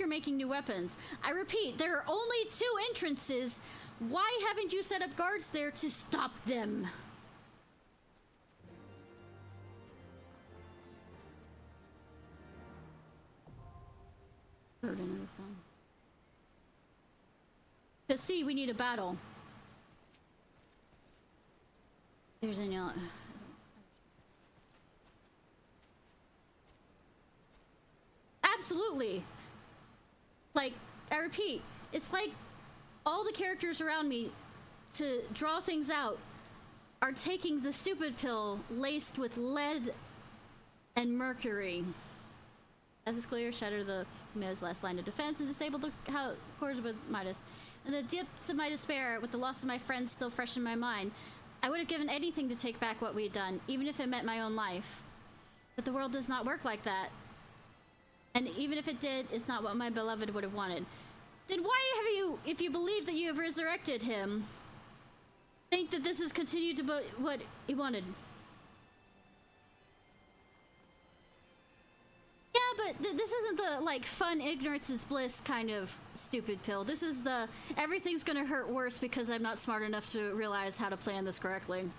making new weapons. I repeat, there are only 2 entrances. Why haven't you set up guards there to stop them? Heard another song. To see, we need a battle. There's any. Absolutely. Like, I repeat, it's like all the characters around me to draw things out are taking the stupid pill laced with lead and mercury. As is clear, shatter the Midas' last line of defense and disable the cores with Midas. In the depths of my despair, with the loss of my friends still fresh in my mind, I would have given anything to take back what we had done, even if it meant my own life. But the world does not work like that. And even if it did, it's not what my beloved would have wanted. Then why have you, if you believe that you have resurrected him, think that this has continued to be what he wanted? Yeah, but this isn't the, like, fun ignorance is bliss kind of stupid pill. This is the, everything's gonna hurt worse because I'm not smart enough to realize how to plan this correctly.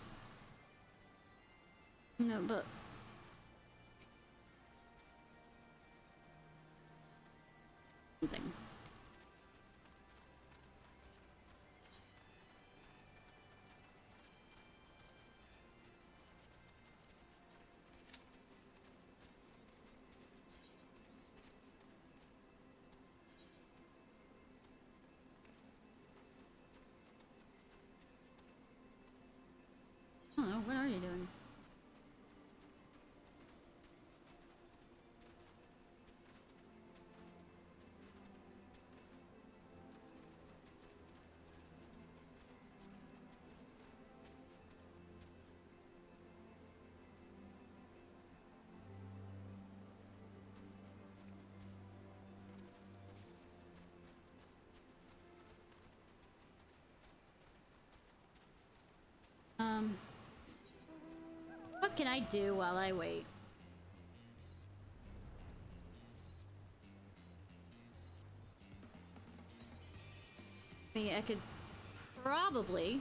No, but... something. I don't know, what are you doing? What can I do while I wait? I mean, I could probably...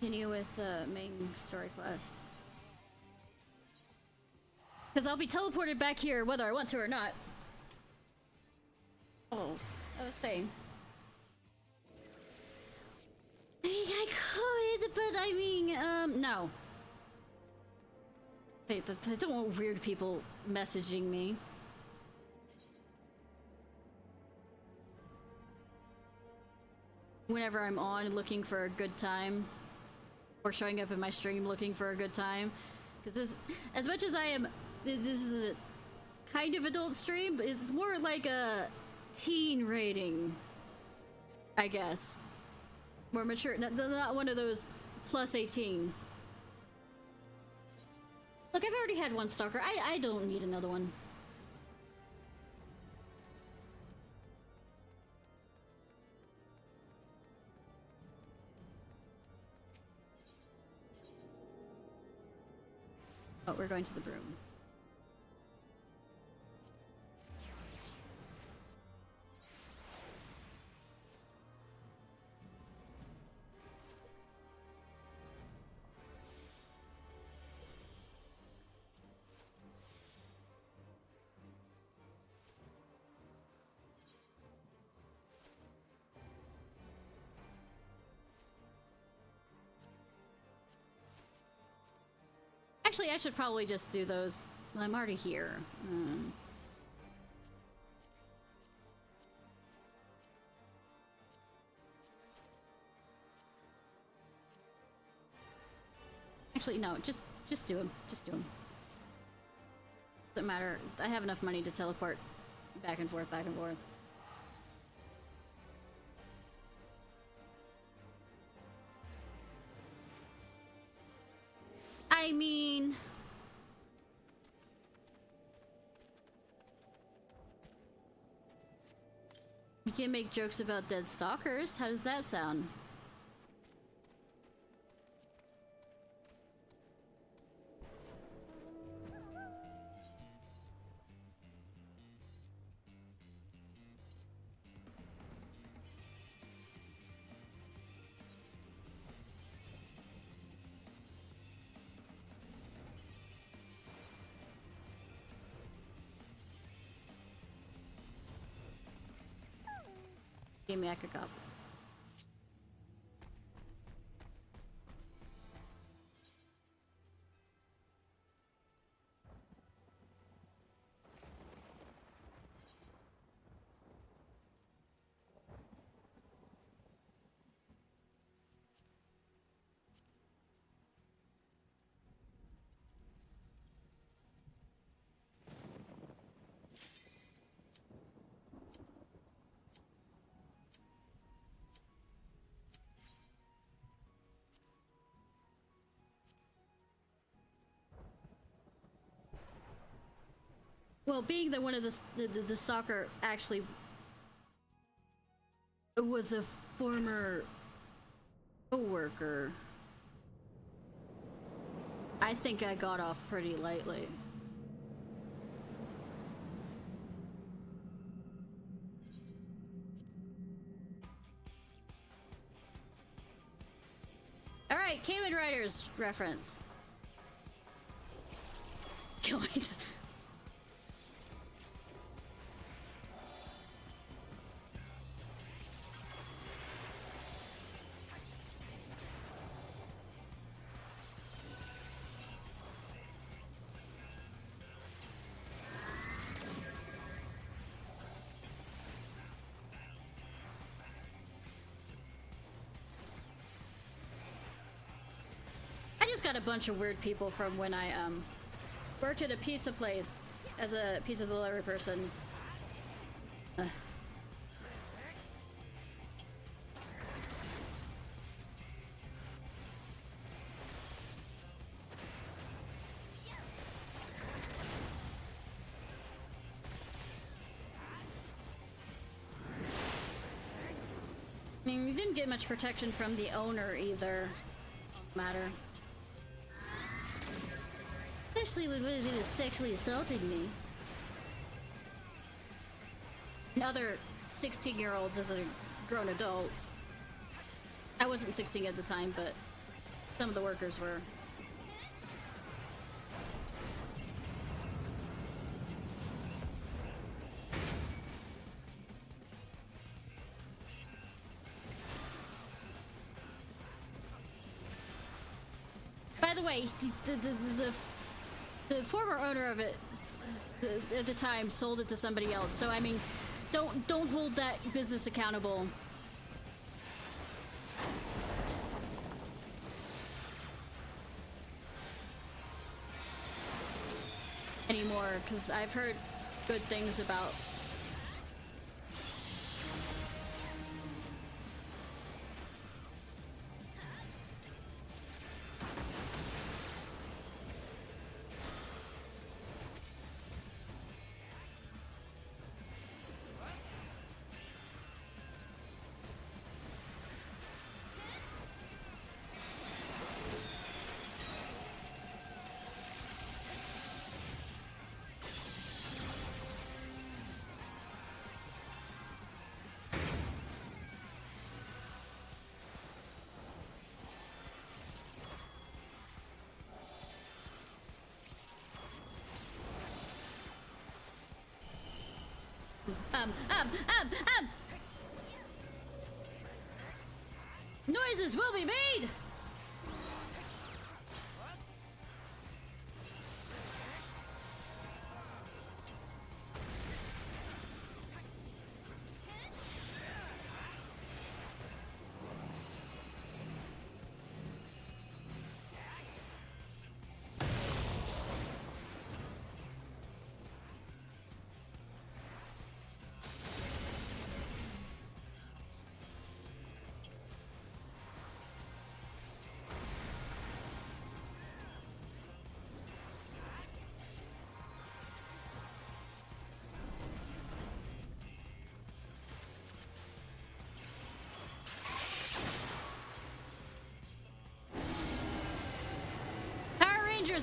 continue with the main story quest. Because I'll be teleported back here whether I want to or not. Oh, I was saying. I mean, I could, but I mean, no. I don't want weird people messaging me. Whenever I'm on looking for a good time. Or showing up in my stream looking for a good time. Because this, as much as I am, this is a kind of adult stream, but it's more like a teen rating, I guess. More mature, not one of those plus 18. Look, I've already had one stalker. I don't need another one. but we're going to the broom. Actually, I should probably just do those. Well, I'm already here. Actually, no. Just do them. Just do them. Doesn't matter. I have enough money to teleport back and forth, back and forth. I mean... You can make jokes about dead stalkers. How does that sound? Give me a cup. Well, being that one of the stalker actually was a former co-worker, I think I got off pretty lightly. All right, Kamen Riders reference. Got a bunch of weird people from when I worked at a pizza place as a pizza delivery person. I mean, we didn't get much protection from the owner either. Matter. Especially when he was sexually assaulting me. And other 16-year-olds as a grown adult. I wasn't 16 at the time, but some of the workers were. By the way, the former owner of it at the time sold it to somebody else. So I mean, don't hold that business accountable. Anymore, because I've heard good things about. Noises will be made!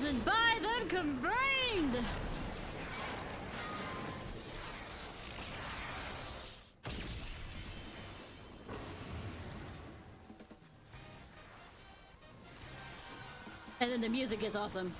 And by them combined! And then the music gets awesome.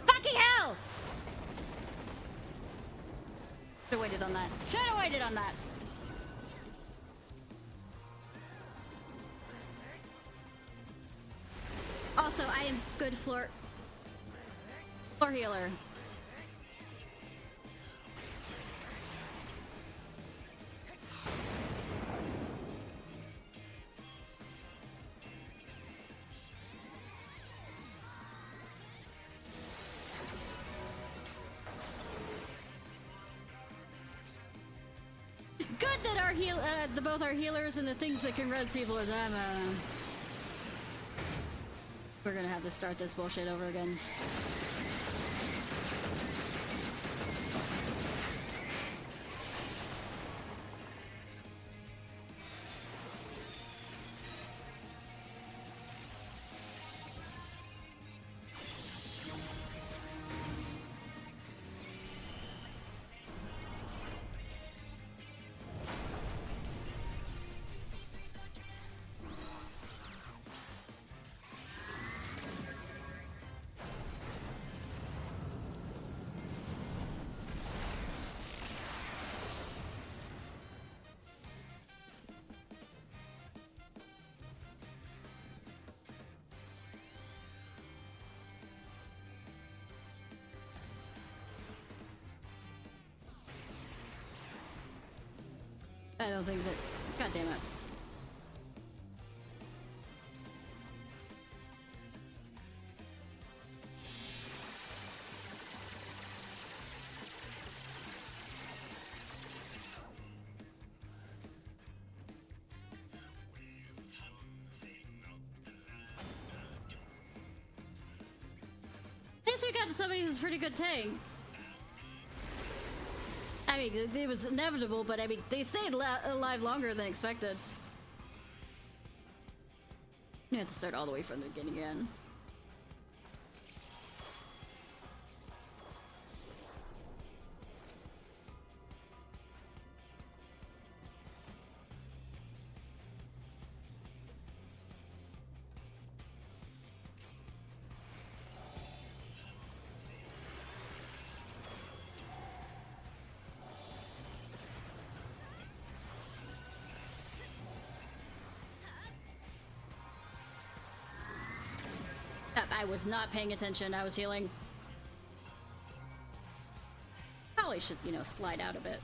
Fucking hell! Should've waited on that. Should've waited on that. Also, I am good floor healer. Good that our both our healers and the things that can res people are them. We're gonna have to start this bullshit over again. I don't think that. God damn it. At least we got somebody who's pretty good tank. I mean, it was inevitable, but I mean, they stayed alive longer than expected. You have to start all the way from the beginning again. I was not paying attention. I was healing. Probably should, you know, slide out a bit.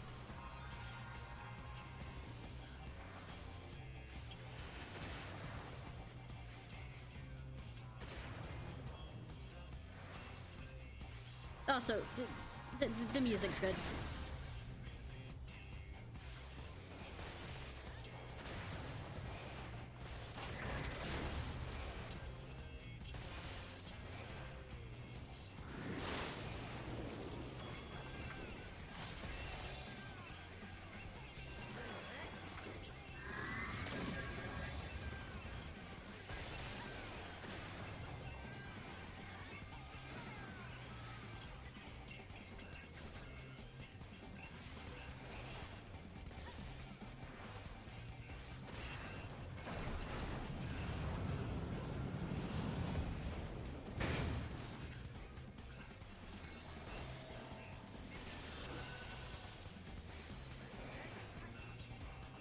Also, The music's good.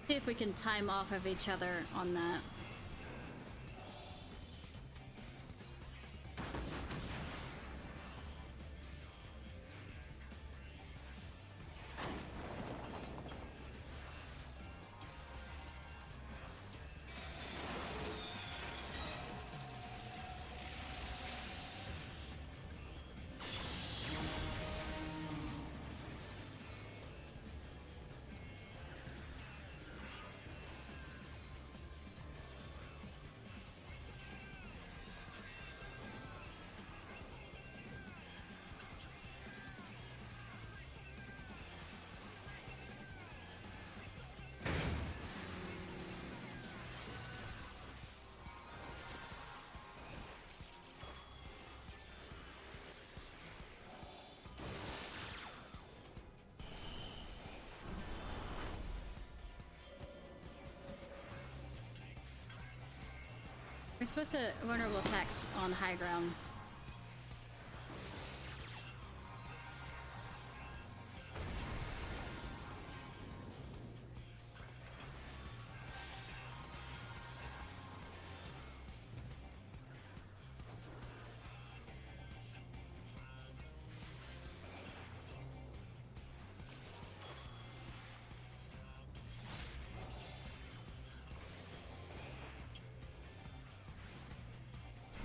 See if we can time off of each other on that. We're supposed to vulnerable attacks on high ground.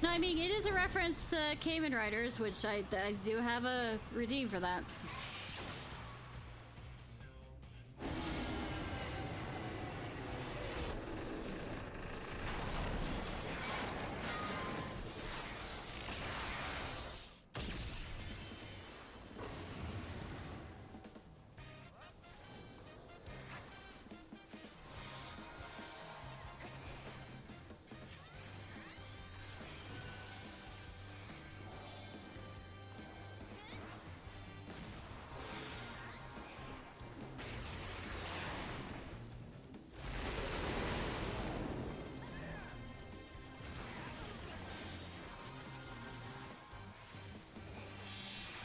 No, I mean, it is a reference to Kamen Riders, which I do have a redeem for that.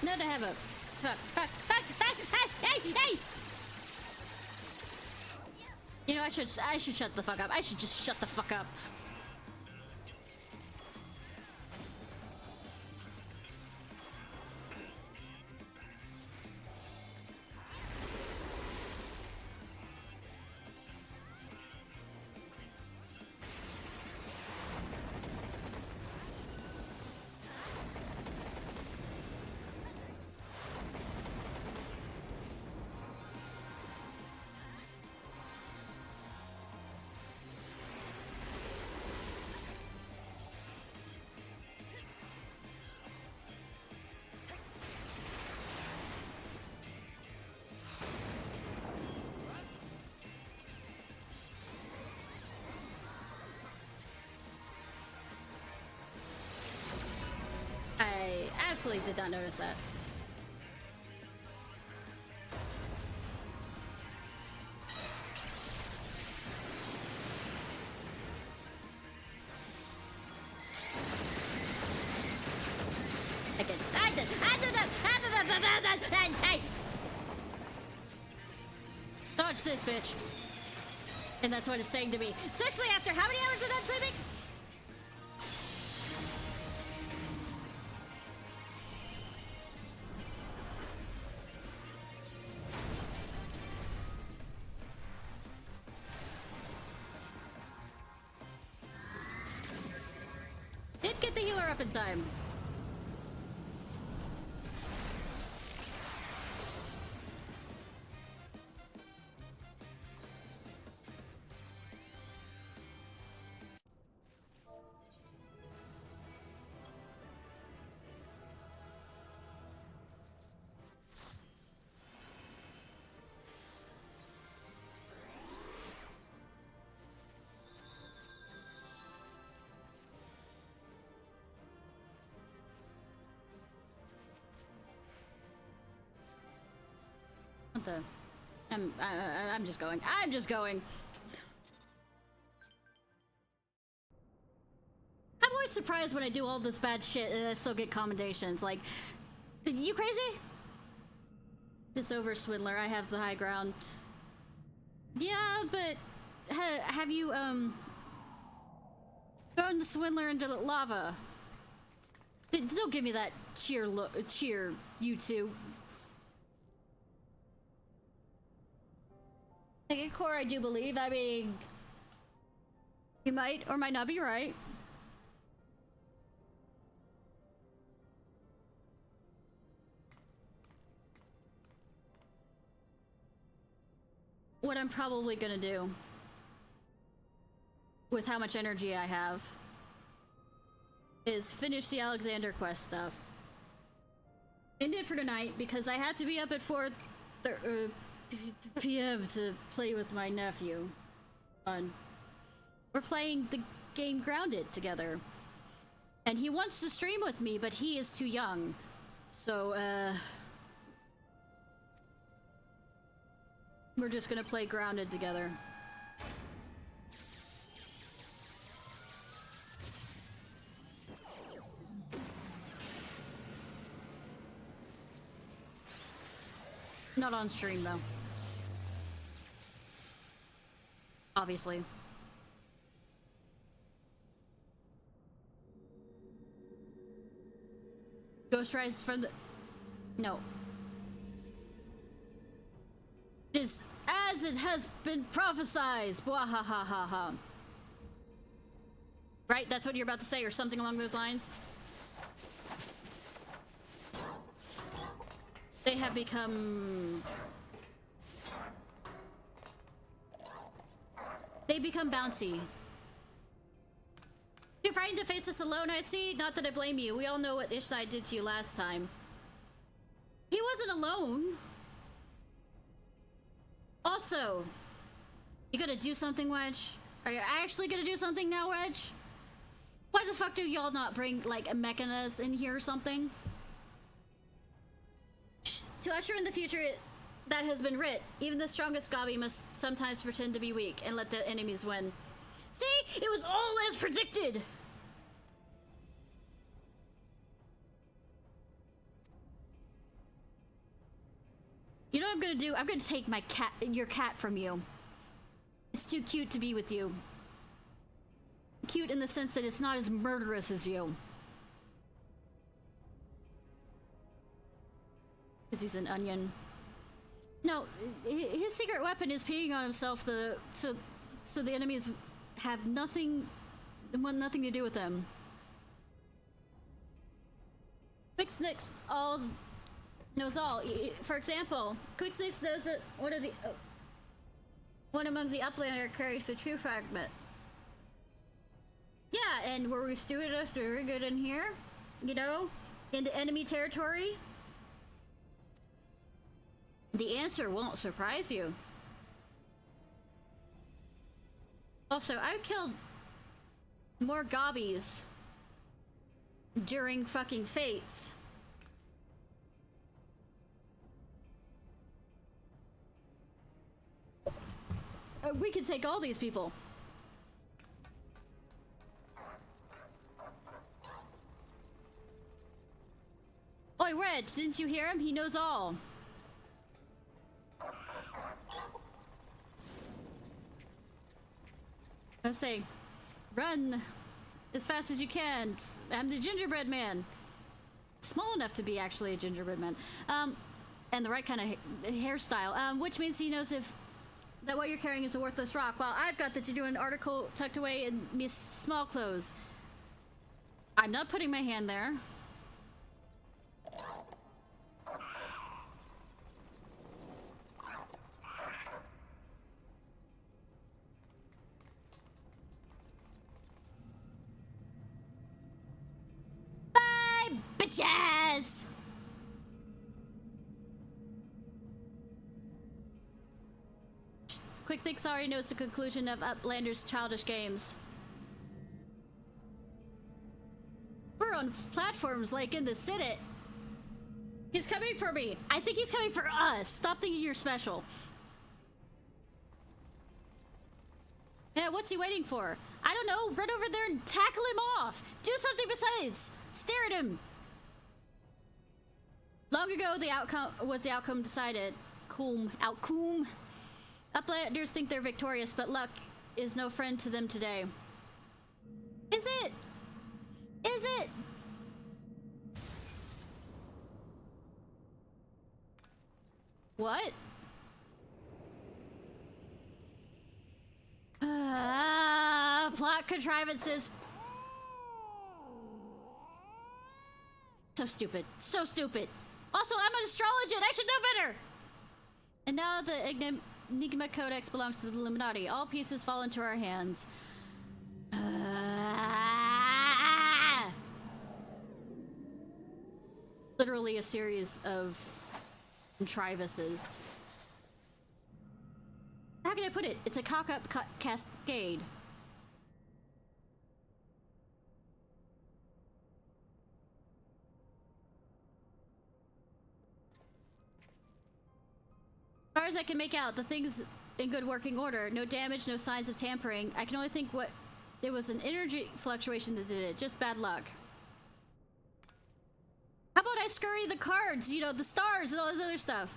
No, to have a fuck, hey! You know, I should shut the fuck up. I should just shut the fuck up. I absolutely did not notice that. Dodge this, bitch. And that's what it's saying to me. Especially after how many hours of not sleeping? Did get the healer up in time. the... I'm just going. I'm just going. I'm always surprised when I do all this bad shit and I still get commendations. Like, you crazy? It's over, Swindler. I have the high ground. Yeah, but have you thrown the Swindler into the lava? Don't give me that cheer look, cheer, you two. Like, at core, I do believe. I mean, you might or might not be right. What I'm probably gonna do with how much energy I have is finish the Alexander quest stuff. End it for tonight because I have to be up at 4 p.m. to play with my nephew. Fun. We're playing the game Grounded together. And he wants to stream with me, but he is too young. So, we're just gonna play Grounded together. Not on stream, though. Obviously. Ghost Rise from the... No. It is as it has been prophesied. Bwahahaha. Right? That's what you're about to say, or something along those lines? They have become... They become bouncy. You're frightened to face this alone, I see? Not that I blame you. We all know what Ishnai did to you last time. He wasn't alone. Also, you gonna do something, Wedge? Are you actually gonna do something now, Wedge? Why the fuck do y'all not bring, like, a mechanism in here or something? To usher in the future that has been writ, even the strongest Gabi must sometimes pretend to be weak and let the enemies win. See? It was all as predicted! You know what I'm gonna do? I'm gonna take my cat, your cat from you. It's too cute to be with you. Cute in the sense that it's not as murderous as you. Because he's an onion. No, his secret weapon is peeing on himself. So the enemies have nothing to do with them. Quicksnix knows all. For example, Quicksnix knows that one among the Uplander carries the true fragment. Yeah, and were we doing us very good in here? You know, into enemy territory? The answer won't surprise you. Also, I've killed more gobbies during fucking fates. We could take all these people. Oi, Reg, didn't you hear him? He knows all. I say, run as fast as you can. I'm the gingerbread man. Small enough to be actually a gingerbread man. And the right kind of hairstyle. Which means he knows that what you're carrying is a worthless rock. Well, I've got that you do an article tucked away in Miss Small Clothes. I'm not putting my hand there. Bye, bitches! Quick Fix already knows the conclusion of Uplander's childish games. We're on platforms like in the city. He's coming for me. I think he's coming for us. Stop thinking you're special. Yeah, what's he waiting for? I don't know. Run over there and tackle him off. Do something besides. Stare at him. Long ago, the outcome decided. Outcome. Uplanders think they're victorious, but luck is no friend to them today. Is it? Is it? What? Plot contrivances. So stupid. So stupid. Also, I'm an astrologian. I should know better. And now the Enigma Codex belongs to the Illuminati. All pieces fall into our hands. Literally a series of contrivances. How can I put it? It's a cock-up cascade. As far as I can make out, the thing's in good working order. No damage, no signs of tampering. I can only think what... It was an energy fluctuation that did it. Just bad luck. How about I scurry the cards? You know, the stars and all this other stuff.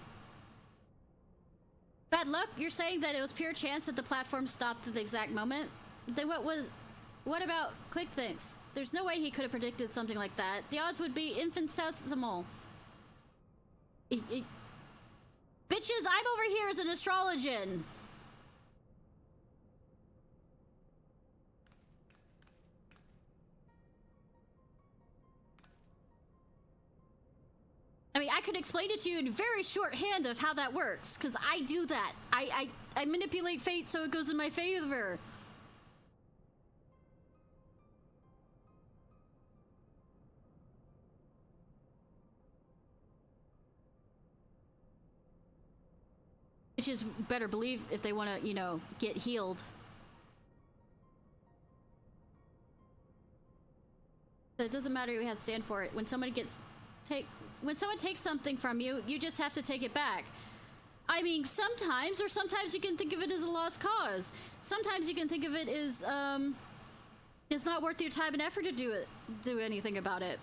Bad luck? You're saying that it was pure chance that the platform stopped at the exact moment? Then what about quick things? There's no way he could have predicted something like that. The odds would be infinitesimal. Bitches, I'm over here as an astrologian. I mean, I could explain it to you in very shorthand of how that works, because I do that. I manipulate fate so it goes in my favor. Which is better believe if they want to, you know, get healed. So it doesn't matter who has to stand for it. When someone takes something from you, you just have to take it back. I mean, sometimes you can think of it as a lost cause. Sometimes you can think of it as, it's not worth your time and effort to do anything about it.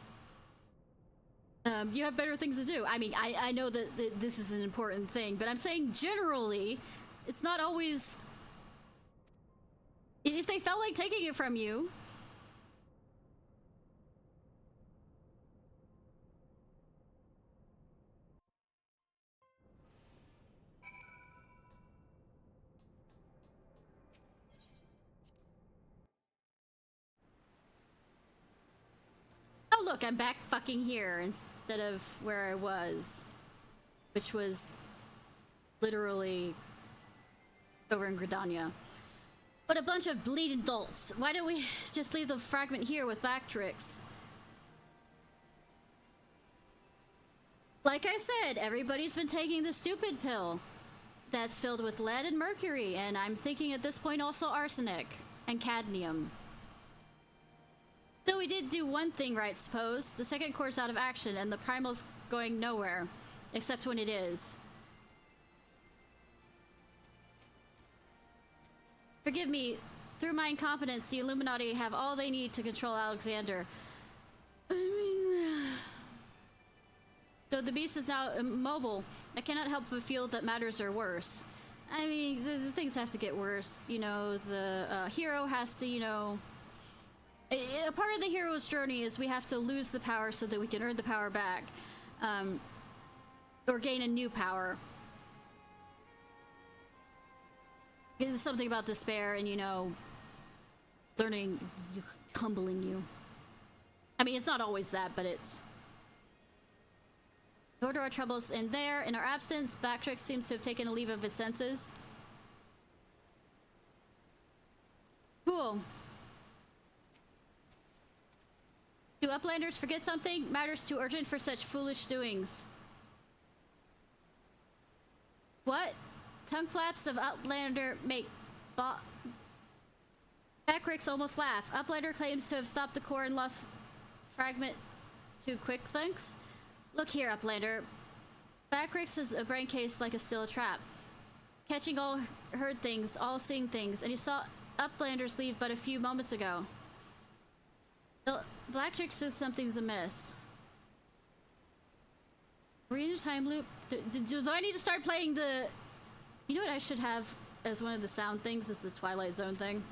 You have better things to do. I mean, I know that this is an important thing, but I'm saying generally, it's not always... If they felt like taking it from you... Oh look, I'm back fucking here instead of where I was. Which was literally over in Gridania. What a bunch of bleeding dolts. Why don't we just leave the fragment here with Bactrix? Like I said, everybody's been taking the stupid pill. That's filled with lead and mercury, and I'm thinking at this point also arsenic and cadmium. Though we did do one thing right, suppose. The second core's out of action, and the primal's going nowhere. Except when it is. Forgive me. Through my incompetence, the Illuminati have all they need to control Alexander. I mean... Though the beast is now immobile, I cannot help but feel that matters are worse. I mean, the things have to get worse. You know, the hero has to, you know... A part of the hero's journey is we have to lose the power so that we can earn the power back. Or gain a new power. It's something about despair and, you know, learning, humbling you. I mean, it's not always that, but it's... Nor do our troubles end there. In our absence, Bactrix seems to have taken a leave of his senses. Cool. Do Uplanders forget something? Matters too urgent for such foolish doings. What? Tongue flaps of Uplander make Bactrix almost laugh. Uplander claims to have stopped the core and lost fragment to quick thanks. Look here, Uplander. Backrix is a brain case like a steel trap. Catching all heard things, all seeing things, and you saw Uplanders leave but a few moments ago. Blackjack says something's amiss. We're in a time loop. Do I need to start playing the... You know what I should have as one of the sound things is the Twilight Zone thing?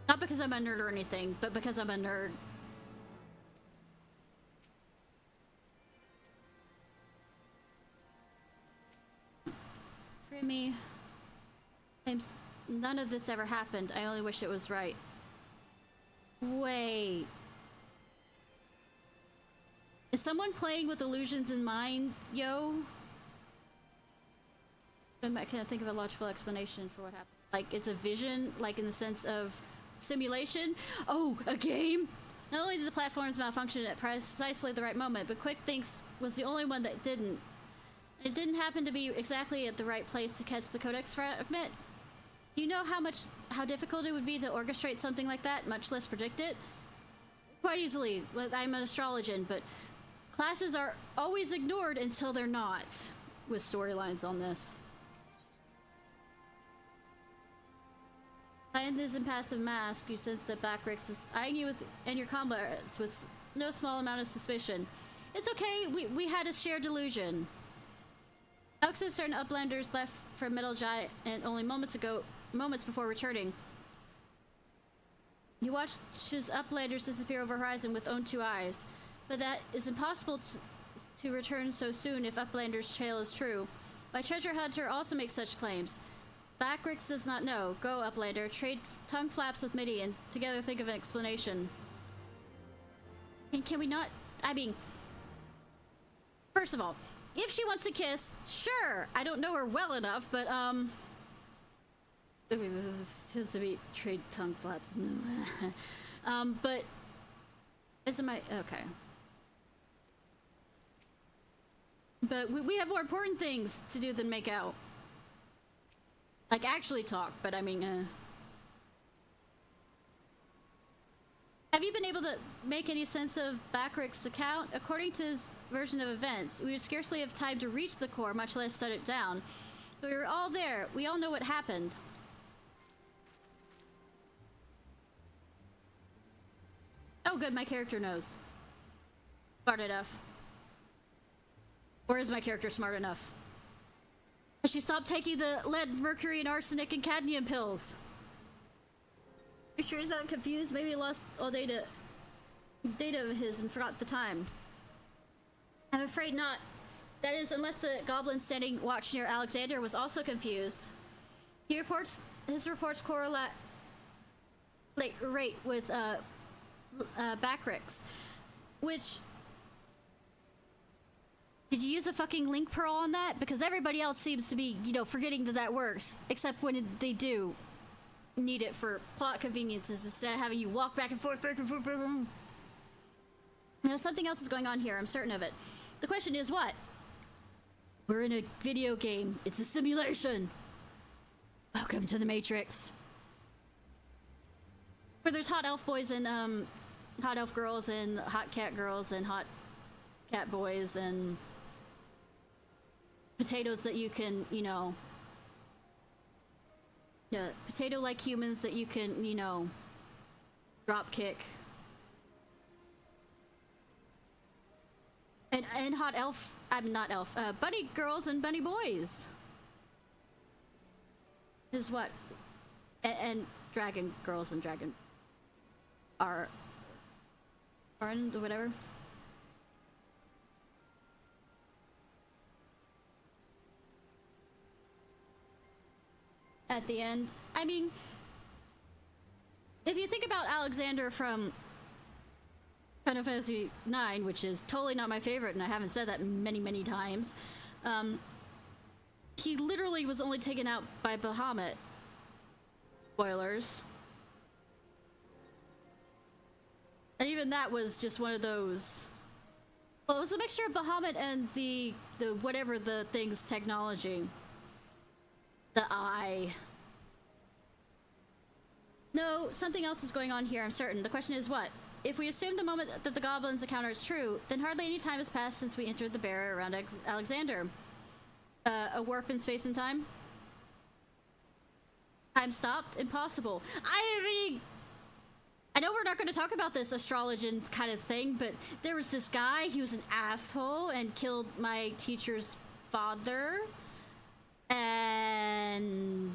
Not because I'm a nerd or anything, but because I'm a nerd. Free me. None of this ever happened. I only wish it was right. Wait. Is someone playing with illusions in mind, yo? I can't think of a logical explanation for what happened. Like, it's a vision, like in the sense of simulation? Oh, a game? Not only did the platforms malfunction at precisely the right moment, but Quick Thinks was the only one that didn't. It didn't happen to be exactly at the right place to catch the codex fragment. Do you know how difficult it would be to orchestrate something like that, much less predict it? Quite easily. I'm an astrologian, but classes are always ignored until they're not, with storylines on this. Behind this impassive mask, you sense that Backrix is eyeing you and your comrades with no small amount of suspicion. It's okay, we had a shared delusion. Alexis and Uplanders left for Metal Giant and only moments before returning. You watch his Uplanders disappear over horizon with own two eyes, but that is impossible to return so soon if Uplander's tale is true. My treasure hunter also makes such claims. Backrix does not know. Go, Uplander. Trade tongue flaps with Mitty and together think of an explanation. And can we not... I mean... First of all, if she wants to kiss, sure. I don't know her well enough, but, okay, this is supposed to be trade tongue flaps. But... Isn't my... Okay. But we have more important things to do than make out. Like, actually talk, but I mean, Have you been able to make any sense of Backrix's account? According to his version of events, we would scarcely have time to reach the core, much less shut it down. But we were all there. We all know what happened. Oh, good, my character knows. Smart enough. Or is my character smart enough? She stopped taking the lead, mercury, and arsenic and cadmium pills. You sure he's not confused? Maybe he lost all data of his and forgot the time. I'm afraid not. That is, unless the goblin standing watch near Alexander was also confused. His reports correlate with Backrix, which... Did you use a fucking link pearl on that? Because everybody else seems to be, you know, forgetting that works. Except when they do need it for plot conveniences instead of having you walk back and forth. You know, something else is going on here. I'm certain of it. The question is what? We're in a video game. It's a simulation. Welcome to the Matrix. Where there's hot elf boys and, hot elf girls and hot cat girls and hot cat boys and... potatoes that you can, you know... Yeah, potato-like humans that you can, you know... drop kick. And hot elf... I'm not elf. Bunny girls and bunny boys. Is what? And dragon girls and dragon... are whatever. At the end. I mean, if you think about Alexander from Final Fantasy IX, which is totally not my favorite, and I haven't said that many, many times, he literally was only taken out by Bahamut. Spoilers. And even that was just one of those... Well, it was a mixture of Bahamut and the whatever the thing's technology. The eye. No, something else is going on here, I'm certain. The question is what? if we assume the moment that the goblin's encounter is true, then hardly any time has passed since we entered the barrier around Alexander. A warp in space and time? Time stopped? Impossible. I mean, I know we're not going to talk about this astrologian kind of thing, but there was this guy, he was an asshole and killed my teacher's father. And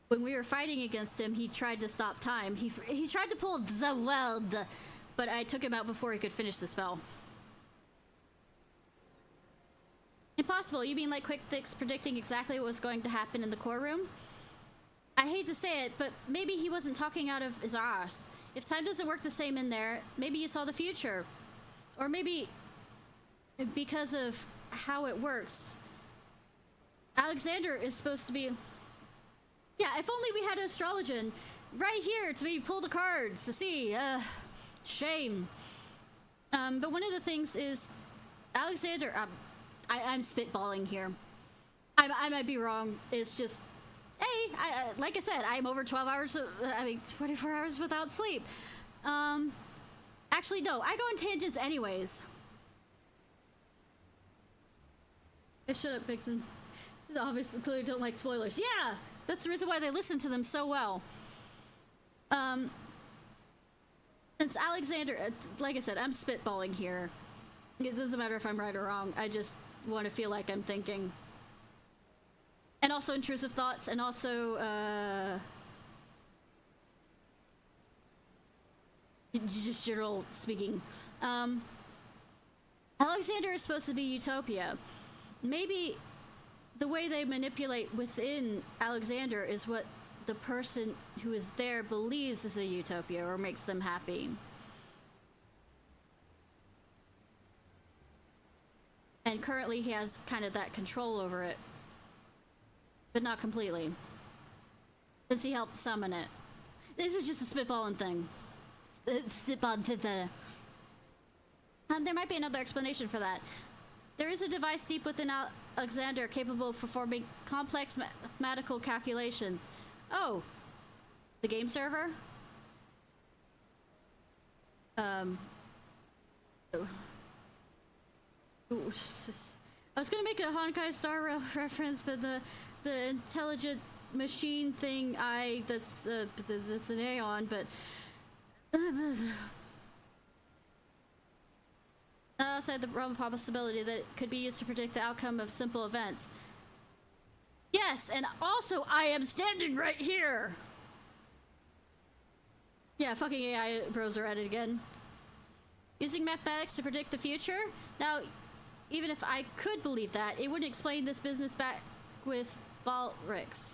when we were fighting against him, he tried to stop time. He tried to pull the weld, but I took him out before he could finish the spell. Impossible. You mean like Quick Fix predicting exactly what was going to happen in the core room? I hate to say it, but maybe he wasn't talking out of his arse. If time doesn't work the same in there, maybe you saw the future. Or maybe because of how it works, Alexander is supposed to be... Yeah, if only we had an astrologian right here to maybe pull the cards to see. Shame. But one of the things is Alexander... I'm spitballing here. I might be wrong. It's just, hey, like I said, I'm over 12 hours, 24 hours without sleep. Actually, no, I go on tangents anyways. Shut up, Vixen. Obviously, clearly don't like spoilers. Yeah, that's the reason why they listen to them so well. Since Alexander, like I said, I'm spitballing here. It doesn't matter if I'm right or wrong. I just want to feel like I'm thinking. And also intrusive thoughts, and also just general speaking. Alexander is supposed to be utopia. Maybe the way they manipulate within Alexander is what the person who is there believes is a utopia or makes them happy. And currently he has kind of that control over it. But not completely. Since he helped summon it. This is just a spitballing thing. There might be another explanation for that. There is a device deep within Alexander capable of performing complex mathematical calculations. Oh. The game server? I was gonna make a Honkai Star Rail reference, but the intelligent machine thing that's an Aeon, but outside the realm of possibility that it could be used to predict the outcome of simple events. Yes, and also I am standing right here. Yeah, fucking AI bros are at it again. Using mathematics to predict the future? Now, even if I could believe that, it wouldn't explain this business back with Balrix.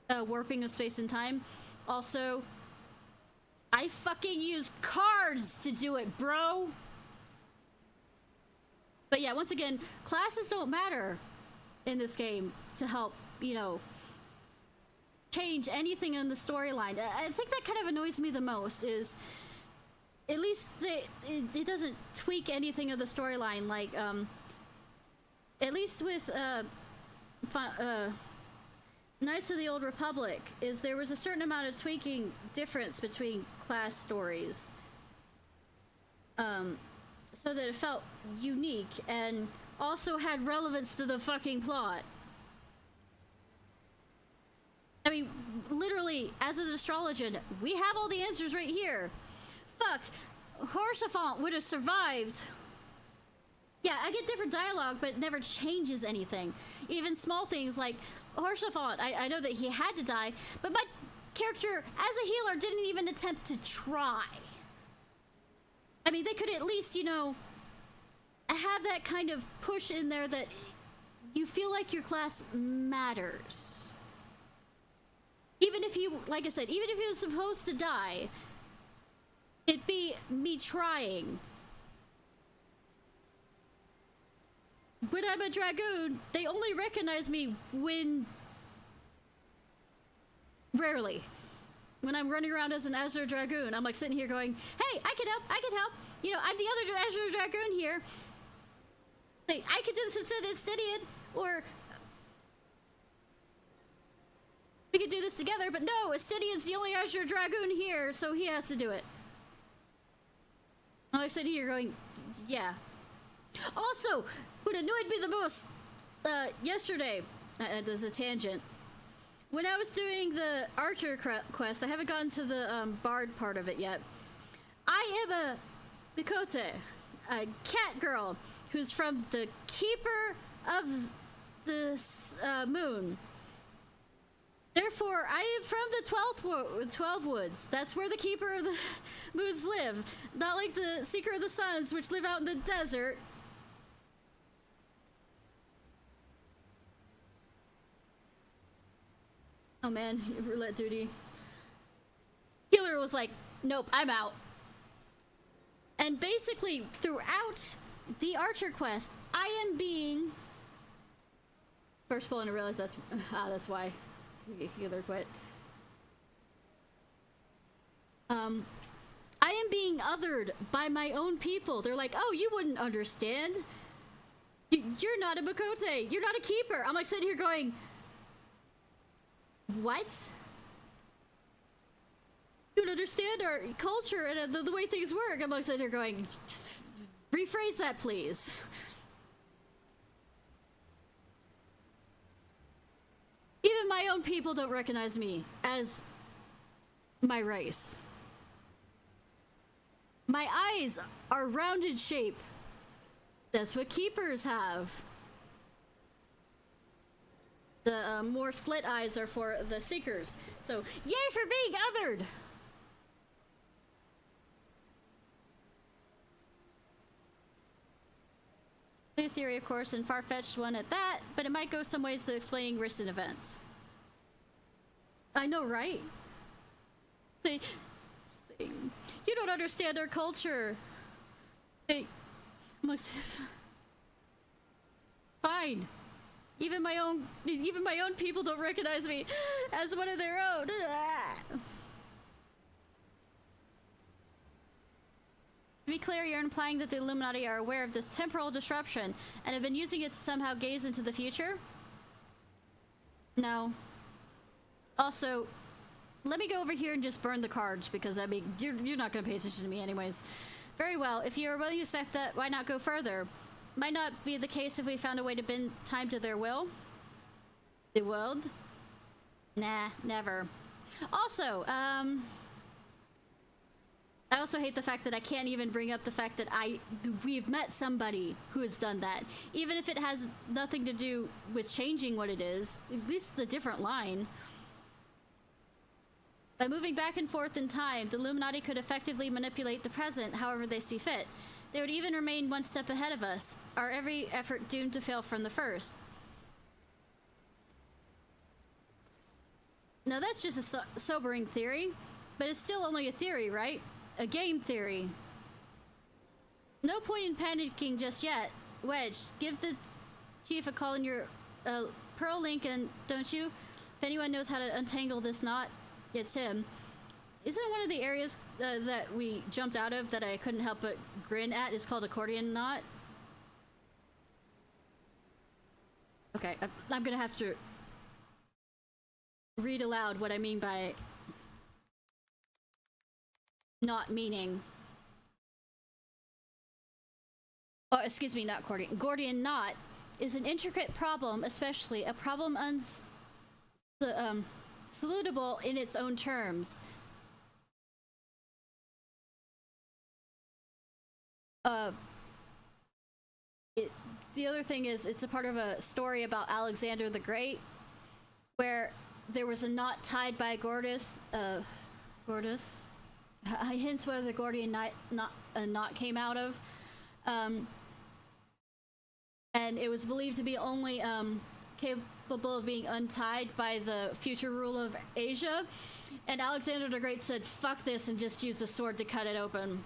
Warping of space and time. Also, I fucking use cards to do it, bro! But yeah, once again, classes don't matter in this game to help, you know, change anything in the storyline. I think that kind of annoys me the most is at least it doesn't tweak anything of the storyline, like at least with Knights of the Old Republic is there was a certain amount of tweaking difference between class stories, so that it felt unique and also had relevance to the fucking plot. I mean, literally, as an astrologian, we have all the answers right here. Fuck, Horsafont would have survived. Yeah, I get different dialogue, but it never changes anything. Even small things like Horsafont, I know that he had to die, but my character, as a healer, didn't even attempt to try. I mean, they could at least, you know, have that kind of push in there that you feel like your class matters. Even if you, like I said, even if he was supposed to die, it'd be me trying. When I'm a dragoon, they only recognize me when... rarely. When I'm running around as an Azure Dragoon, I'm like sitting here going, hey, I can help, I can help. You know, I'm the other Azure Dragoon here. Hey, I could do this instead of Stydian, or... we could do this together, but no, Stydian's the only Azure Dragoon here, so he has to do it. I said here going, yeah. Also, what annoyed me the most yesterday, there's a tangent. When I was doing the archer quest, I haven't gotten to the bard part of it yet. I am a Mikote, a cat girl, who's from the Keeper of the Moon. Therefore, I am from the 12 Woods. That's where the Keeper of the Moons live. Not like the Seeker of the Suns, which live out in the desert. Oh man, roulette duty. Healer was like, nope, I'm out. And basically, throughout the archer quest, I am being... First of all, I realized that's why healer quit. I am being othered by my own people. They're like, oh, you wouldn't understand. You're not a Makote. You're not a keeper. I'm like sitting here going, what? You don't understand our culture and the way things work. I'm like sitting here going, rephrase that, please. Even my own people don't recognize me as my race. My eyes are rounded shape. That's what keepers have. The more slit eyes are for the seekers. So, yay for being othered! A theory, of course, and far-fetched one at that, but it might go some ways to explaining recent events. I know, right? You don't understand our culture. Fine. Even my own people don't recognize me as one of their own. To be clear, you're implying that the Illuminati are aware of this temporal disruption and have been using it to somehow gaze into the future? No. Also, let me go over here and just burn the cards, because I mean, you're not going to pay attention to me anyways. Very well, if you're willing to accept that, why not go further? Might not be the case if we found a way to bend time to their will. The world? Nah, never. Also, I also hate the fact that I can't even bring up the fact that we've met somebody who has done that. Even if it has nothing to do with changing what it is, at least the different line. By moving back and forth in time, the Illuminati could effectively manipulate the present however they see fit. They would even remain one step ahead of us, our every effort doomed to fail from the first. Now that's just a sobering theory, but it's still only a theory, right? A game theory. No point in panicking just yet. Wedge, give the chief a call in your Pearl link, and don't you? If anyone knows how to untangle this knot, it's him. Isn't it one of the areas that we jumped out of that I couldn't help but grin at? It's called accordion knot. Okay, I'm gonna have to read aloud what I mean by not meaning. Oh, excuse me, not Gordian. Gordian knot is an intricate problem, especially a problem salutable in its own terms. The other thing is, it's a part of a story about Alexander the Great, where there was a knot tied by Gordas. Hence where the Gordian knot came out of. And it was believed to be only capable of being untied by the future ruler of Asia. And Alexander the Great said, fuck this, and just used a sword to cut it open.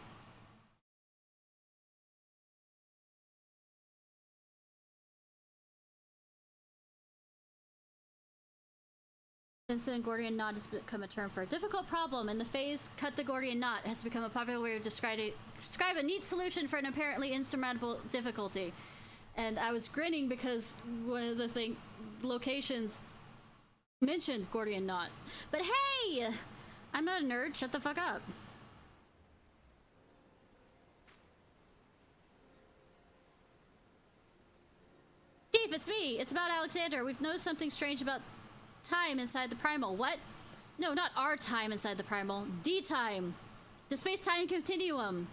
Since then, Gordian knot has become a term for a difficult problem, and the phase "cut the Gordian knot" has become a popular way of describe a neat solution for an apparently insurmountable difficulty. And I was grinning because one of the locations mentioned Gordian knot. But hey! I'm not a nerd, shut the fuck up. it's me. It's about Alexander. We've noticed something strange about time inside the primal. What? No, not our time inside the primal. The time. The space-time continuum.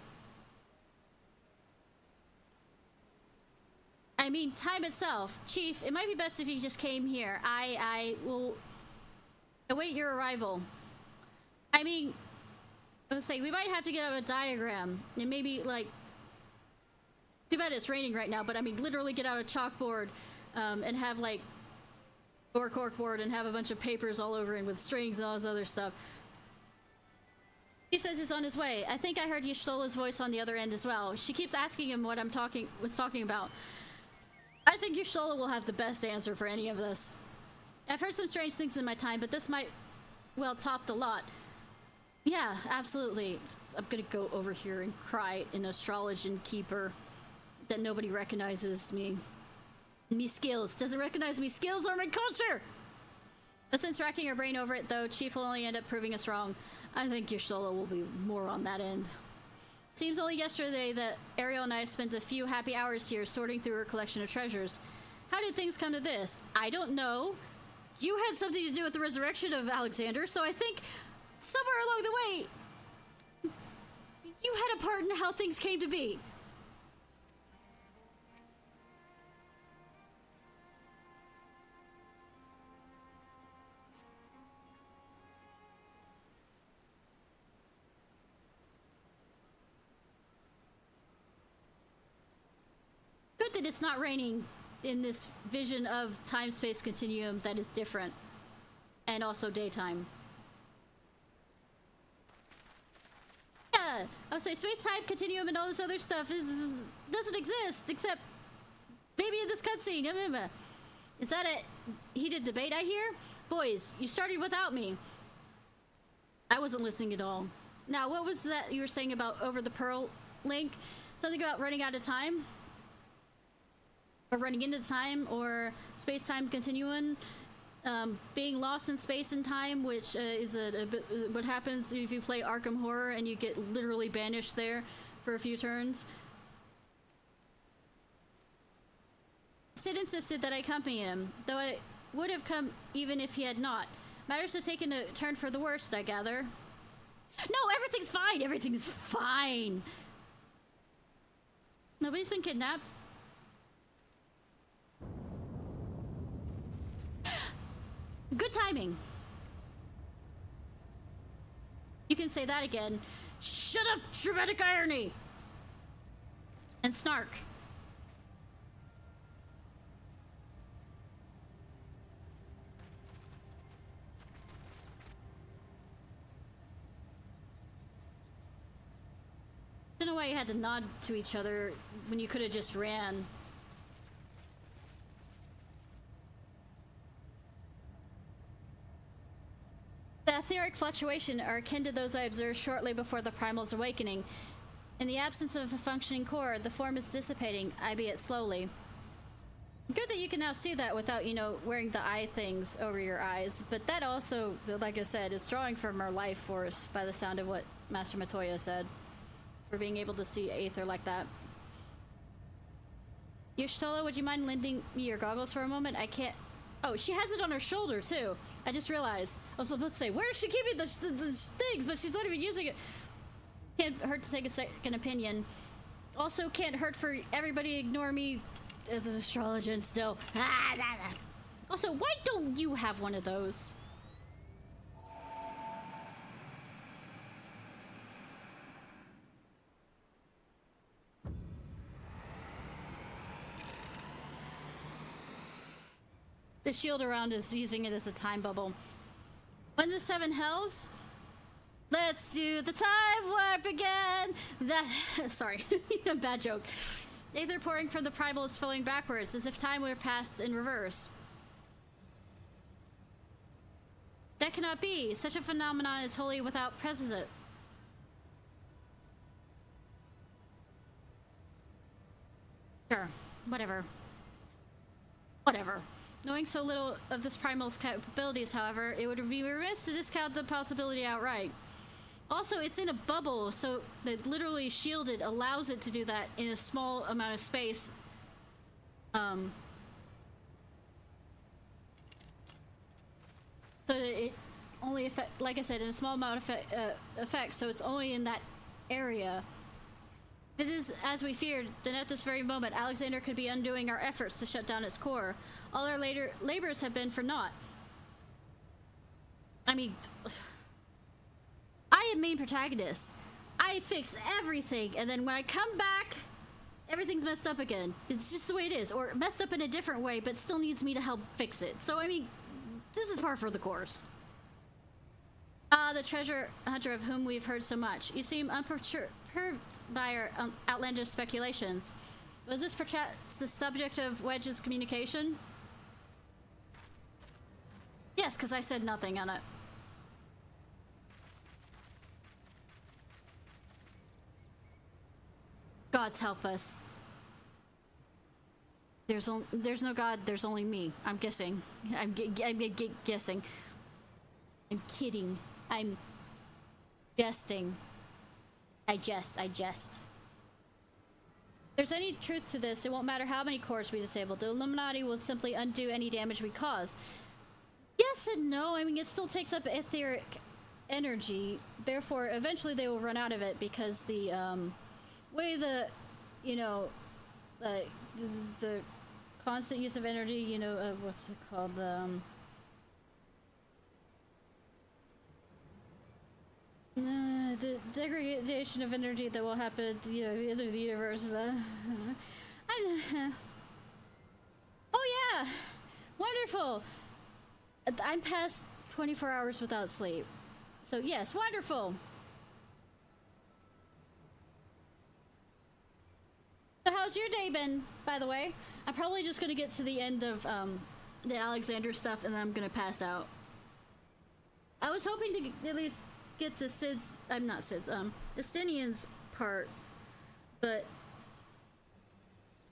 I mean, time itself. Chief, it might be best if you just came here. I will await your arrival. I mean, let's say we might have to get out a diagram and maybe like. Too bad it's raining right now, but I mean, literally get out a chalkboard and have like or corkboard and have a bunch of papers all over and with strings and all this other stuff. He says he's on his way. I think I heard Y'shtola's voice on the other end as well. She keeps asking him what was talking about. I think Y'shtola will have the best answer for any of this. I've heard some strange things in my time, but this might well top the lot. Yeah, absolutely. I'm gonna go over here and cry in Astrologian Keeper that nobody recognizes me. Me skills. Doesn't recognize me skills or my culture! But since racking her brain over it, though, Chief will only end up proving us wrong. I think Y'shtola will be more on that end. Seems only yesterday that Ariel and I spent a few happy hours here sorting through her collection of treasures. How did things come to this? I don't know. You had something to do with the resurrection of Alexander, so I think somewhere along the way, you had a part in how things came to be. Good that it's not raining in this vision of time-space continuum that is different. And also daytime. Yeah, I would say space-time continuum and all this other stuff doesn't exist, except maybe in this cutscene. Is that a heated debate I hear? Boys, you started without me. I wasn't listening at all. Now, what was that you were saying about over the Pearl link? Something about running out of time? Or running into time, or space-time continuum, being lost in space and time, which is what happens if you play Arkham Horror and you get literally banished there for a few turns. Sid insisted that I accompany him, though I would have come even if he had not. Matters have taken a turn for the worst, I gather. No, everything's fine! Everything's fine! Nobody's been kidnapped. Good timing. You can say that again. Shut up, dramatic irony! And snark. Don't know why you had to nod to each other when you could have just ran. The etheric fluctuation are akin to those I observed shortly before the primal's awakening. In the absence of a functioning core, the form is dissipating, albeit slowly. Good that you can now see that without, you know, wearing the eye things over your eyes. But that also, like I said, it's drawing from our life force by the sound of what Master Matoya said. For being able to see Aether like that. Y'shtola, would you mind lending me your goggles for a moment? I can't... Oh, she has it on her shoulder, too. I just realized. I was about to say, where is she keeping the things? But she's not even using it. Can't hurt to take a second opinion. Also, can't hurt for everybody ignore me as an astrologer still. Also, why don't you have one of those? The shield around is using it as a time bubble. When the seven hells? Let's do the time warp again! That... Sorry, a bad joke. Aether pouring from the primal is flowing backwards, as if time were passed in reverse. That cannot be. Such a phenomenon is wholly without precedent. Sure, whatever. Whatever. Knowing so little of this primal's capabilities, however, it would be remiss to discount the possibility outright. Also, it's in a bubble, so that literally shielded allows it to do that in a small amount of space. So it only affect, like I said, in a small amount of effect, so it's only in that area. If it is as we feared, then at this very moment, Alexander could be undoing our efforts to shut down its core. All our later labors have been for naught. I mean, I am main protagonist. I fix everything, and then when I come back, everything's messed up again. It's just the way it is, or messed up in a different way, but still needs me to help fix it. So, I mean, this is par for the course. Ah, the treasure hunter of whom we've heard so much. You seem unperturbed by our outlandish speculations. Was this perchance the subject of Wedge's communication? Yes, because I said nothing on it. Gods help us. There's no God, there's only me. I'm guessing. I'm guessing. I'm kidding. I'm jesting. I jest. If there's any truth to this, it won't matter how many cores we disable. The Illuminati will simply undo any damage we cause. Yes and no. I mean, it still takes up etheric energy. Therefore, eventually they will run out of it because the way the, you know, the constant use of energy, you know, what's it called? The degradation of energy that will happen, you know, in the universe. Oh yeah, wonderful. I'm past 24 hours without sleep, so yes, wonderful. So how's your day been, by the way? I'm probably just gonna get to the end of the Alexander stuff, and then I'm gonna pass out. I was hoping to at least get to Sid's, I'm not Sid's, Estinian's part, but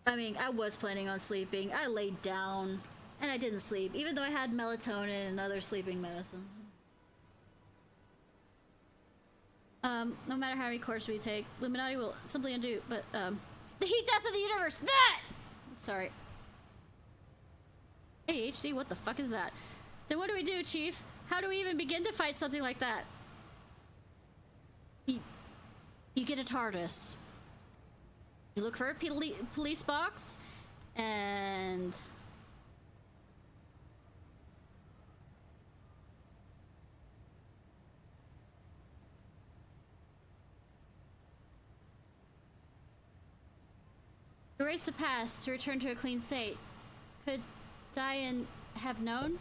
I mean, I was planning on sleeping. I laid down and I didn't sleep, even though I had melatonin and other sleeping medicine. No matter how many courses we take, Illuminati will simply undo, but the heat death of the universe, that! Sorry. Hey, HD, what the fuck is that? Then what do we do, Chief? How do we even begin to fight something like that? You get a TARDIS. You look for a police box, and erase the past to return to a clean state. Could Diane have known?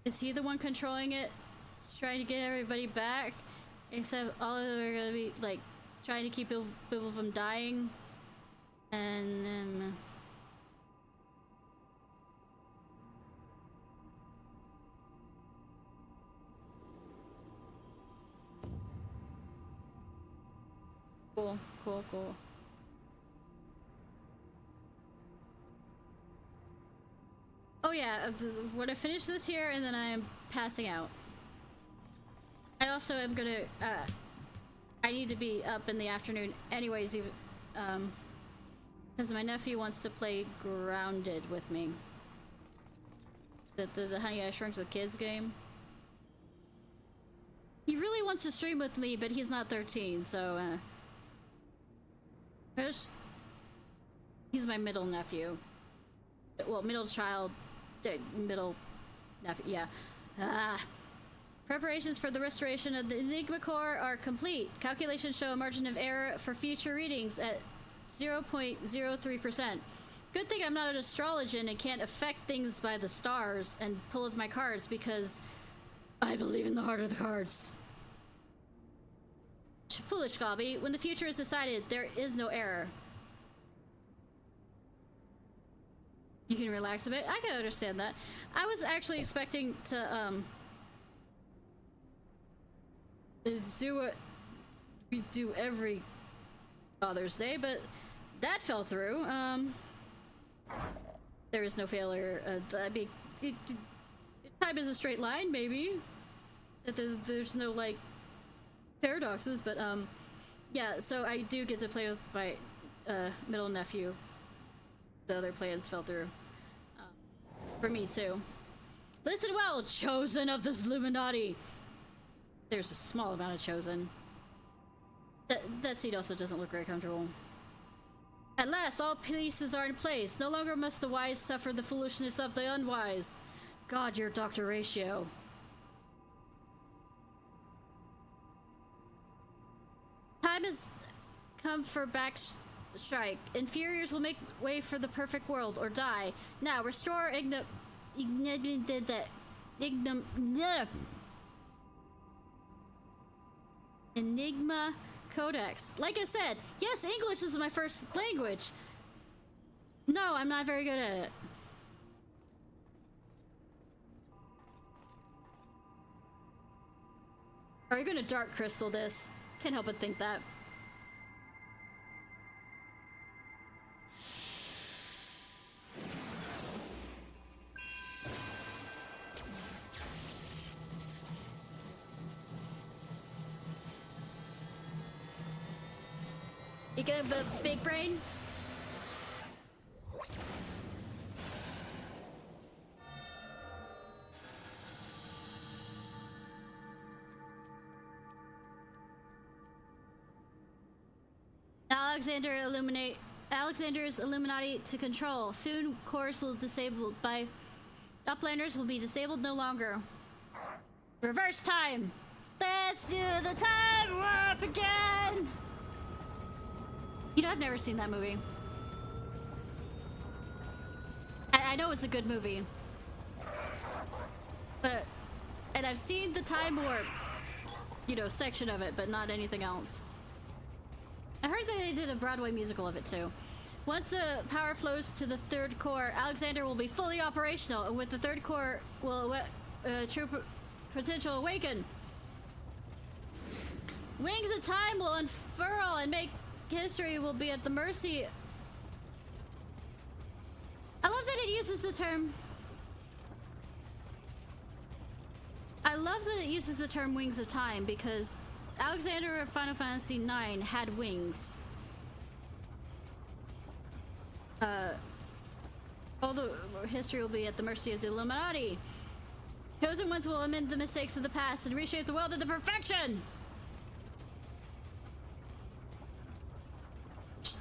Is he the one controlling it? Trying to get everybody back? Except all of them are gonna be, like, trying to keep people from dying. And, Cool. Oh yeah, when I finish this here, and then I'm passing out. I also am gonna, I need to be up in the afternoon anyways, even, because my nephew wants to play Grounded with me. The Honey I Shrunk the Kids game. He really wants to stream with me, but he's not 13, so, first, he's my middle nephew. Well, middle child, middle nephew, yeah. Preparations for the restoration of the Enigma core are complete. Calculations show a margin of error for future readings at 0.03%. Good thing I'm not an astrologian and can't affect things by the stars and pull of my cards, because I believe in the heart of the cards. Foolish Gobby, when the future is decided, there is no error. You can relax a bit. I can understand that. I was actually expecting to, do what we do every Father's Day, but that fell through. There is no failure. I mean, time is a straight line, maybe. There's no, like, paradoxes, but, yeah, so I do get to play with my, middle nephew. The other plans fell through. For me too. Listen well, chosen of this Illuminati. There's a small amount of chosen. That seat also doesn't look very comfortable. At last, all pieces are in place. No longer must the wise suffer the foolishness of the unwise. God, your Dr. Ratio. Time has come for backstrike. Inferiors will make way for the perfect world or die. Now, restore Enigma Codex. Like I said, yes, English is my first language. No, I'm not very good at it. Are you gonna dark crystal this? Can't help but think that. You got a big brain? Alexander's Illuminati to control. Soon course will disabled by Uplanders will be disabled no longer. Reverse time! Let's do the time warp again! You know, I've never seen that movie. I know it's a good movie. And I've seen the time warp, you know, section of it, but not anything else. I heard that they did a Broadway musical of it too. Once the power flows to the third core, Alexander will be fully operational, and with the third core will true potential awaken. Wings of time will unfurl and make history will be at the mercy. I love that it uses the term. I love that it uses the term wings of time because Alexander of Final Fantasy IX had wings. All the history will be at the mercy of the Illuminati. Chosen ones will amend the mistakes of the past and reshape the world into perfection.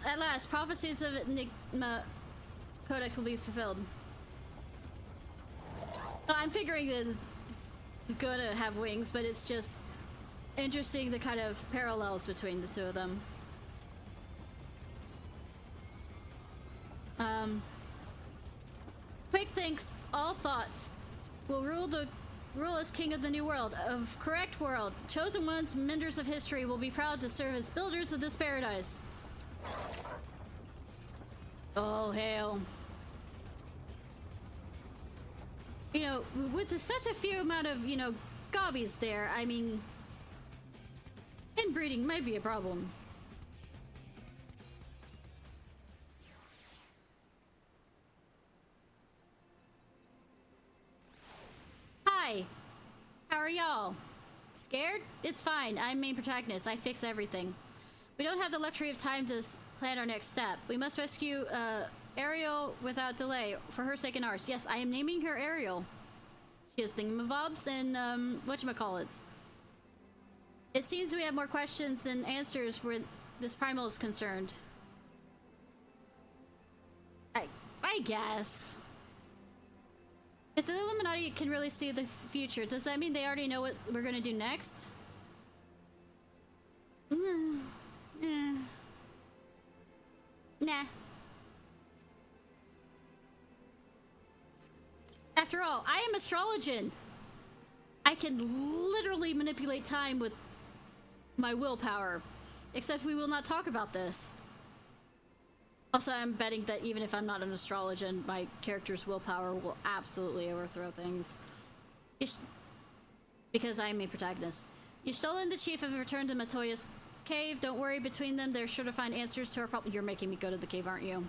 At last, prophecies of Enigma Codex will be fulfilled. Well, I'm figuring that it's gonna have wings, but it's just interesting the kind of parallels between the two of them. Quick thinks, all thoughts will rule as king of the new world, of correct world. Chosen ones, menders of history, will be proud to serve as builders of this paradise. Oh, hail. You know, with such a few amount of, you know, gobbies there, I mean, inbreeding might be a problem. Hi. How are y'all? Scared? It's fine. I'm main protagonist. I fix everything. We don't have the luxury of time to plan our next step. We must rescue Ariel without delay, for her sake and ours. Yes, I am naming her Ariel. She has thingamabobs and whatchamacallits. It seems we have more questions than answers where this primal is concerned. I guess. If the Illuminati can really see the future, does that mean they already know what we're gonna do next? Nah. After all, I am astrologian. I can literally manipulate time with my willpower. Except we will not talk about this. Also, I'm betting that even if I'm not an astrologian, my character's willpower will absolutely overthrow things. Because I am a protagonist. Y'shtola and the chief have returned to Matoya's cave. Don't worry, between them, they're sure to find answers to our problem. You're making me go to the cave, aren't you?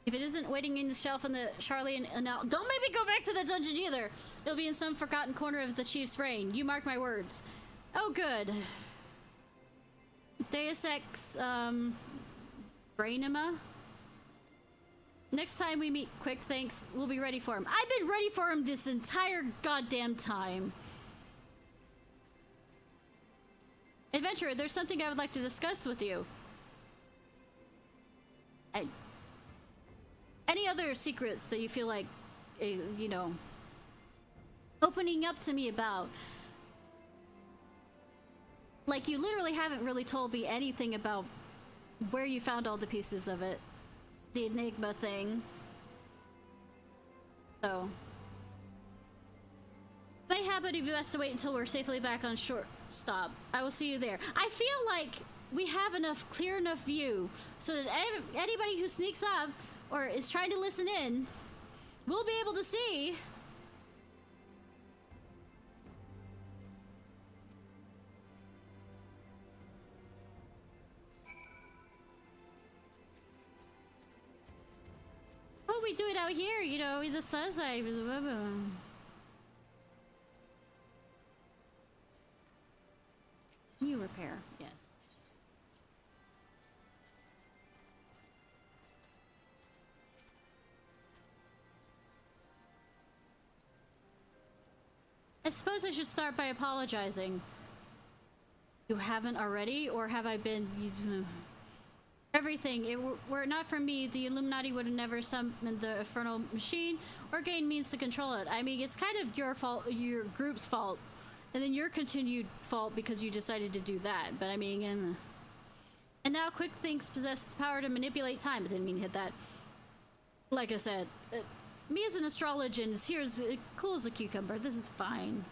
If it isn't waiting in the shelf in the Charlie and now, don't make me go back to the dungeon either. It'll be in some forgotten corner of the chief's brain. You mark my words. Oh, good. Deus Ex, Brainema? Next time we meet, quick thanks, we'll be ready for him. I've been ready for him this entire goddamn time. Adventurer, there's something I would like to discuss with you. Any other secrets that you feel like, you know, opening up to me about? Like, you literally haven't really told me anything about where you found all the pieces of it. The Enigma thing. So. May happen to be best to wait until we're safely back on short stop. I will see you there. I feel like we have enough, clear enough view so that anybody who sneaks up or is trying to listen in will be able to see. Oh, we do it out here, you know, the sun's like... New repair, yes. I suppose I should start by apologizing. You haven't already, or have I been... Everything. Were it not for me, the Illuminati would have never summoned the Infernal Machine or gained means to control it. I mean, it's kind of your fault, your group's fault, and then your continued fault because you decided to do that. But I mean, and now Quick Thinks possess the power to manipulate time. I didn't mean to hit that. Like I said, me as an astrologist is here as cool as a cucumber. This is fine.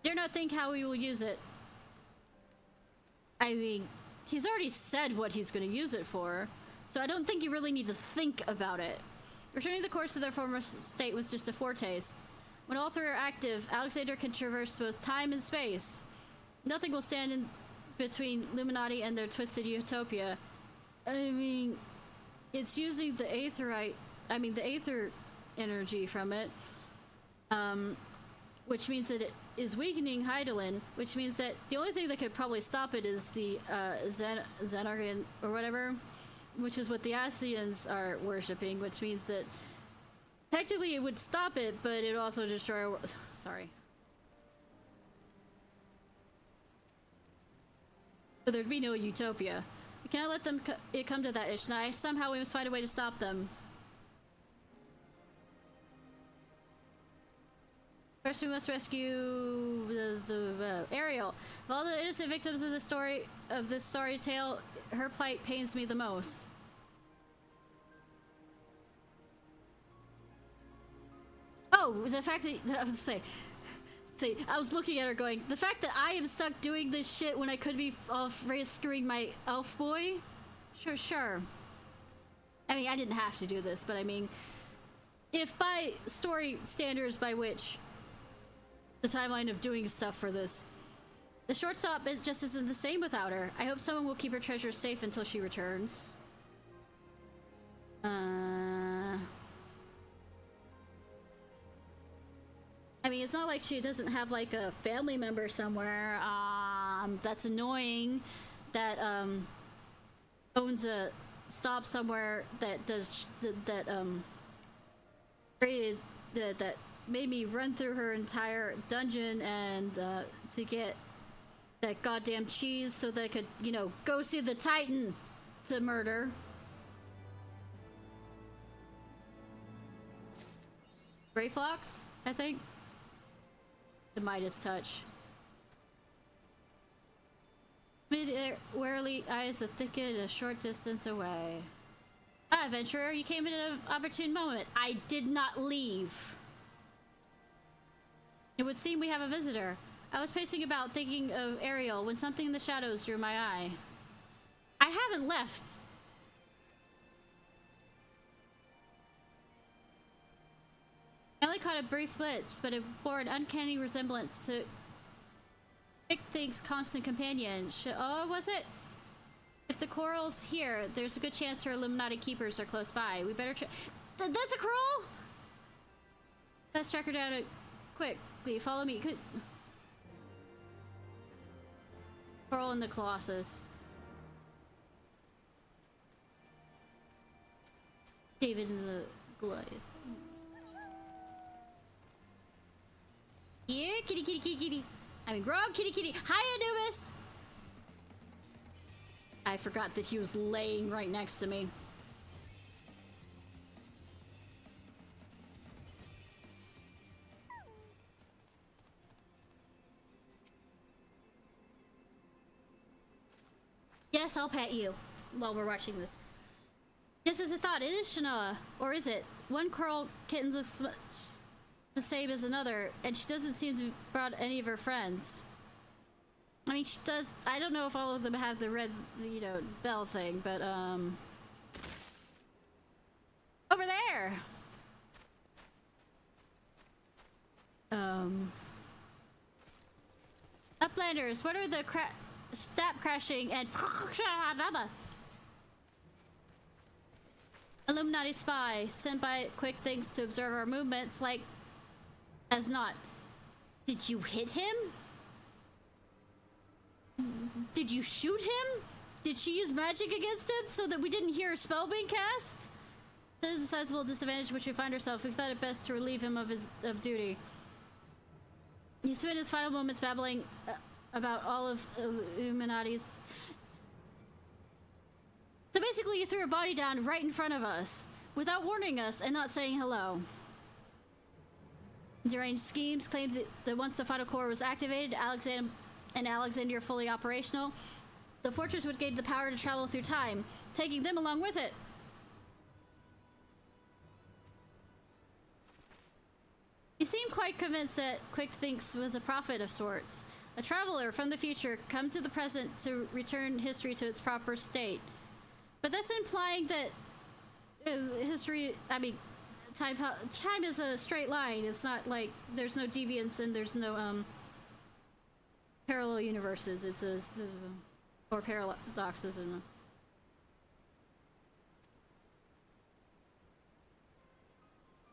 Dare not think how we will use it. I mean, he's already said what he's going to use it for, so I don't think you really need to think about it. Returning the course to their former state was just a foretaste. When all three are active, Alexander can traverse both time and space. Nothing will stand in between Illuminati and their twisted utopia. I mean, it's using the the aether energy from it, which means that it is weakening Heidelin, which means that the only thing that could probably stop it is the Xenargan or whatever, which is what the Ascians are worshipping, which means that technically it would stop it, but it would also destroy our... Sorry. But there'd be no utopia. We cannot let them come to that, Ishnai. Somehow we must find a way to stop them. First, we must rescue the Ariel. Of all the innocent victims of this sorry tale, her plight pains me the most. Oh, the fact that I was say, I was looking at her going, the fact that I am stuck doing this shit when I could be off rescuing my elf boy. Sure. I mean, I didn't have to do this, but I mean, if by story standards by which the timeline of doing stuff for this, the shortstop just isn't the same without her. I hope someone will keep her treasure safe until she returns. I mean, it's not like she doesn't have like a family member somewhere that's annoying, that owns a stop somewhere that does that created that made me run through her entire dungeon and to get that goddamn cheese so that I could, you know, go see the Titan to murder. Greyflox, I think. The Midas touch. Mid-air warily eyes the thicket a short distance away. Ah, adventurer, you came in an opportune moment. I did not leave. It would seem we have a visitor. I was pacing about thinking of Ariel when something in the shadows drew my eye. I haven't left. I only caught a brief glimpse, but it bore an uncanny resemblance to Big Thing's constant companion. Oh, was it? If the coral's here, there's a good chance her Illuminati keepers are close by. We better that's a coral? Let's track her down quick. Please follow me. Good. Coral and the Colossus. David and the Goliath. Here, kitty, kitty, kitty, kitty. I mean, Grog, kitty, kitty. Hi, Anubis! I forgot that he was laying right next to me. Yes, I'll pet you while we're watching this. Just as I thought, it is Shanoa. Or is it? One coral kitten looks the same as another, and she doesn't seem to have brought any of her friends. I mean, she does. I don't know if all of them have the red, you know, bell thing, but, over there! Uplanders, what are the stab crashing and Illuminati spy sent by quick things to observe our movements, like as not. Did you hit him? Did you shoot him? Did she use magic against him so that we didn't hear a spell being cast? That is a sizable disadvantage in which we find ourselves. We thought it best to relieve him of duty. He spent his final moments babbling about all of Illuminati's. So basically you threw her body down right in front of us without warning us and not saying hello. Deranged schemes claimed that once the final core was activated, Alexandria fully operational, the fortress would gain the power to travel through time, taking them along with it. He seemed quite convinced that Quick Thinks was a prophet of sorts, a traveler from the future come to the present to return history to its proper state. But that's implying that history, I mean, time is a straight line. It's not like there's no deviance and there's no parallel universes. It's or paradoxes and.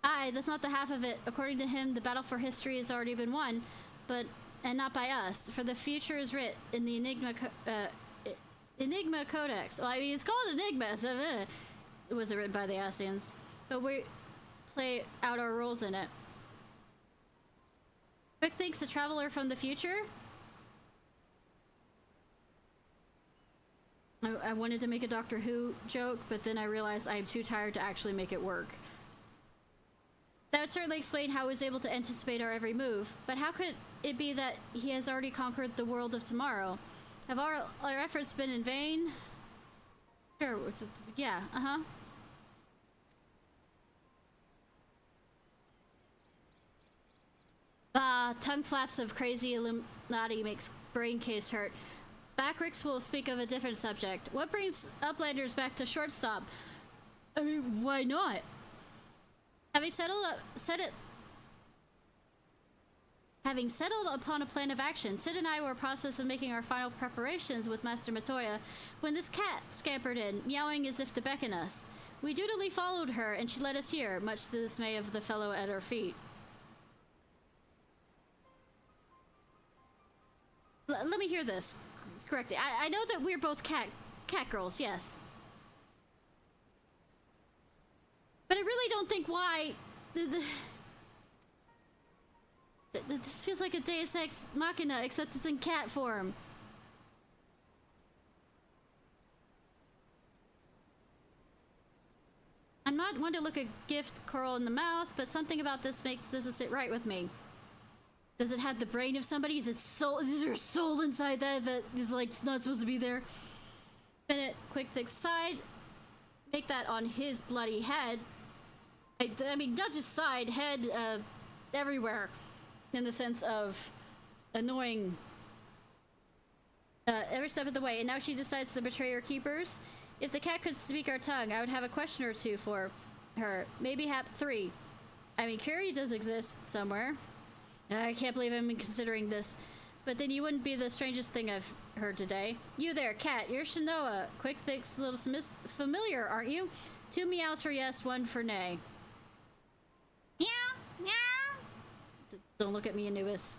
Aye, that's not the half of it. According to him, the battle for history has already been won, and not by us. For the future is writ in the Enigma Codex. Well, I mean, it's called Enigma, so it wasn't written by the Asians, but we play out our roles in it. Quick thinks a traveler from the future. I wanted to make a Doctor Who joke, but then I realized I am too tired to actually make it work. That would certainly explain how he was able to anticipate our every move, but how could it be that he has already conquered the world of tomorrow? Have our efforts been in vain? Sure, yeah, tongue flaps of crazy Illuminati makes brain case hurt. Backricks will speak of a different subject. What brings Uplanders back to Shortstop? I mean, why not? Having settled upon a plan of action, Sid and I were in the process of making our final preparations with Master Matoya when this cat scampered in, meowing as if to beckon us. We dutifully followed her, and she led us here, much to the dismay of the fellow at our feet. Let me hear this correctly. I know that we're both cat girls, yes. But I really don't think why this feels like a Deus Ex Machina, except it's in cat form. I'm not one to look a gift coral in the mouth, but something about this doesn't sit right with me. Does it have the brain of somebody? Is there a soul inside that is like not supposed to be there? Bennett, quick thick side. Make that on his bloody head. I mean, not just side, head, everywhere. In the sense of annoying every step of the way. And now she decides to betray her keepers. If the cat could speak our tongue, I would have a question or two for her. Maybe Hap 3. I mean, Curie does exist somewhere. I can't believe I'm considering this. But then you wouldn't be the strangest thing I've heard today. You there, cat. You're Shanoa. Quick, thick, little familiar, aren't you? 2 meows for yes, 1 for nay. Meow, meow. Don't look at me, Anubis.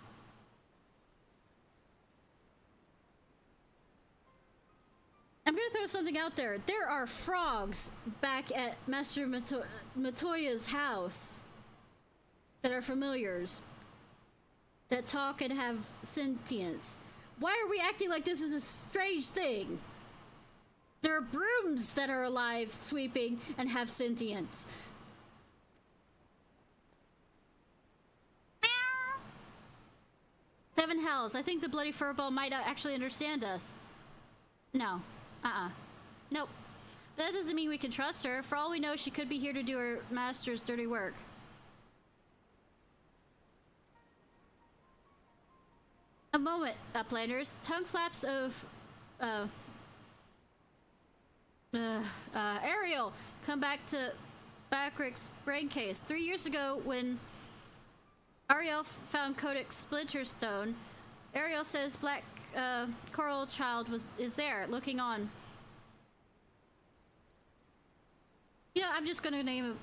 I'm I'm gonna throw something out there. There are frogs back at Master Matoya's house that are familiars, that talk and have sentience. Why are we acting like this is a strange thing? There are brooms that are alive, sweeping, and have sentience. Seven hells. I think the bloody furball might actually understand us. No. Nope. That doesn't mean we can trust her. For all we know, she could be here to do her master's dirty work. A moment, uplanders. Tongue flaps of... Ariel, come back to Backrick's brain case. 3 years ago, when Ariel found Codex Splinterstone, Ariel says Black Coral Child is there, looking on. You know, I'm just gonna name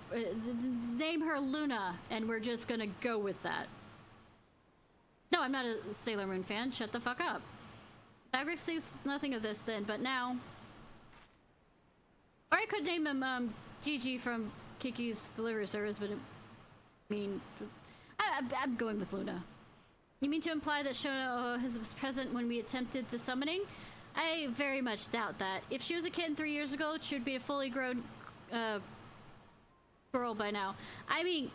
her Luna, and we're just gonna go with that. No, I'm not a Sailor Moon fan. Shut the fuck up. Backrick sees nothing of this then, but now. Or I could name him Gigi from Kiki's Delivery Service, but I mean, I'm going with Luna. You mean to imply that Shona was present when we attempted the summoning? I very much doubt that. If she was a kid 3 years ago, she would be a fully grown girl by now. I mean,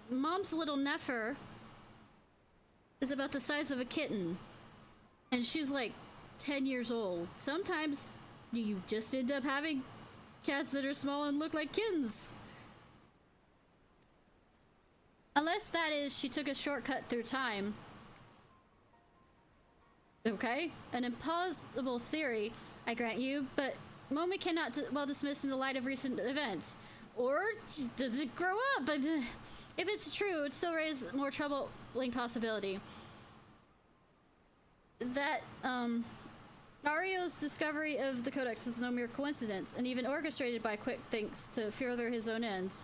Mom's little Nefer is about the size of a kitten, and she's like 10 years old. Sometimes you just end up having cats that are small and look like kittens. Unless that is, she took a shortcut through time. Okay, an implausible theory, I grant you, but Momi cannot well dismiss in the light of recent events. Or does it grow up? If it's true, it still raises more troubling possibility. That, Ario's discovery of the Codex was no mere coincidence, and even orchestrated by Quick Thinks to further his own ends.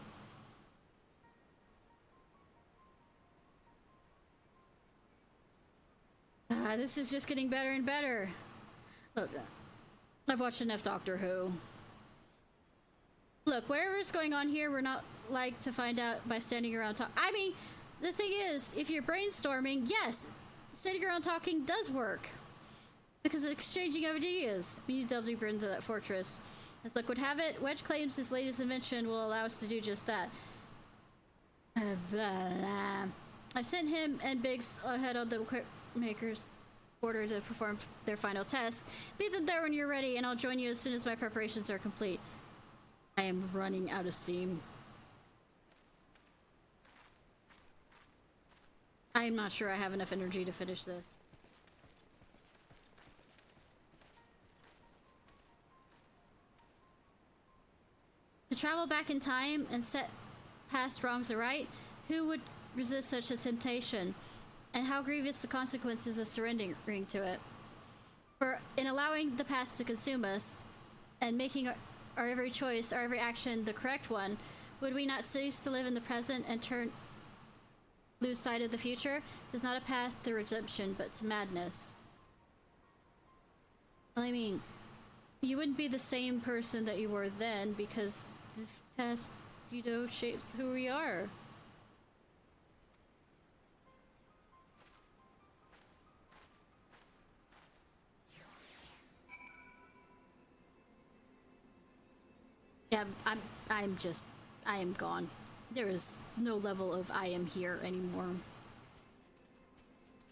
This is just getting better and better. Look, I've watched enough Doctor Who. Look, whatever's going on here, we're not like to find out by standing around talking. I mean, the thing is, if you're brainstorming, yes, sitting around talking does work. Because of exchanging ideas. We need to delve deeper into that fortress. As luck would have it, Wedge claims his latest invention will allow us to do just that. Blah, blah. I sent him and Biggs ahead of the equipment makers order to perform their final tests. Be them there when you're ready, and I'll join you as soon as my preparations are complete. I am running out of steam. I'm not sure I have enough energy to finish this. To travel back in time and set past wrongs aright, who would resist such a temptation? And how grievous the consequences of surrendering to it. For in allowing the past to consume us, and making our every choice, our every action the correct one, would we not cease to live in the present and lose sight of the future? It is not a path to redemption, but to madness. Well, I mean, you wouldn't be the same person that you were then, because the past, you know, shapes who we are. Yeah, I am gone. There is no level of I am here anymore.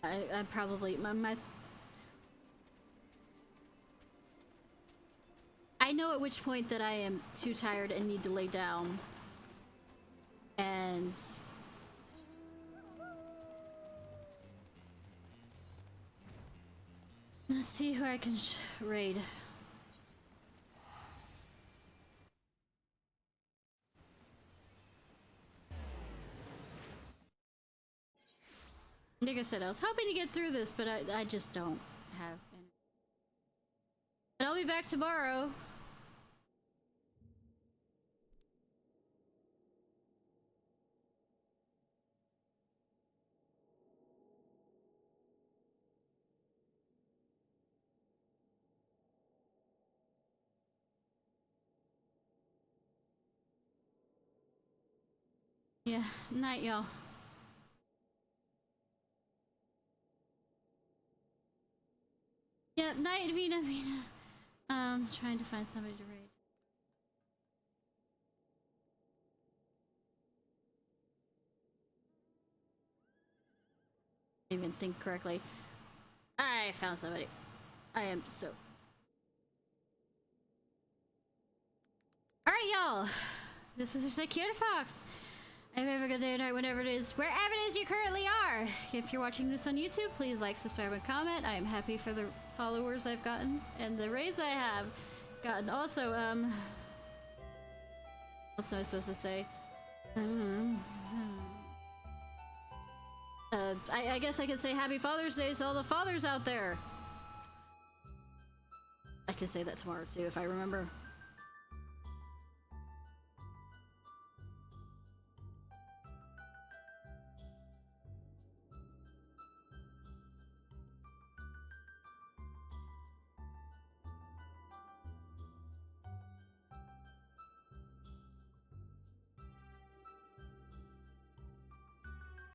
I probably, I know at which point that I am too tired and need to lay down. And let's see who I can raid. Like I said, I was hoping to get through this, but I just don't have any. But I'll be back tomorrow. Yeah, night, y'all. Yep, night, Vina. Trying to find somebody to raid. Didn't even think correctly. I found somebody. I am so... Alright, y'all. This was just like Ciarfox. Have a good day or night, whenever it is, wherever it is you currently are. If you're watching this on YouTube, please like, subscribe, and comment. I am happy for the followers I've gotten and the raids I have gotten. Also, what's I supposed to say? I guess I could say Happy Father's Day to all the fathers out there. I can say that tomorrow too if I remember.